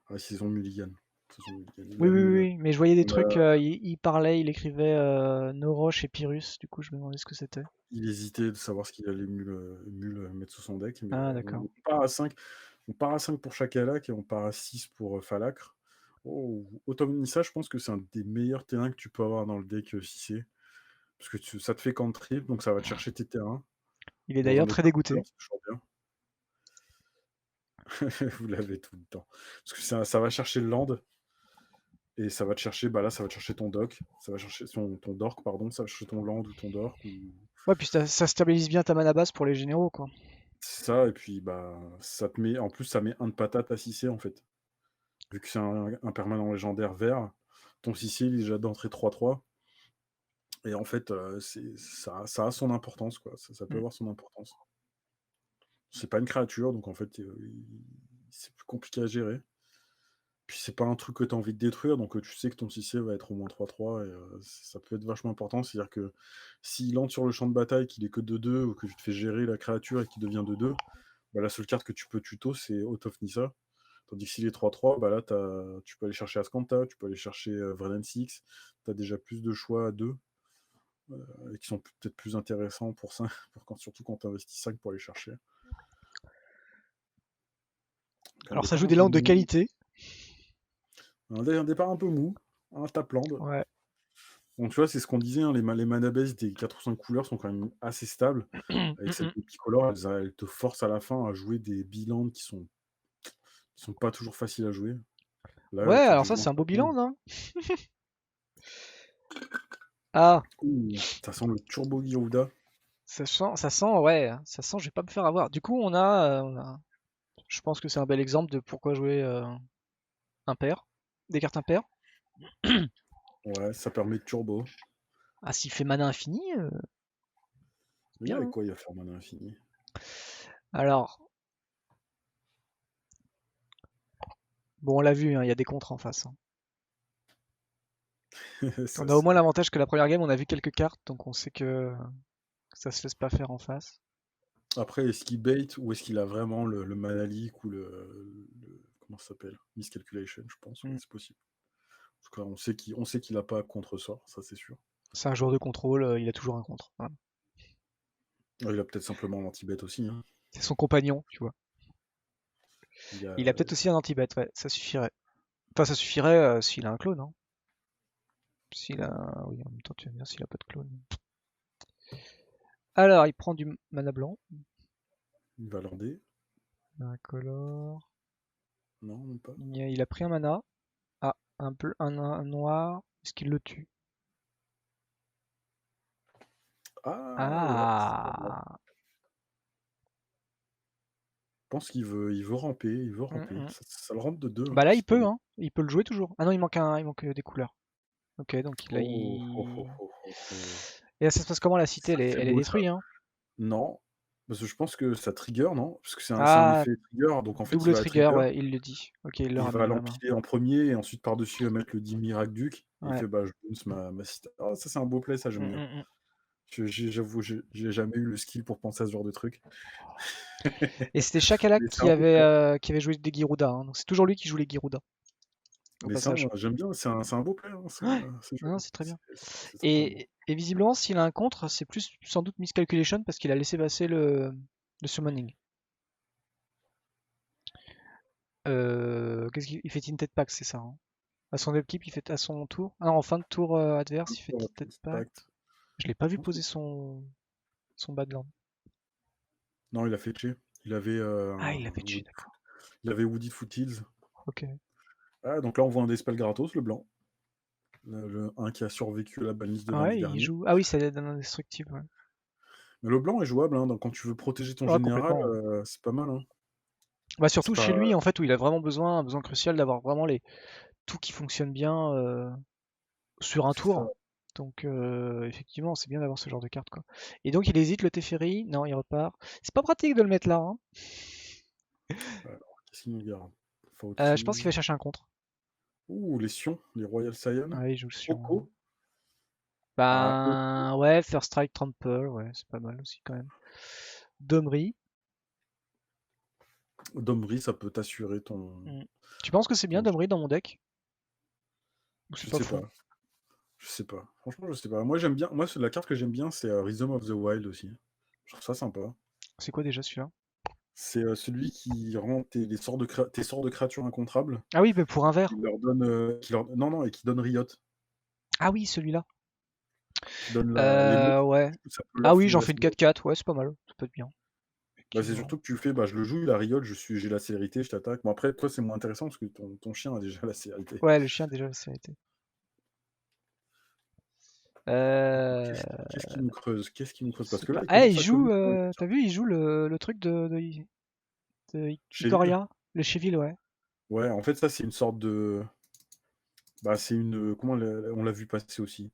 Ah, Saison Mulligan. Saison Mulligan. Il Oui, a oui, oui, mule. oui, mais je voyais des On trucs, a il parlait, il écrivait Noroche et Pyrrhus, du coup je me demandais ce que c'était. Il hésitait de savoir ce qu'il allait mettre sous son deck, mais Ah, d'accord. on part à 5. On part à 5 pour Chakalak et on part à 6 pour Falacre. Oh, Automne Nissa, je pense que c'est un des meilleurs terrains que tu peux avoir dans le deck 6C. Parce que ça te fait cantrip, donc ça va te chercher tes terrains. Il est Dans un d'ailleurs deck très par couleur, dégoûté. c'est toujours bien. Vous l'avez tout le temps. Parce que ça va chercher le land, et ça va te chercher, bah là, ça va te chercher ton dock, ça va chercher ton dork, pardon, ça va chercher ton land ou ton dork, ou Ouais, puis ça stabilise bien ta mana base pour les généraux, quoi. c'est ça, et puis bah ça te met. En plus, ça met un de patate à 6C en fait. Vu que c'est un permanent légendaire vert, ton 6C il est déjà d'entrée 3-3. Et en fait, ça a son importance, quoi. Ça peut Mm. avoir son importance. C'est pas une créature, donc en fait, c'est plus compliqué à gérer. Puis c'est pas un truc que tu as envie de détruire, donc tu sais que ton 6C va être au moins 3-3, et ça peut être vachement important. C'est-à-dire que s'il entre sur le champ de bataille, qu'il est que 2-2, ou que tu te fais gérer la créature et qu'il devient 2-2, bah, la seule carte que tu peux tuto, c'est Out of Nissa. Tandis que s'il est 3-3, bah là, tu peux aller chercher Ascanta, tu peux aller chercher Vredan Six, tu as déjà plus de choix à 2, et qui sont peut-être plus intéressants pour ça, surtout quand tu investis 5 pour aller chercher. Donc un Alors ça départ joue un des peu landes de mou, qualité. un départ un peu mou, un tapland. Ouais. Donc tu vois, c'est ce qu'on disait, hein, les mana base des 4 ou 5 couleurs sont quand même assez stables. Avec Mm, cette mm. bicolore, elles te forcent à la fin à jouer des bilans qui sont pas toujours faciles à jouer. Ouais, Là, alors tu ça joues un c'est un beau tapland. bilan, hein. Ah, Ouh, ça sent le Turbo Girouda. ouais, ça sent, je vais pas me faire avoir. Du coup, je pense que c'est un bel exemple de pourquoi jouer impair, des cartes impaires. Ouais, ça permet de turbo. Ah, s'il fait mana infini, c'est Mais il y bien, a hein. quoi, il y a faire mana infini. Alors, bon, on l'a vu, hein, il y a des contres en face, hein. Ça, On a au moins c'est... l'avantage que la première game, on a vu quelques cartes, donc on sait que ça se laisse pas faire en face. Après, est-ce qu'il bait ou est-ce qu'il a vraiment le mana leak ou comment ça s'appelle? Miscalculation, je pense, ouais, Mm. c'est possible. En tout cas, on sait qu'il a pas contre-sort, ça c'est sûr. C'est un joueur de contrôle, il a toujours un contre. Voilà. Il a peut-être simplement l'anti-bet aussi, hein. C'est son compagnon, tu vois. Il a... Il a peut-être aussi un anti-bet, ouais, ça suffirait. Enfin, ça suffirait s'il a un clone, hein. S'il a... Oui, en même temps, tu vas me dire s'il a pas de clone. Alors, il prend du mana blanc. Il va lander. Incolore. Non, même pas. Il a pris un mana. Ah, un noir. Est-ce qu'il le tue? Ah ouais, c'est pas mal. Ah. Je pense qu'il veut ramper, il veut ramper. Mm. Ça le rampe de 2, hein, Bah là, il c'est pas peut, mal. hein. Il peut le jouer toujours. Ah non, il manque des couleurs. Ok, donc il a... Oh, oh, oh, oh, oh, oh. Et là, ça se passe comment la cité? Ça fait Elle est beau ça. détruite, hein? Non, parce que je pense que ça trigger, non? Parce que c'est un Ah, effet trigger, donc en fait il double va à trigger, trigger, ouais, il le dit. Ok, il le il va ramène à la main. l'empiler en premier et ensuite par-dessus il va mettre le 10 Miracle Duke et il Ouais. fait bah je bounce ma cité. Ah ça c'est un beau play, ça j'aime bien. Mm. J'avoue, j'ai jamais eu le skill pour penser à ce genre de truc. Et c'était Shakalak Mais c'est un beau play. qui avait joué des Giruda, hein. Donc c'est toujours lui qui joue les Giruda, au Mais ça, passage. j'aime bien, c'est un beau play, hein, Ouais, c'est non, joli. c'est très bien. C'est très très beau. Et visiblement, s'il a un contre, c'est plus sans doute miscalculation parce qu'il a laissé passer le summoning. Qu'est-ce qu'il fait Tinted Pack, c'est ça, hein. À son upkeep, il fait à son tour. Ah, en fin de tour adverse, il fait Tinted Pack. Je l'ai pas vu poser son Badland. Non, il a fait Che. Il avait, Ah, il l'a fait tuer, d'accord. il avait Wooded Foothills. Ok. Ah, donc là, on voit un Dispel gratos, le blanc. Le 1 qui a survécu à la banlist de Ah lundi ouais, il dernier. joue. Ah oui, ça aide un indestructible, ouais. Mais le blanc est jouable, hein, donc quand tu veux protéger ton Ouais, général, complètement. c'est pas mal. Hein. Bah C'est surtout chez pas. lui, en fait, où il a vraiment besoin, un besoin crucial d'avoir vraiment tout qui fonctionne bien sur un C'est ça. tour. Donc effectivement, c'est bien d'avoir ce genre de carte, quoi. Et donc il hésite le Teferi, non, il repart. C'est pas pratique de le mettre là, hein. Alors, qu'est-ce qu'il nous garde? Je pense qu'il va Fautive. chercher un contre. Ouh, les Sions, les Royal Saiyan. Ouais, il joue sur. Oko. Ah, Oko. Ben ouais, First Strike Trample, ouais, c'est pas mal aussi quand même. Domri. Domri, ça peut t'assurer ton. Mm. Tu penses que c'est bien ton... Domri dans mon deck? Ou c'est Je pas sais pas. fou? Je sais pas. Franchement, je sais pas. Moi, j'aime bien. Moi, la carte que j'aime bien, c'est Rhythm of the Wild aussi. Je trouve ça sympa. C'est quoi déjà celui-là? C'est celui qui rend tes sorts de créatures incontrables. Ah oui, mais pour un vert. Qui leur donne. Non, non, et qui donne Riot. Ah oui, celui-là. Qui donne les monstres. Ouais. Du coup, ça peut Ah oui, j'en la fais une célérité. 4-4, ouais, c'est pas mal. Ça peut être bien. Bah, c'est Effectivement. surtout que tu fais, bah, je le joue, il a Riot, j'ai la célérité, je t'attaque. Bon, après, toi, c'est moins intéressant parce que ton chien a déjà la célérité. Ouais, le chien déjà, c'est été. Euh... Qu'est-ce qui nous creuse? Qu'est-ce qui nous creuse? Parce C'est que là, pas... il Ah, il commence à joue, coller. t'as vu, il joue le truc de Chez Ville. Ikoria, le Cheville, ouais. Ouais, en fait, ça, c'est une sorte de. Bah, c'est une. Comment on l'a vu passer aussi?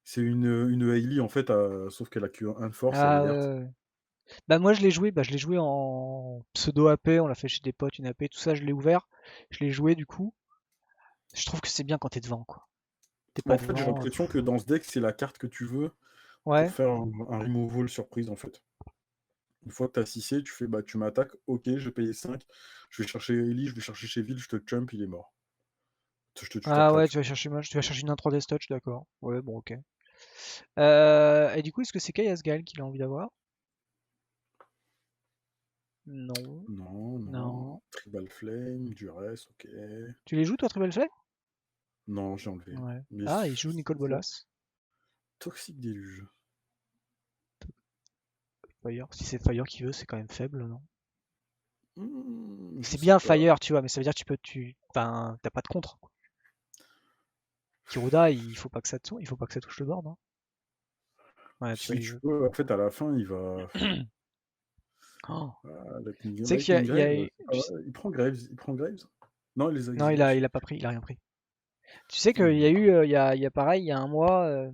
C'est une Hailey, en fait, sauf qu'elle a qu'un force, elle est Ah ouais, verte. ouais, ouais. Bah moi je l'ai joué en pseudo AP, on l'a fait chez des potes, une AP, tout ça, je l'ai ouvert, je l'ai joué du coup. Je trouve que c'est bien quand t'es devant, quoi. T'es Mais pas en fait, j'ai devant. l'impression que dans ce deck, c'est la carte que tu veux pour Ouais. faire un removal surprise, en fait. Une fois que tu as 6 tu fais, bah, tu m'attaques, ok, je vais payer 5, je vais chercher Ellie, je vais chercher chez Ville, je te jump, il est mort. Je te tue ta Ah ouais, créature. tu vas chercher une 1 Death Touch, d'accord. Ouais, bon, ok. Et du coup, est-ce que c'est Kayas Gal qu'il a envie d'avoir? Non. Non, non. Non. Tribal Flame, Duress, ok. Tu les joues, toi, Tribal Flame? Non, j'ai enlevé. Ouais. Mais Ah, il joue Nicole Bolas. Toxic Déluge. Fire. Si c'est Fire qui veut, c'est quand même faible, non? Je C'est sais bien pas. Fire, tu vois, mais ça veut dire que Enfin, t'as pas de contre. Kiruda, il faut pas que ça touche le board, hein. Ouais, tu vois, Si il tu veut. veux, en fait, à la fin, il va. Oh. Tu sais qu'il y a, Lightning il y Grave, a- c'est pas vrai. Il prend Graves. Il prend Graves? Non, il les a Non, exilés aussi. il a pas pris, il a rien pris. Tu sais Ah, qu'il il y a est eu, il y a pareil, il y a un mois, le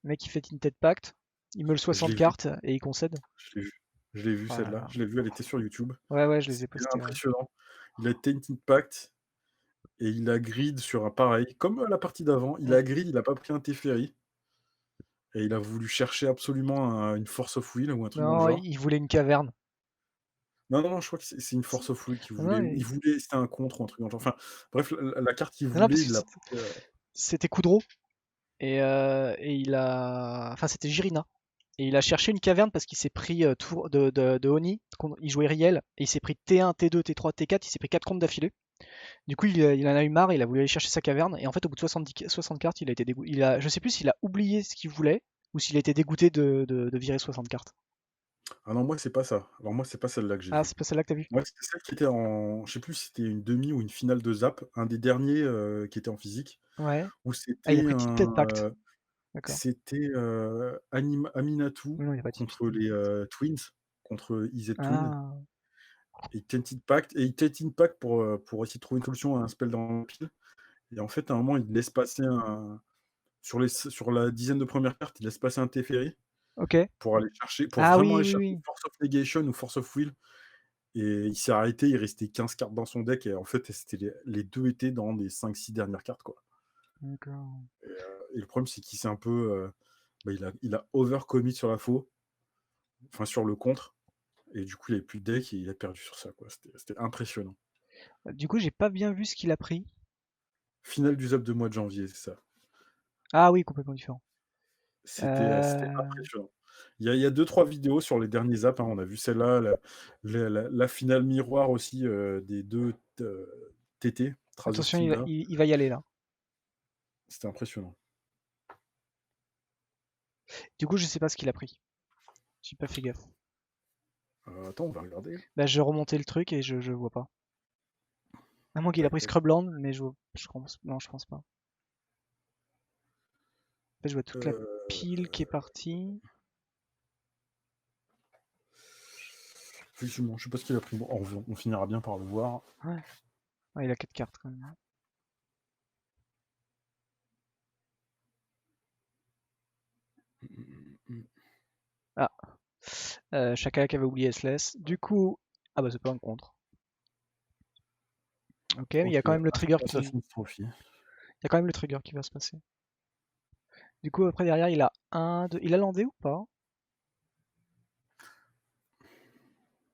mec il fait Tinted Pact, il meule Je 60 l'ai vu. cartes et il concède. Je l'ai vu. Je l'ai vu, Oh là celle-là. là. Je l'ai vu, elle était sur YouTube. Ouais, ouais, je les ai C'était postés, ouais. impressionnant. Il a Tainted Pact et il a grid sur un pareil. Comme la partie d'avant, il Mm. a grid, il a pas pris un Teferi. Et il a voulu chercher absolument une Force of Will ou un truc dans le Non, genre. il voulait une caverne. Non, non, non, je crois que c'est une Force of Will qu'il Non, non, voulait. Il voulait, c'était un contre ou un truc dans le genre. Enfin, bref, la carte qu'il non, voulait, parce que il l'a c'était Kudro. Et il a. Enfin, c'était Jirina. Et il a cherché une caverne parce qu'il s'est pris tour de Oni. Il jouait Riel. Et il s'est pris T1, T2, T3, T4. Il s'est pris 4 comptes d'affilée. Du coup, il en a eu marre. Il a voulu aller chercher sa caverne. Et en fait, au bout de 60 cartes, il a été dégoûté. Je sais plus s'il a oublié ce qu'il voulait ou s'il a été dégoûté de virer 60 cartes. Ah non, moi, c'est pas ça. Alors moi, c'est pas celle-là que j'ai Ah, vue. c'est pas celle-là que t'as vu? Moi, c'était celle qui était en je sais plus si c'était une demi ou une finale de Zap, un des derniers, qui était en physique, Ouais. où Ah, il a c'était pris Tilted Pact. un, D'accord. Aminatou Non, il a pas contre Tilted. les, Twins, contre IZ Twin Ah, et il Tainted Pact pour essayer de trouver une solution à un spell dans la pile et en fait, à un moment, il laisse passer un sur la dizaine de premières cartes, il laisse passer un Teferi ok. pour Ah vraiment oui, aller oui, chercher oui. Force of Negation ou Force of Will et il s'est arrêté, il restait 15 cartes dans son deck et en fait, c'était les 2 étaient dans les 5-6 dernières cartes, quoi D'accord. et le problème, c'est qu'il s'est un peu, bah, il a overcommit sur la faux, enfin sur le contre et du coup, il avait plus de deck et il a perdu sur ça, quoi. C'était impressionnant. Du coup, j'ai pas bien vu ce qu'il a pris. Finale du Zap de mois de janvier, c'est ça. Ah oui, complètement différent. C'était Euh, impressionnant. Il y a 2-3 vidéos sur les derniers zaps, hein. On a vu celle-là, la finale miroir aussi, des 2 TT, Trace of Attention, Tilda. il va y aller là. C'était impressionnant. Du coup, je sais pas ce qu'il a pris. J'ai pas fait gaffe. Attends, on va regarder. Bah, je remontais le truc et je vois pas. À moins qu'il a Tac, pris tac. Scrubland, mais non, je pense pas. En fait, je vois toute la Heu, pile qui est partie. Effectivement, je sais pas ce qu'il a pris. Bon, on finira bien par le voir. Ouais. Ouais, il a 4 cartes quand même. Ah, Chakalak avait oublié S-Less. Du coup, ah bah c'est pas un contre. Ok, mais il y a OK. quand même le trigger qui, Assassin's Trophy. il y a quand même le trigger qui va se passer. Du coup, après derrière, il a un, deux... Il a landé ou pas?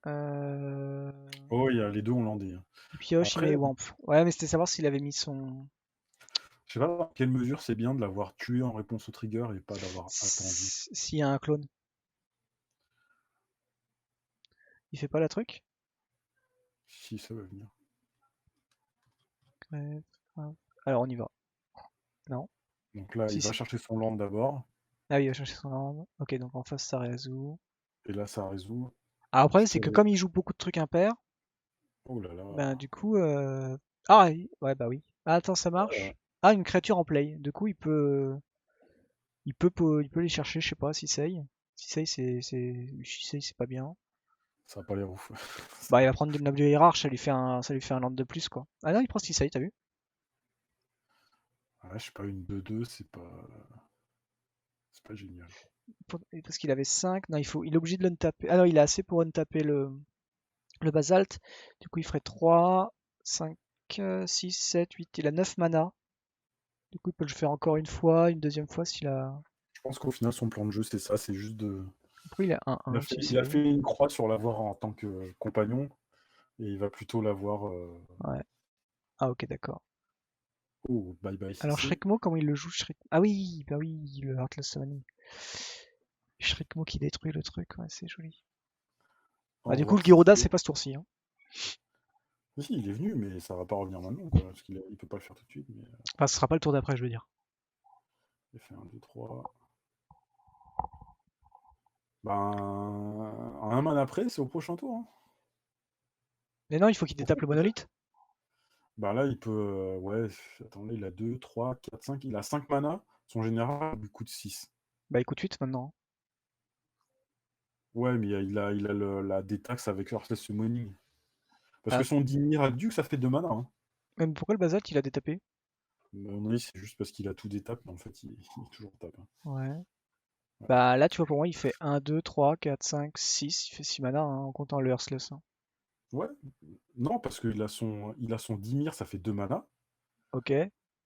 Euh... Oh, il y a les 2 hollandais, hein. Il pioche, il Après, met Wamp. Ouais, mais c'était savoir s'il avait mis son. je sais pas dans quelle mesure c'est bien de l'avoir tué en réponse au trigger et pas d'avoir attendu. S'il y a un clone, il fait pas la truc? Si ça va venir. Ouais, hop. Alors on y va. Non. Donc là, Si, il va si. chercher son land d'abord. Ah oui, il va chercher son arme. Ok, donc en face ça résout. Et là, ça résout. Alors le problème Ce c'est qu'il y que avait. comme il joue beaucoup de trucs impairs, Oh là là. ben du coup. Ah ouais, bah oui. Ah, attends, ça Ouais, marche. Ah, une créature en play. Du coup, il peut les chercher, je sais pas, Sisei. Sisei, c'est pas bien. ça a pas l'air ouf. Bah, il va prendre une Noble Hiérarche, ça lui fait un land de plus, quoi. Ah non, il prend Sisei, t'as vu? Ouais, je sais pas, une 2-2, c'est pas génial. Parce qu'il avait 5. Non, il est obligé de l'untaper. Ah non, il a assez pour untaper le basalte. Du coup, il ferait 3, 5, 6, 7, 8. Il a 9 mana. Du coup, il peut le faire encore une fois, une deuxième fois s'il a. Je pense qu'au final, son plan de jeu, c'est ça, c'est juste de. Après, il a Il a 1-1, fait, il a Sisei. fait une croix sur l'avoir en tant que compagnon, et il va plutôt l'avoir. Ouais. Ah, ok, d'accord. Oh, bye bye Alors, CC. Shrekmo, comment il le joue Ah oui, bah oui, le Heartless Summoning. Shrekmo qui détruit le truc, ouais, c'est joli. On Bah, va du coup, voir le si Giroda, c'est. c'est pas ce tour-ci, hein. Si, il est venu, mais ça va pas revenir maintenant, quoi, parce qu'il peut pas le faire tout de suite. Mais Enfin, ce sera pas le tour d'après, je veux dire. il fait 1, 2, 3. Ben, un man après, c'est au prochain tour, hein. Mais non, il faut qu'il Pourquoi détape le il peut. monolithe. Bah là, il peut. Ouais, attendez, il a 2, 3, 4, 5. Il a 5 mana. Son général lui coûte 6. Bah, écoute 8 maintenant. Ouais, mais il a la détaxe avec Heartless Summoning. Parce que Ah, son Dimir Aqueduct, ça fait 2 mana, hein. même pourquoi le basalte, il a détapé? À mon avis, c'est juste parce qu'il a tout détape, mais en fait, il toujours tape, hein. Ouais. Ouais. Bah, là, tu vois, pour moi, il fait 1, 2, 3, 4, 5, 6. Il fait 6 mana, hein, en comptant le Heartless, hein. Ouais. Non, parce qu'il a son Dimir, ça fait 2 mana. Ok.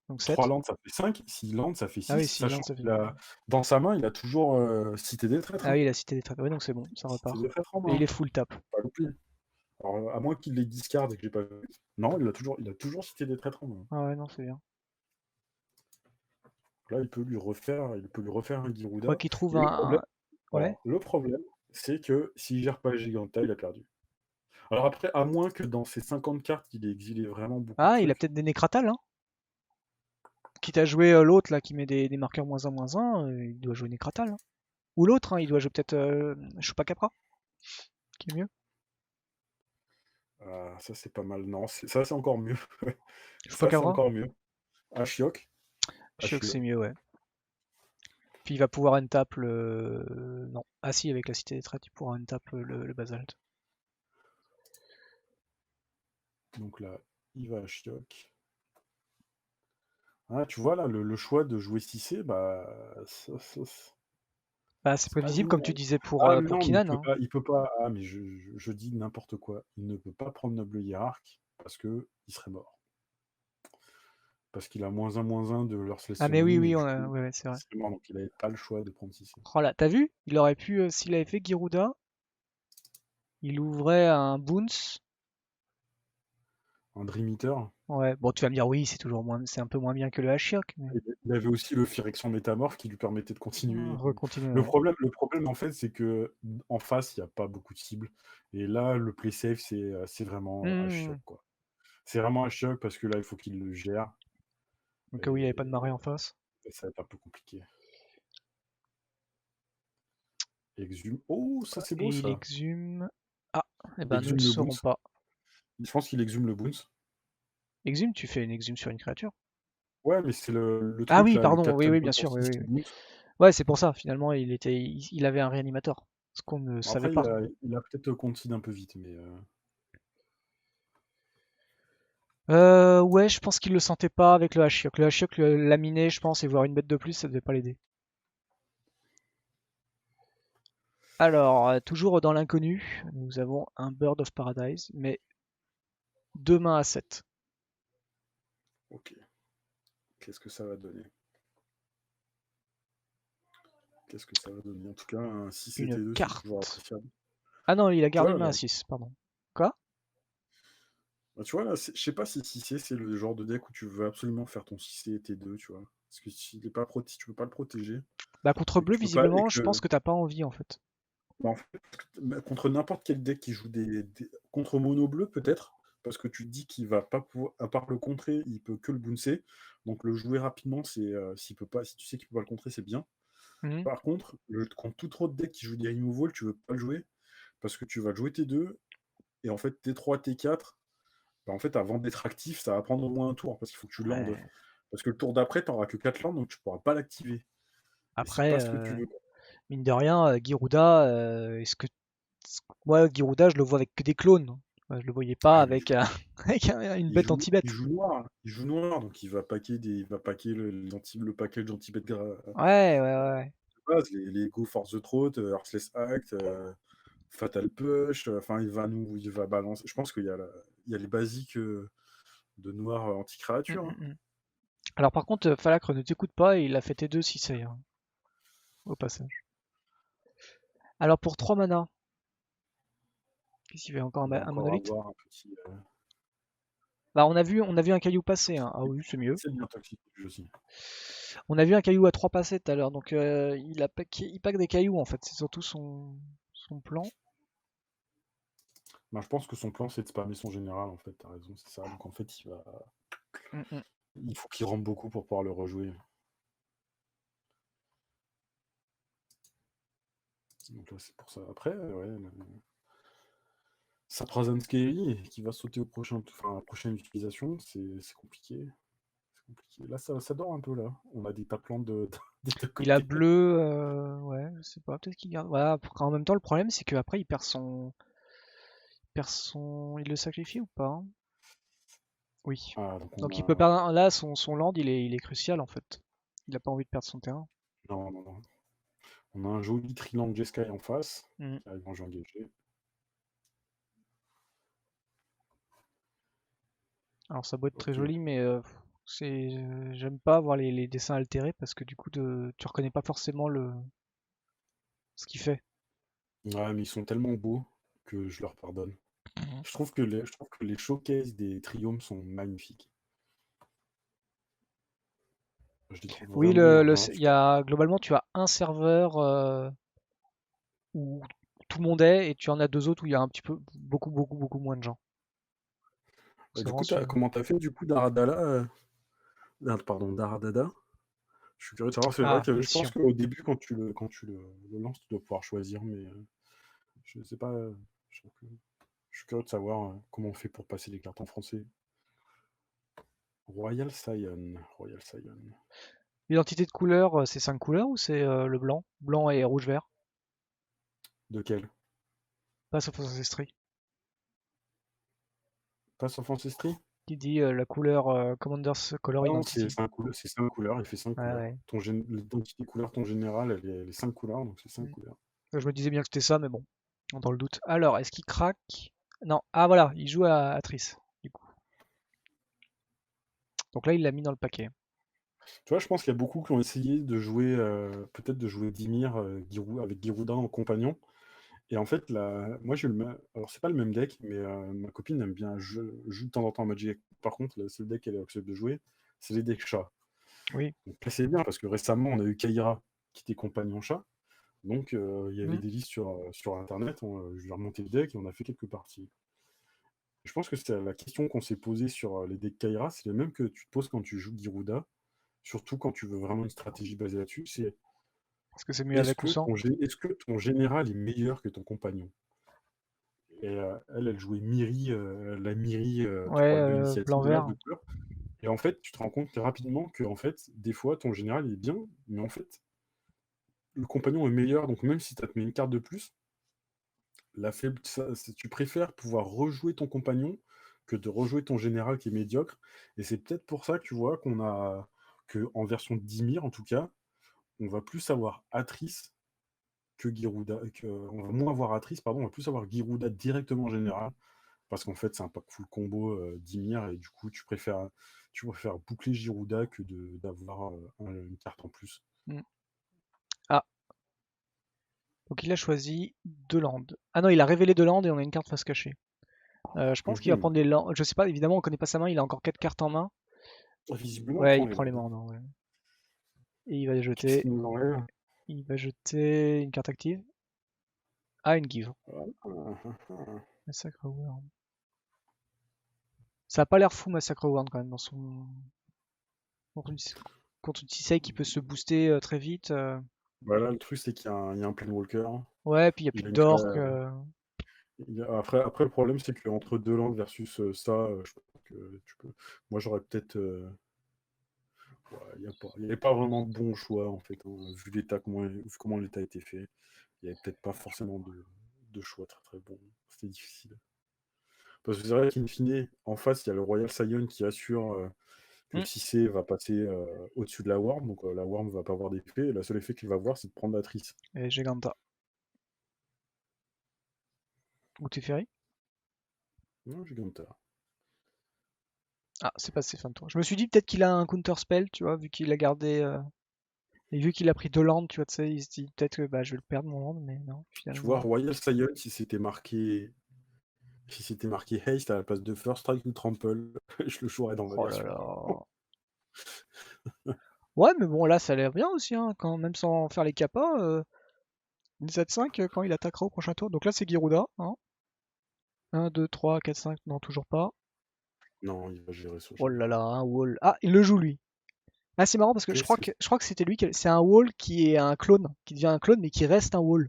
Donc 3 7. landes, ça fait 5. 6 landes, ça fait Ah 6. oui, 6 landes, Sachant ça fait. qu'il a. Dans sa main, il a toujours Cité des Traîtres, Ah hein. oui, il a cité des traits. Ouais, donc c'est bon, ça Cité repart. des Traîtres en Et il main. est full tap. Pas loupé. Alors, à moins qu'il les discarde et que j'ai pas vu. Non, il a toujours Cité des Traîtres en main. Ah ouais, non, c'est bien. Là, il peut lui refaire un Faut Girouda. qu'il trouve Et le problème, Ouais. Alors, le problème, c'est que s'il gère pas Giganta, il a perdu. Alors après, à moins que dans ses 50 cartes, il ait exilé vraiment beaucoup de Ah, il a trucs. peut-être des Nécratales, hein. Quitte à jouer l'autre là qui met des marqueurs -1/-1, il doit jouer Nécratal, hein. Ou l'autre, hein, il doit jouer peut-être Chupacabra, qui est mieux. Ah, ça, c'est pas mal. Non, ça, c'est encore mieux. Ça, c'est Chupacabra? encore mieux. Ashiok. Je sais que c'est Ashiok. mieux, ouais. Puis il va pouvoir untap le... Non. Ah si, avec la Cité des Traites, il pourra untap le Basalt. Donc là, il va Ashiok. Ah, tu vois, là, le choix de jouer 6C, bah, Bah, c'est c'est pas prévisible, donné, comme tu hein. disais Ah pour non, mais Kinan, hein. il peut pas. Ah, mais je dis n'importe quoi. Il ne peut pas prendre Noble Hiérarque parce que il serait mort. Parce qu'il a -1/-1 de Earthless Ah mais oui, Summoning et oui, du coup, ouais, ouais, c'est il vrai. serait mort. Donc il avait pas le choix de prendre 6C. Oh là, t'as vu? Il aurait pu, s'il avait fait Giruda, il ouvrait un Boons. Un Dream Eater. Ouais, bon, tu vas me dire, oui, c'est toujours moins, c'est un peu moins bien que le Ashiok, mais Il avait aussi le Phyrexian Métamorphe qui lui permettait de continuer. recontinuer, Le ouais. problème, le problème en fait, c'est que en face, il n'y a pas beaucoup de cibles. Et là, le play safe, c'est vraiment Hmm. Ashiok, quoi. C'est vraiment Ashiok parce que là, il faut qu'il le gère. Donc oui, il n'y avait pas de marée Et en face. ça va être un peu compliqué. Exhume. Oh, ça c'est beau Et il ça. exhume... Ah, eh Il ben nous ne exhume le saurons Boons. pas. Je pense qu'il exhume le Boons. Exhume, tu fais une exhume sur une créature. Ouais, mais c'est le Ah truc oui, là, le pardon, oui, 4/4 oui, bleu bien pour sûr, oui, 6 oui, qui oui. Boons. Ouais, c'est pour ça, finalement, il avait un réanimateur. Ce qu'on ne Bon, savait après, pas. il a peut-être concede un peu vite, mais Ouais, je pense qu'il le sentait pas avec le Ashiok. Le Ashiok le laminé, je pense, et voir une bête de plus, ça devait pas l'aider. Alors, toujours dans l'inconnu, nous avons un Bird of Paradise, mais deux mains à 7. ok. Qu'est-ce que ça va donner? Qu'est-ce que ça va donner? En tout cas, un 6 et Une T2, c'est toujours carte. appréciable. Ah non, il a Tu gardé vois, une main là, à 6, pardon. Quoi? tu vois, là, je sais pas si 6C, c'est le genre de deck où tu veux absolument faire ton 6C et T2, tu vois. Parce que si tu peux pas le protéger, Bah contre et que bleu, tu peux pas, et visiblement, je pense que, que t'as pas envie, en fait. bah, en fait, contre n'importe quel deck qui joue contre mono bleu, peut-être, parce que tu te dis qu'il va pas pouvoir, à part le contrer, il peut que le bouncer. Donc le jouer rapidement, s'il peut pas, si tu sais qu'il peut pas le contrer, c'est bien. Mhm. Par contre, contre tout autre deck qui joue des removal, tu veux pas le jouer, parce que tu vas jouer T2, et en fait T3, T4, bah, en fait, avant d'être actif, ça va prendre au moins un tour, parce qu'il faut que tu landes. Ouais. Parce que le tour d'après, tu n'auras que 4 landes, donc tu pourras pas l'activer. Et c'est Après, pas ce que tu veux. mine de rien, Giruda, est-ce que moi, Giruda, je le vois avec que des clones. Ouais, je le voyais pas Ah, mais avec, avec une il bête joue, il anti-bête. joue noir. Il joue noir, donc il va paquer le package anti-bet Ouais, ouais, ouais. de base, les Go for the Throat, Heartless Act, Fatal Push, enfin il va balancer. Je pense il y a les basiques de noir Mm, anti-créature, hein. mm, mm. Alors par contre, Falacre ne t'écoute pas et il a fait T2 si c'est hein, au passage. Alors pour 3 mana, qu'est-ce qu'il fait encore On va un encore monolithe? avoir un petit. Bah on a vu un caillou passer, hein. Ah oui, c'est mieux. C'est bien toxique aussi. On a vu un caillou à 3 passer tout à l'heure, donc il pack des cailloux en fait, c'est surtout son plan. Ben, je pense que son plan, c'est de spammer son général, en fait, t'as raison, c'est ça. Donc en fait, Mm, mm. il faut qu'il rampe beaucoup pour pouvoir le rejouer. Donc là, c'est pour ça. Après, ouais, sa Prazen Scaly qui va sauter à la prochaine utilisation, c'est compliqué. C'est compliqué. Là, ça dort un peu, là. On a des taplantes des deux Il a côtés. bleu, ouais, je sais pas, peut-être qu'il garde. Voilà, en même temps, le problème c'est qu'après il le sacrifie ou pas, hein? Oui. Ah, donc on Donc il peut a. perdre. Là, son land, il est crucial en fait. Il a pas envie de perdre son terrain. Non, non, non. On a un joli Triland Jeskai en face, Mm. qui arrive en jeu engagé. Alors ça doit être très Ok. joli, mais j'aime pas voir les dessins altérés parce que du coup, tu reconnais pas forcément ce qu'il fait. Ouais, mais ils sont tellement beaux que je leur pardonne. Mhm. Je trouve que les showcases des triomes sont magnifiques. Je les trouve Oui, vraiment, vraiment il y super. a globalement, tu as un serveur où tout le monde est, et tu en as deux autres où il y a un petit peu, beaucoup moins de gens. Bah, C'est du vraiment coup, celui-là. comment t'as fait du coup Daradala pardon, Daradada? Je suis curieux de savoir, c'est vrai Ah, que je pense mission. qu'au début, quand tu le lances, tu dois pouvoir choisir, mais je sais pas. Je suis curieux de savoir comment on fait pour passer les cartes en français. Royal Scion. Royal Scion. L'identité de couleur, c'est 5 couleurs ou c'est le blanc? Blanc et rouge-vert. De quel? Pas sauf Ancestry. Pass of Ancestry? Qui dit la couleur Commander's Color Ah non, c'est Identity. 5 couleurs, c'est 5 couleurs, il fait 5 Ouais, couleurs. ouais. L'identité couleur, ton général, elle est 5 couleurs, donc c'est 5 Mm. couleurs. Je me disais bien que c'était ça, mais bon, dans le doute. Alors, est-ce qu'il craque? Non. Ah voilà, il joue à Triss, du coup. Donc là, il l'a mis dans le paquet. Tu vois, je pense qu'il y a beaucoup qui ont essayé de jouer, peut-être de jouer Dimir avec Girouda en compagnon. Et en fait, moi j'ai eu alors c'est pas le même deck, mais ma copine aime bien joue de temps en temps à Magic. Par contre, le seul deck qu'elle accepte de jouer, c'est les decks chats. Oui. Donc là, c'est bien parce que récemment, on a eu Kaira qui était compagnon chat. Donc il y avait Mm. des listes sur Internet, je lui ai remonté le deck et on a fait quelques parties. Je pense que c'est la question qu'on s'est posée sur les decks Kaira, c'est la même que tu te poses quand tu joues Giruda, surtout quand tu veux vraiment une stratégie basée là-dessus, c'est Est-ce que c'est mieux avec ou sans? est-ce que ton général est meilleur que ton compagnon? Et elle jouait Miri, la Miri Ouais, 3-2 initiative là, blanc-vert. de couleur. Et en fait, tu te rends compte rapidement que en fait, des fois, ton général il est bien, mais en fait, le compagnon est meilleur. Donc même si tu te mets une carte de plus, tu préfères pouvoir rejouer ton compagnon que de rejouer ton général qui est médiocre. Et c'est peut-être pour ça que tu vois que en version Dimir en tout cas, on va plus avoir Atrice que Giruda, on va moins avoir Atrice, pardon, on va plus avoir Giruda directement en général. Parce qu'en fait, c'est un pack full combo Dimir, et du coup, tu préfères boucler Girouda que d'avoir une carte en plus. Mm. Ah, donc il a choisi deux landes. Ah non, il a révélé deux landes et on a une carte face cachée. Je pense qu'il va Mhm. prendre les landes. Je sais pas, évidemment, on connaît pas sa main, il a encore quatre cartes en main. Visiblement, il Ouais, prend il les prend les landes. mains, non, ouais. Et il va les Qu'est-ce jeter. qu'il nous enlève? Il va jeter une carte active. Ah, une give. Massacre Worm. Ça a pas l'air fou, Massacre Worm, quand même, dans son. Contre une, contre une Tisei qui peut se booster très vite. Bah là, le truc, c'est qu'il y a un Planewalker. Ouais, puis il y a plus Il a de une d'orques. après, le problème, c'est qu'entre deux landes versus ça, je pense que tu peux. Moi, j'aurais peut-être. Ouais, il n'y avait pas vraiment de bon choix, en fait, hein, vu comment l'état a été fait. Il n'y avait peut-être pas forcément de choix très très bon. C'était difficile. Parce que c'est vrai qu'in fine, en face, il y a le Royal Scion qui assure que Hmm, Cissé va passer au-dessus de la Worm, donc la Worm va pas avoir d'effet, et le seul effet qu'il va avoir, c'est de prendre la Trice. et Giganta. Ou Teferi. Non, Giganta. Ah, c'est passé fin de tour. Je me suis dit peut-être qu'il a un counter spell, tu vois, vu qu'il a gardé. Et vu qu'il a pris deux landes, tu vois, tu sais, il se dit peut-être que bah, je vais le perdre mon land, mais non, Tu vois, finalement. Royal Scion, si c'était marqué Haste à la place de First Strike ou Trample, je le jouerais dans ma Oh là version. là. Ouais, mais bon, là, ça a l'air bien aussi, hein, quand même sans faire les kappas. Une 7-5 quand il attaquera au prochain tour. Donc là, c'est Giruda. Hein. 1, 2, 3, 4, 5. Non, toujours pas. Non, il va gérer son Oh là là, général. un wall. Ah, il le joue lui. Ah, c'est marrant parce que je Qu'est-ce crois que que, je crois que c'était lui. C'est un wall qui est un clone, qui devient un clone, mais qui reste un wall.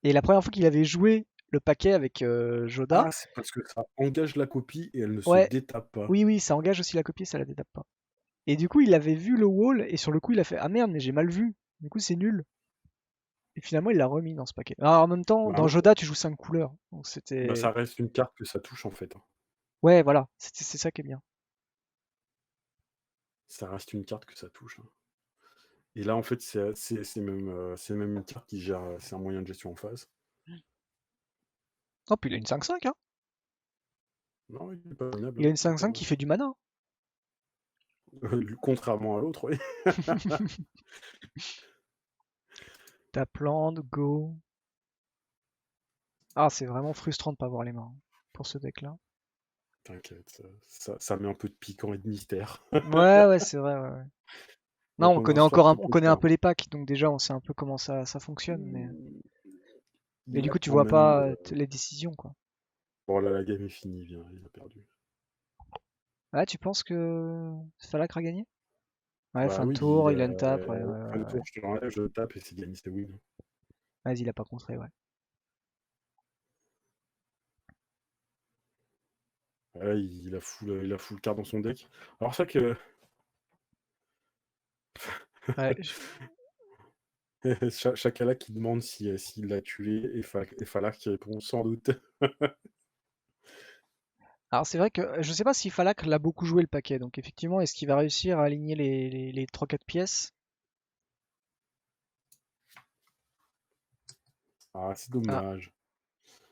Et la première fois qu'il avait joué le paquet avec Joda, Ah, c'est parce que ça engage la copie et elle ne se ouais, détape pas. oui, oui, ça engage aussi la copie, ça la détape pas. Et du coup, il avait vu le wall, et sur le coup, il a fait ah merde, mais j'ai mal vu. Du coup, c'est nul. Et finalement, il l'a remis dans ce paquet. Alors, en même temps, Bah, dans Joda, tu joues 5 couleurs. Donc bah, c'était. ça reste une carte que ça touche en fait, hein. Ouais, voilà, c'est ça qui est bien. Ça reste une carte que ça touche, hein. Et là, en fait, c'est même une carte qui gère, c'est un moyen de gestion en phase. Oh, puis il a une 5-5, hein. Non, il est pas minable, Il a hein, une il est pas 5-5 qui mal. fait du mana. Contrairement à l'autre, oui. Ta plante, go. Ah, c'est vraiment frustrant de pas avoir les mains pour ce deck-là. T'inquiète, ça met un peu de piquant et de mystère. Ouais, ouais, c'est vrai, ouais, ouais. Non, Donc on on a connaît un swap encore qui on peut se connaît un faire. peu les packs, donc déjà on sait un peu comment ça fonctionne, mais Il du a coup tu quand vois même. pas les décisions, quoi. Bon, là, la game est finie, il a perdu. Ouais, tu penses que Falak a gagné? Ouais, Bah fin de oui, tour, il a une tape, ouais, fin de tour, je te l'enlève, je tape et c'est gagné, c'est win. Vas-y, il a pas contré, ouais. Là, il a full card dans son deck. Alors, c'est vrai Ouais, que Chakala qui demande s'il l'a tué et Falak qui répond sans doute. Alors c'est vrai que je sais pas si Falak l'a beaucoup joué le paquet, donc effectivement, est-ce qu'il va réussir à aligner les 3-4 pièces? Ah, c'est Ah, dommage.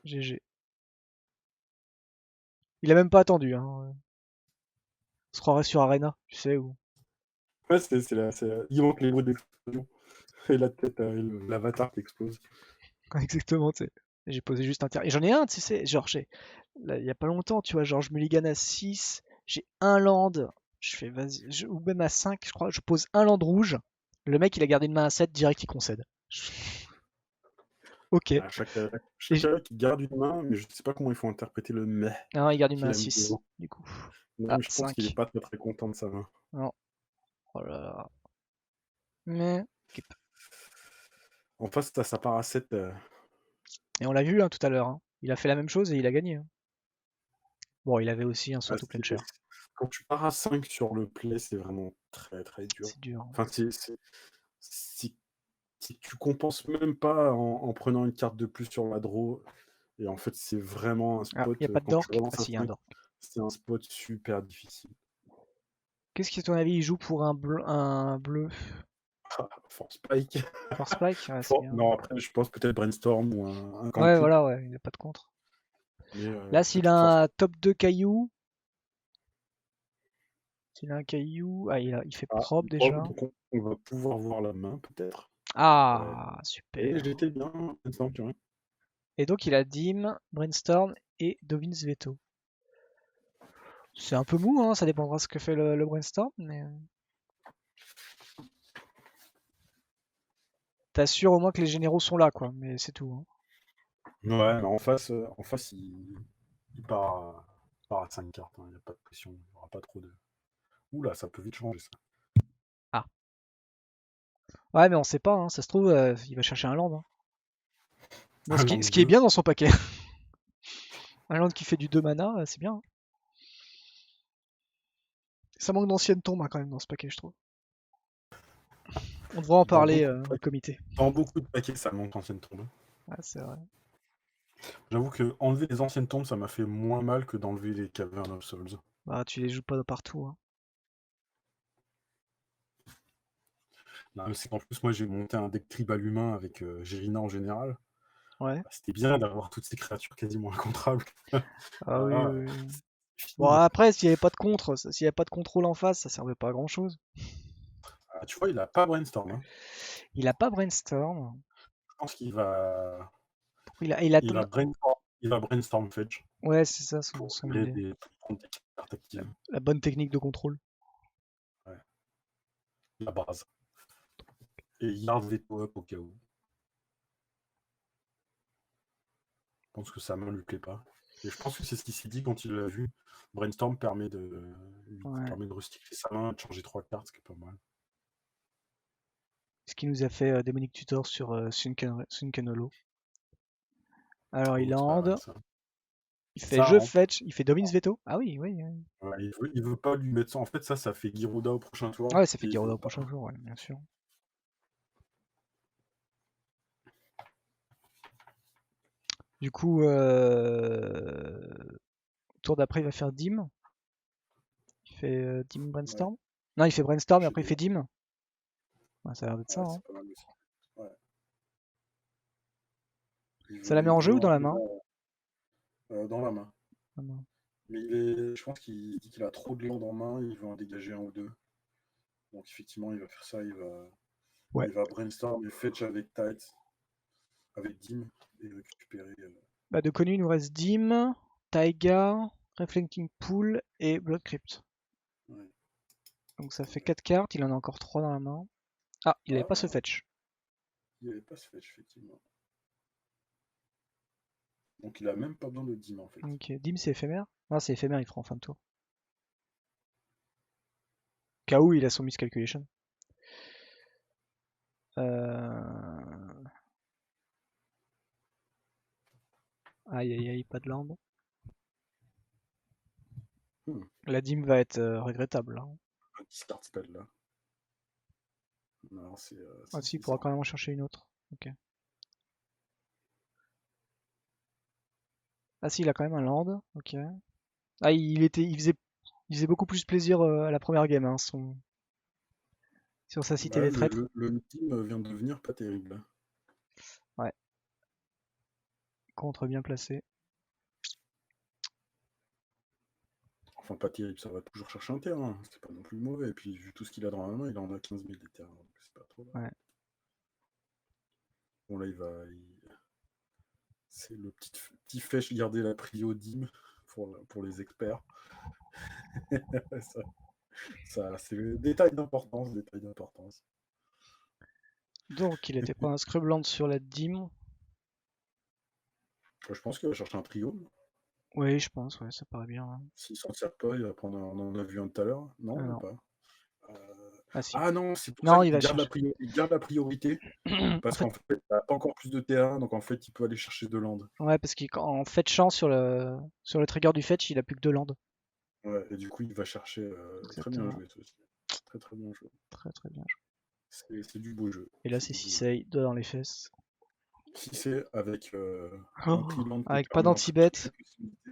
GG. Il a même pas attendu, hein. On se croirait sur Arena, tu sais, où... Ouais, il manque les mots d'explosion. Et la tête, l'avatar qui explose. Exactement, tu sais. J'ai posé juste un tiers. Et j'en ai un, tu sais, genre, là, il y a pas longtemps, tu vois, genre, je mulligan à 6, j'ai un land, je fais vas-y, ou même à 5, je crois, je pose un land rouge, le mec, il a gardé une main à 7, direct, il concède. Ok. Et Ah, Chakala qui garde une main, mais je sais pas comment il faut interpréter le mais non, il garde une main qu'il à a mis 6, devant. du coup. Non, Ah, mais je pense qu'il est 5. pas très très content de sa main. Non. Oh là là. Mais... skip. En face, t'as sa part à 7. Et on l'a vu hein, tout à l'heure, hein. Il a fait la même chose et il a gagné, hein. Bon, il avait aussi un Ah, sort to plein cher. quand tu pars à 5 sur le play, c'est vraiment très très dur. C'est dur, hein. Enfin, si, si tu compenses même pas en prenant une carte de plus sur la draw, et en fait, c'est vraiment un Ah, il n'y a spot, pas de quand tu dork? Ah relances un si, il y a un 5, dork. c'est un spot super difficile. Qu'est-ce qui, à ton avis, il joue pour un bleu? Force Spike. Force Spike? Ouais, c'est bien. Non, après, je pense peut-être Brainstorm ou un Ouais, cantrip, voilà, ouais, il n'y a pas de contre. mais Là, s'il peut-être Force a un Spike. top 2 caillou, s'il a un caillou, ah, il fait Ah, propre déjà. donc on va pouvoir voir la main, peut-être. Ouais. Ah, Et super. j'étais bien, Brainstorm, tu vois. Et donc, il a Dim, Brainstorm et Dovin's Veto. C'est un peu mou, hein, ça dépendra ce que fait le Brainstorm, mais... T'assures au moins que les généraux sont là, quoi, mais c'est tout, hein. Ouais, mais en face il part à 5 cartes, il n'y a pas de pression, il n'y aura pas trop de. Oula, ça peut vite changer ça. Ah. Ouais, mais on sait pas, hein, ça se trouve, il va chercher un land, hein. Bon, Un land ce qui est 2. bien dans son paquet. Un land qui fait du 2 mana, c'est bien, hein. Ça manque d'anciennes tombes hein, quand même dans ce paquet, je trouve. On devrait en Dans parler beaucoup de au paquets, comité. ça manque d'anciennes tombes. Ouais, c'est vrai. J'avoue que enlever les anciennes tombes, ça m'a fait moins mal que d'enlever les Caverns of Souls. Bah, tu les joues pas partout, hein. Là, c'est qu'en plus, moi, j'ai monté un deck tribal humain avec Gérina en général. Ouais. Bah, c'était bien d'avoir toutes ces créatures quasiment incontrables. Ah oui, Voilà, oui, oui. c'est Bon, fini. après, s'il y avait pas de contre, s'il y avait pas de contrôle en face, ça servait pas à grand chose. Ah, tu vois, il a pas Brainstorm, hein. Il a pas Brainstorm. Je pense qu'il va. Il a... Il va Brainstorm Fetch Ouais, c'est ça pour son virer idée. prendre des cartes La, actives. la bonne technique de contrôle. Ouais, la base. Et il garde veto up au cas où. Je pense que sa main lui plaît pas. Et je pense que c'est ce qu'il s'est dit quand il l'a vu. Brainstorm lui Ouais. permet de recycler sa main, de changer 3 cartes, ce qui est pas mal. Ce qui nous a fait Démonic Tutor sur Sunken Hollow. Alors, il Oh, c'est pas mal land. ça. Il fait Ça je rentre. fetch. Il fait Dovin's Veto. Ah oui, oui, oui. Ouais, il veut pas lui mettre ça. En fait, ça fait Giroda au prochain tour. Ouais, ça fait Et il Gyroda veut au pas. prochain jour, ouais, bien sûr. Du coup, tour d'après, il va faire Dim. Il fait Dim Ouais, Brainstorm. Non, il fait Brainstorm et j'ai après il des. fait Dim. Ouais, ça a l'air d'être ça, Ouais, hein. c'est pas mal aussi. Ouais. Ça la met en jeu ou dans la Il main? dans la main. Ah non. Mais je pense qu'il dit qu'il a trop de land en main, il veut en dégager un ou deux. Donc effectivement, il va faire ça, Ouais. il va brainstorm et fetch avec Tight, avec Dim, et récupérer. Bah, de connu, il nous reste Dim, Taiga, Reflecting Pool et Blood Crypt. Ouais. Donc ça fait 4 cartes, il en a encore 3 dans la main. Ah, il n'avait pas ce Ah, fetch. il n'y avait pas ce fetch, effectivement. Donc il a même pas besoin de dim en fait. Ok, Dim c'est éphémère? Ah, c'est éphémère, il fera en fin de tour. Cas où il a son miscalculation. Aïe aïe aïe, pas de land. Hmm. La Dim va être regrettable, hein. Un discard spell là. Non, Ah c'est si, il pourra bizarre. quand même en chercher une autre. Ok. Ah si, il a quand même un land. Ok. Ah, il faisait beaucoup plus plaisir à la première game, hein, sur sa cité Bah, des traîtres. le dim vient de devenir pas terrible. Ouais, contre bien placé. Enfin, pas terrible, ça va toujours chercher un terrain. C'est pas non plus mauvais. Et puis, vu tout ce qu'il a dans la main, il en a 15 000 des terrains. Donc c'est pas trop mal. Ouais. Bon, là, c'est le petit fèche garder la prio dim pour les experts. C'est le détail d'importance, détail d'importance. Donc il était pas un scrubland sur la Dim. Je pense qu'il va chercher un trio. Oui, je pense, ouais, ça paraît bien, hein. S'il s'en sert pas, il va prendre on en a vu un tout à l'heure. Non, Ah même non. pas. Ah si. Ah non, c'est pour ça Non, il qu'il va garde chercher. il garde la priorité. En Parce fait, qu'en fait, il n'a pas encore plus de terrain, donc en fait, il peut aller chercher de land. ouais, parce qu'en fetchant sur le trigger du fetch, il a plus que 2 land. Ouais, et du coup, il va chercher. Très bien Exactement. joué, ça aussi. Très très bien joué. Très très bien. C'est du beau jeu. Et là, C'est c'est du beau jeu. Sisei, 2 dans les fesses. Si c'est avec un Oh, triland qui avec pas permet en fait toutes d'anti-bet. les possibilités.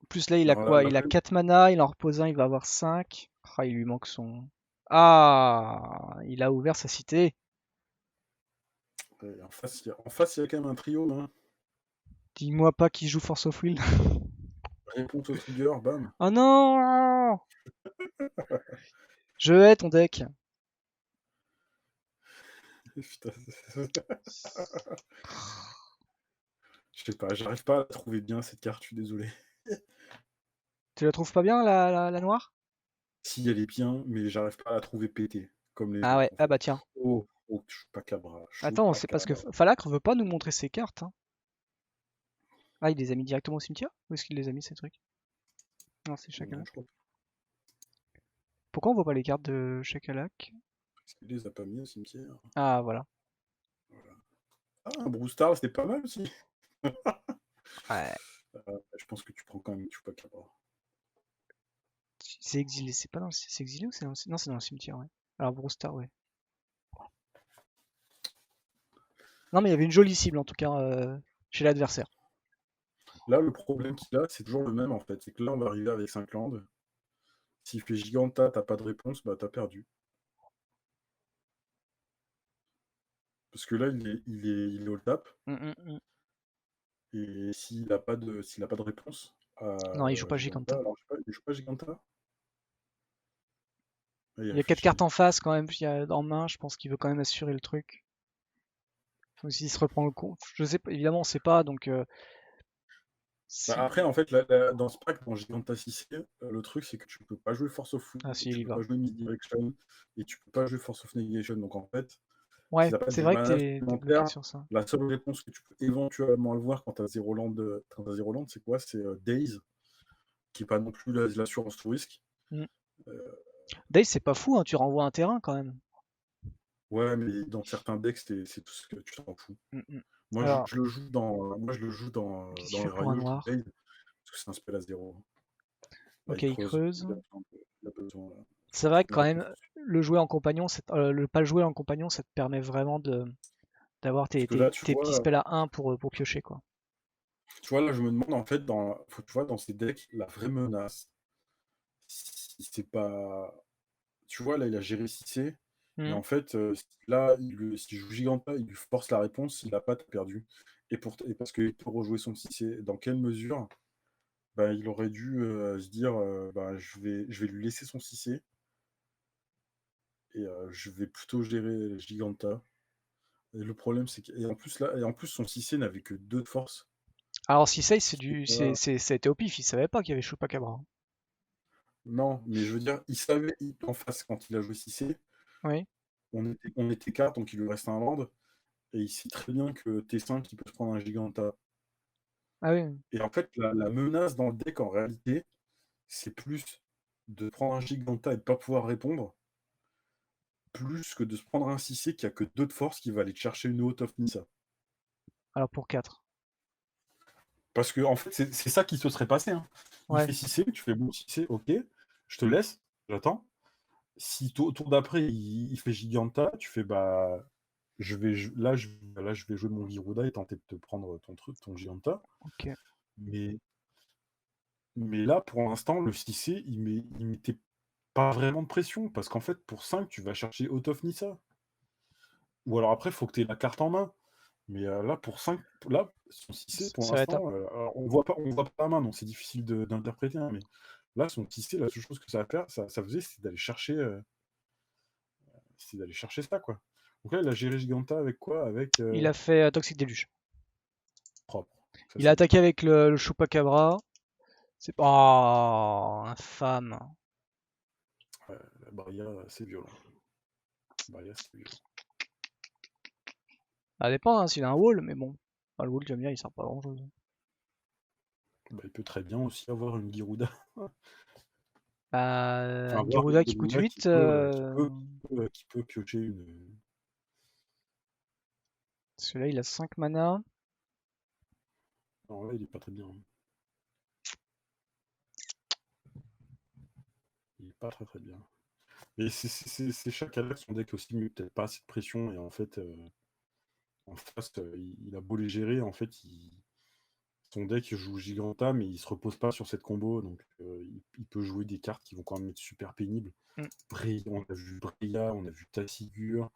En plus, là, il a Alors, quoi? Il a 4 mana, il en repose un, il va avoir 5. Ah, il lui manque son. Ah, il a ouvert sa cité. en face, il y a quand même un trio. Hein. Dis-moi pas qu'il joue Force of Will. Réponse au trigger, bam. Oh non! Je hais ton deck. Putain, je sais pas, j'arrive pas à trouver bien cette carte, je suis désolé. Tu la trouves pas bien, la noire? Si elle est bien, mais j'arrive pas à la trouver pétée, comme les Ah ouais, autres en ah fait. bah tiens. Oh, oh, Chupacabra, Attends, c'est parce que Chupacabra. Falacre veut pas nous montrer ses cartes, hein. Ah, il les a mis directement au cimetière? Où est-ce qu'il les a mis ces trucs? Non, c'est Non, Chakalak. je crois pas. Pourquoi on voit pas les cartes de Chakalak? Parce qu'il les a pas mis au cimetière. Ah, voilà. Voilà. Ah, un Brewstar, c'était pas mal aussi. Ouais. Je pense que tu prends quand même Chupacabra. C'est exilé, c'est pas dans c'est exilé ou c'est dans non, c'est dans le cimetière, ouais. Alors Brewstar, ouais. Non, mais il y avait une jolie cible en tout cas chez l'adversaire. Là, le problème qu'il a, c'est toujours le même en fait. C'est que là, on va arriver avec 5 landes. S'il fait Giganta, t'as pas de réponse, bah t'as perdu. Parce que là, il est all tap. Mm, mm, mm. Et s'il a pas de réponse à Non, il joue pas Giganta, Giganta. alors je sais pas, il joue pas Giganta? Ah, il Il y a 4 cartes réfléchit. en face quand même, il y a en main, je pense qu'il veut quand même assurer le truc. Donc s'il se reprend le coup, je sais pas, évidemment on sait pas, donc Bah, après, si. en fait, dans ce pack, dans Giganta 6, le truc, c'est que tu peux pas jouer Force of Ah Will, si, il tu y peux pas va. jouer Misdirection, et tu peux pas jouer Force of Negation. Donc, en fait, Ouais, s'il n'a pas c'est de vrai que mana t'es bloqué supplémentaire, sur ça. la seule réponse que tu peux éventuellement avoir quand t'as 0 land, c'est quoi? C'est Daze, qui est pas non plus l'assurance tout risque. Mm. Euh, Daze, c'est pas fou, hein, tu renvoies un terrain quand même. ouais, mais dans certains decks, c'est tout ce que tu t'en fous. Mm, mm. Moi, Alors, je le joue qu'est-ce qu'il dans fait les pour un Rayo, je joue noir? Daze, parce que c'est un spell à 0. Là, Ok, il il creuse, creuse. il a besoin C'est vrai que de quand réponse. même, le jouer en compagnon, le pas le jouer en compagnon, ça te permet vraiment d'avoir Parce que là, tu tes petits vois, spells à 1 pour piocher, quoi. là, je me demande, en fait, tu vois, dans ces decks, la vraie menace, si c'est pas. Tu vois, là, il a géré 6C, et Mm. en fait, là, s'il joue Giganta, il lui force la réponse, s'il n'a pas, t'as perdu. Et parce qu'il peut rejouer son 6C, dans quelle mesure bah, il aurait dû se dire bah, je vais lui laisser son 6C, et je vais plutôt gérer Giganta. Et le problème, c'est que. Et en plus, son 6C n'avait que 2 de force. Alors si Ce qui fait ça a été au pif, il savait pas qu'il y avait Chupacabra. Non, mais je veux dire, il savait en face quand il a joué 6C, Oui. on était 4, donc il lui restait un land, et il sait très bien que T5, il peut se prendre un Giganta. Ah oui. Et en fait, la menace dans le deck, en réalité, c'est plus de prendre un Giganta et de pas pouvoir répondre, plus que de se prendre un 6C qui a que 2 de force qui va aller te chercher une Out of Nissa. Alors pour 4. Parce que en fait, c'est ça qui se serait passé, hein. Il Ouais. fait 6C, tu fais bon 6C, OK, je te laisse, j'attends. Si tour d'après, il fait Giganta, tu fais bah là, je vais jouer mon Giruda et tenter de te prendre ton truc, ton Giganta. Ok. Mais, mais là, pour l'instant, le 6C, il mettait pas vraiment de pression. Parce qu'en fait, pour 5, tu vas chercher Out of Nissa. Ou alors après, il faut que tu aies la carte en main. Mais là, pour 5, là, son 6C, pour Ça va être. l'instant, alors, on voit pas la main, donc c'est difficile d'interpréter. Hein, mais là, son 6C, la seule chose que ça va faire, ça faisait, c'est d'aller chercher ça, quoi. Donc là, il a géré Giganta avec quoi? Avec Il a fait Toxic Deluge. propre. Ça, Il a c'est bien. attaqué avec le Chupacabra. C'est pas. Oh, infâme. La Barilla, c'est violent. Barilla, c'est violent. Ça dépend hein, s'il a un wall, mais bon. Ah, le wall, j'aime bien, il sert pas à grand chose. Bah, il peut très bien aussi avoir une Giruda. Bah, Enfin, un avoir une Giruda qui coûte Giruda 8. qui peut piocher une. Parce que là, il a 5 mana. Non, là, il est pas très bien. Il est pas très très bien. Mais c'est chaque Alex, son deck aussi, mais peut-être pas assez de pression. Et en fait, en face, il a beau les gérer, en fait, son deck joue Giganta, mais il se repose pas sur cette combo. Donc, il peut jouer des cartes qui vont quand même être super pénibles. Mm. On a vu Breya, on a vu Tassigur,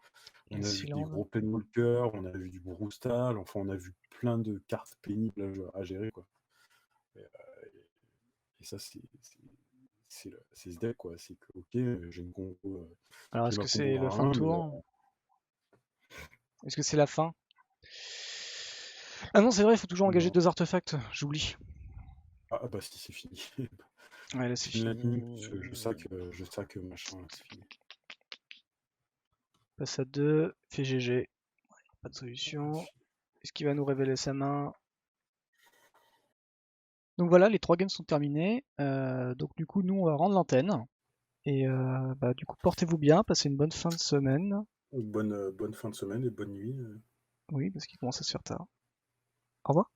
Le on a vu des Sealand. gros Penwalker, on a vu du Brustal, enfin on a vu plein de cartes pénibles à gérer, quoi. Et, et ça, c'est ce deck, quoi. C'est que, ok, j'ai une combo, Alors, j'ai est-ce ma que combo c'est le à fin de 1, mais tour? Est-ce que c'est la fin? Ah non, c'est vrai, il faut toujours engager non. 2 artefacts. J'oublie. Ah bah si, c'est fini. Ouais, là, c'est Fini la minute, fini. je sac machin, là, c'est fini. Passe à 2. Fait GG. Pas de Ah, c'est solution. fini. Est-ce qu'il va nous révéler sa main? Donc voilà, les 3 games sont terminés. Donc du coup, nous, on va rendre l'antenne. Et bah, du coup, portez-vous bien, passez une bonne fin de semaine. Bonne fin de semaine et bonne nuit. Oui, parce qu'il commence à se faire tard. Au revoir.